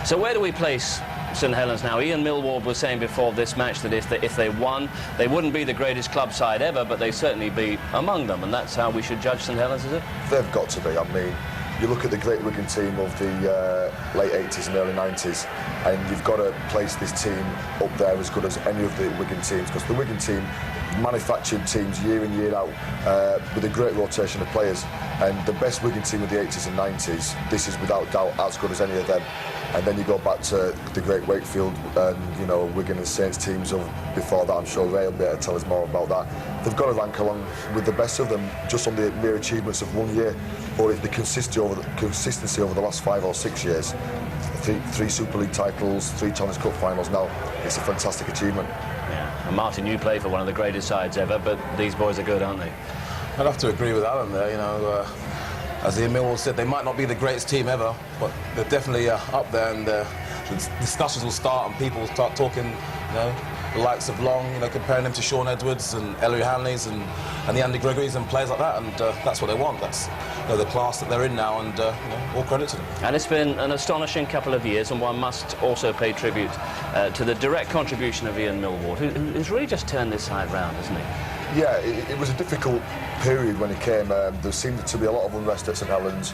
So where do we place St Helens now? Ian Millward was saying before this match that if they won, they wouldn't be the greatest club side ever, but they'd certainly be among them, and that's how we should judge St Helens, is it? They've got to be. I mean, you look at the great Wigan team of the late 80s and early 90s, and you've got to place this team up there as good as any of the Wigan teams, because the Wigan team manufactured teams year in, year out with a great rotation of players. And the best Wigan team of the 80s and 90s, this is without doubt as good as any of them. And then you go back to the great Wakefield and, you know, Wigan and Saints teams of before that. I'm sure Ray will be able to tell us more about that. They've got to rank along with the best of them just on the mere achievements of one year, or the consistency over the last 5 or 6 years. Three Super League titles, 3 Challenge Cup finals now. It's a fantastic achievement. Yeah. And Martin, you play for one of the greatest sides ever, but these boys are good, aren't they? I'd have to agree with Alan there, you know. As Ian Millwall said, they might not be the greatest team ever, but they're definitely up there, and the discussions will start and people will start talking, you know, the likes of Long, you know, comparing them to Sean Edwards and Ellery Hanleys and the Andy Gregory's and players like that, and that's what they want. That's, you know, the class that they're in now, and you know, all credit to them. And it's been an astonishing couple of years, and one must also pay tribute to the direct contribution of Ian Millwall, who's really just turned this side round, hasn't he? Yeah, it was a difficult period when he came. There seemed to be a lot of unrest at St Helens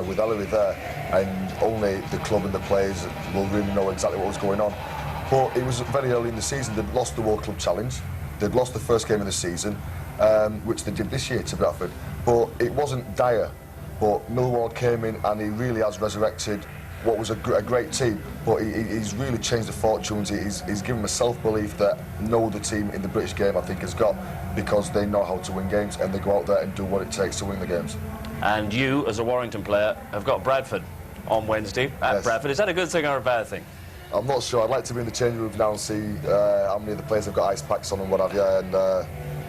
with Ellery there, and only the club and the players will really know exactly what was going on. But it was very early in the season. They'd lost the World Club Challenge. They'd lost the first game of the season, which they did this year to Bradford. But it wasn't dire. But Millwall came in and he really has resurrected what was a great team, but he's really changed the fortunes. He's given them a self-belief that no other team in the British game, I think, has got, because they know how to win games and they go out there and do what it takes to win the games. And you, as a Warrington player, have got Bradford on Wednesday at Yes. Bradford. Is that a good thing or a bad thing? I'm not sure. I'd like to be in the changing room now and see how many of the players have got ice packs on and what have you. And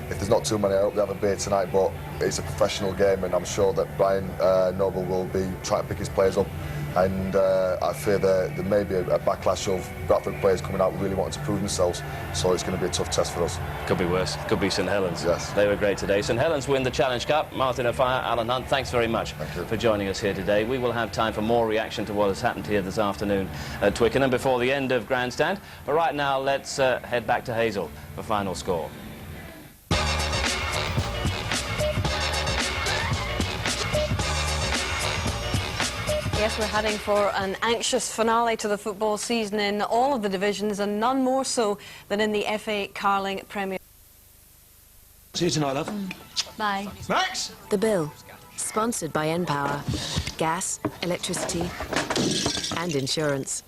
if there's not too many, I hope they have a beer tonight. But it's a professional game, and I'm sure that Brian Noble will be trying to pick his players up. And I fear there may be a backlash of Bradford players coming out really wanting to prove themselves. So it's going to be a tough test for us. Could be worse. Could be St Helens. Yes. They were great today. St Helens win the Challenge Cup. Martin O'Fire, Alan Hunt, thanks very much for joining us here today. We will have time for more reaction to what has happened here this afternoon at Twickenham before the end of Grandstand. But right now, let's head back to Hazel for final score. Yes, we're heading for an anxious finale to the football season in all of the divisions, and none more so than in the FA Carling Premier. See you tonight, love. Bye. Max! The Bill, sponsored by npower. Gas, electricity and insurance.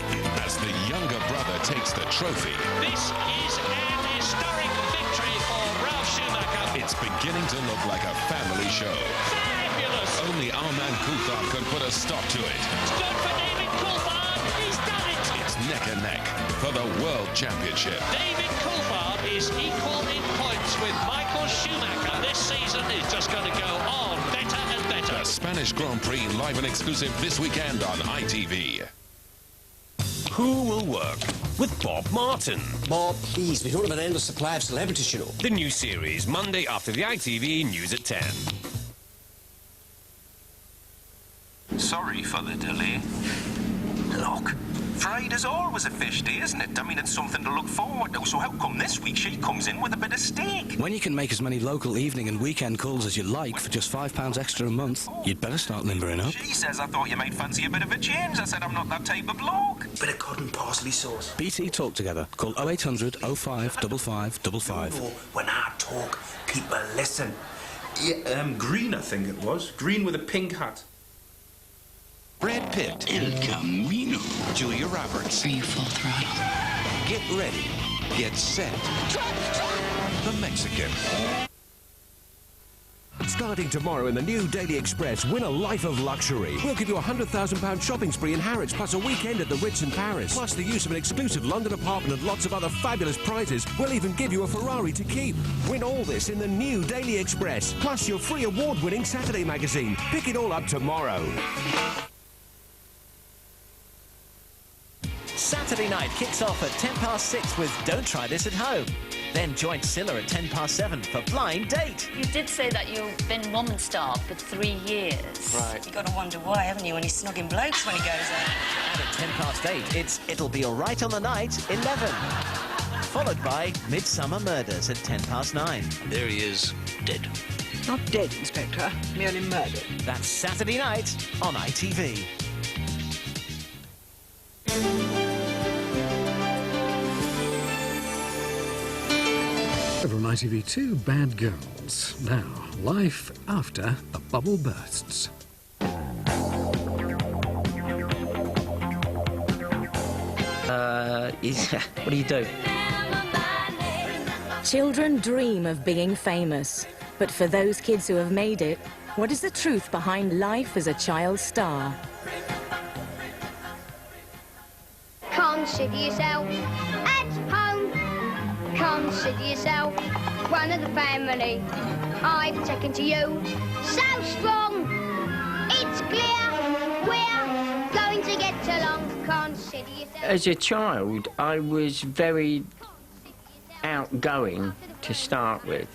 As the younger brother takes the trophy, This is an historic victory for Ralph Schumacher. it's beginning to look like a family show. Fabulous. Only our man Coulthard could put a stop to it. It's good for David Coulthard. He's done it. It's neck and neck for the World Championship. David Coulthard is equal in points with Michael Schumacher. This season is just going to go on better and better. The Spanish Grand Prix live and exclusive this weekend on ITV. Who will work with Bob Martin? Bob, please, we don't have an endless supply of celebrities, you know. The new series, Monday after the ITV News at 10. Sorry for the delay. Look, Friday's always a fish day, isn't it? I mean, it's something to look forward to. So how come this week she comes in with a bit of steak? When you can make as many local evening and weekend calls as you like for just £5 extra a month, you'd better start limbering up. She says I thought you might fancy a bit of a change. I said I'm not that type of bloke. Bit of cod and parsley sauce. BT Talk Together. Call 0800 05 5555. No, when I talk, people listen. Yeah, green, I think it was. Green with a pink hat. Brad Pitt. El Camino. Julia Roberts. Are you full throttle? Get ready. Get set. The Mexican. Starting tomorrow in the new Daily Express, win a life of luxury. We'll give you a £100,000 shopping spree in Harrods, plus a weekend at the Ritz in Paris, plus the use of an exclusive London apartment and lots of other fabulous prizes. We'll even give you a Ferrari to keep. Win all this in the new Daily Express, plus your free award-winning Saturday magazine. Pick it all up tomorrow. Saturday night kicks off at 6:10 with Don't Try This at Home. Then join Scylla at 7:10 for Blind Date. You did say that you've been woman-starved for 3 years. Right. You've got to wonder why, haven't you, when he's snogging blokes when he goes out. And at 8:10, it's It'll Be Alright on the Night, 11. Followed by Midsummer Murders at 9:10. There he is, dead. Not dead, Inspector. Merely murdered. That's Saturday night on ITV. Over on ITV2, Bad Girls. Now, life after the bubble bursts. What do you do? Children dream of being famous. But for those kids who have made it, what is the truth behind life as a child star? Consider yourself at home. Consider yourself one of the family. I've taken to you so strong. It's clear we're going to get along. Consider yourself. As a child, I was very outgoing to start with.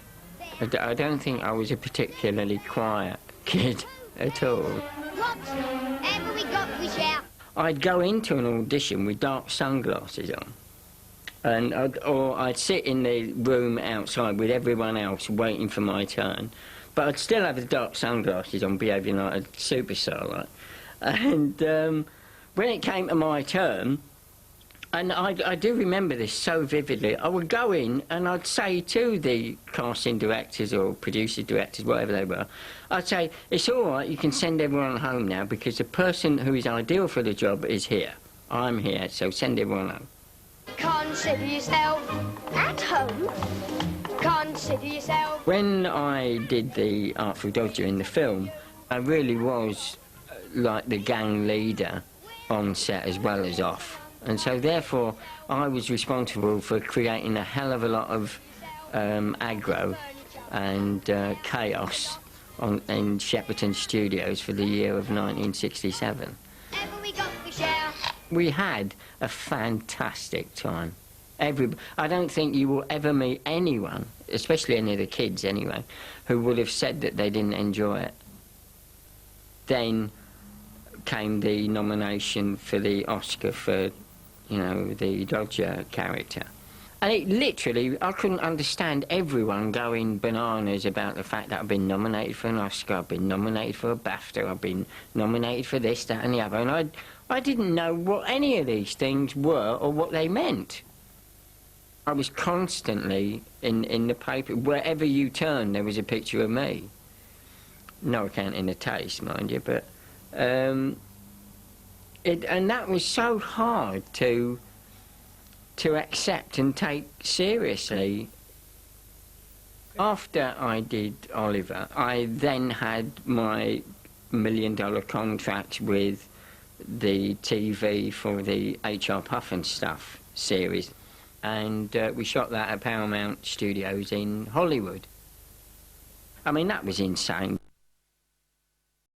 I don't think I was a particularly quiet kid at all. Whatever we got, we share. I'd go into an audition with dark sunglasses on, and I'd sit in the room outside with everyone else waiting for my turn, but I'd still have the dark sunglasses on, behaving like a superstar, like. And when it came to my turn, and I do remember this so vividly, I would go in and I'd say to the casting directors or producer directors, whatever they were, I'd say, it's all right, you can send everyone home now because the person who is ideal for the job is here. I'm here, so send everyone home. Consider yourself at home. Consider yourself. When I did the Artful Dodger in the film, I really was like the gang leader on set as well as off. And so, therefore, I was responsible for creating a hell of a lot of aggro and chaos in Shepperton Studios for the year of 1967. We had a fantastic time. I don't think you will ever meet anyone, especially any of the kids anyway, who would have said that they didn't enjoy it. Then came the nomination for the Oscar for, you know, the Dodger character. And it literally, I couldn't understand everyone going bananas about the fact that I've been nominated for an Oscar, I've been nominated for a BAFTA, I've been nominated for this, that and the other. And I didn't know what any of these things were or what they meant. I was constantly in the paper, wherever you turned there was a picture of me. No account in the taste, mind you, but... and that was so hard to accept and take seriously. After I did Oliver, I then had my $1 million contract with the TV for the H.R. Puff and Stuff series, and we shot that at Paramount Studios in Hollywood. I mean, that was insane.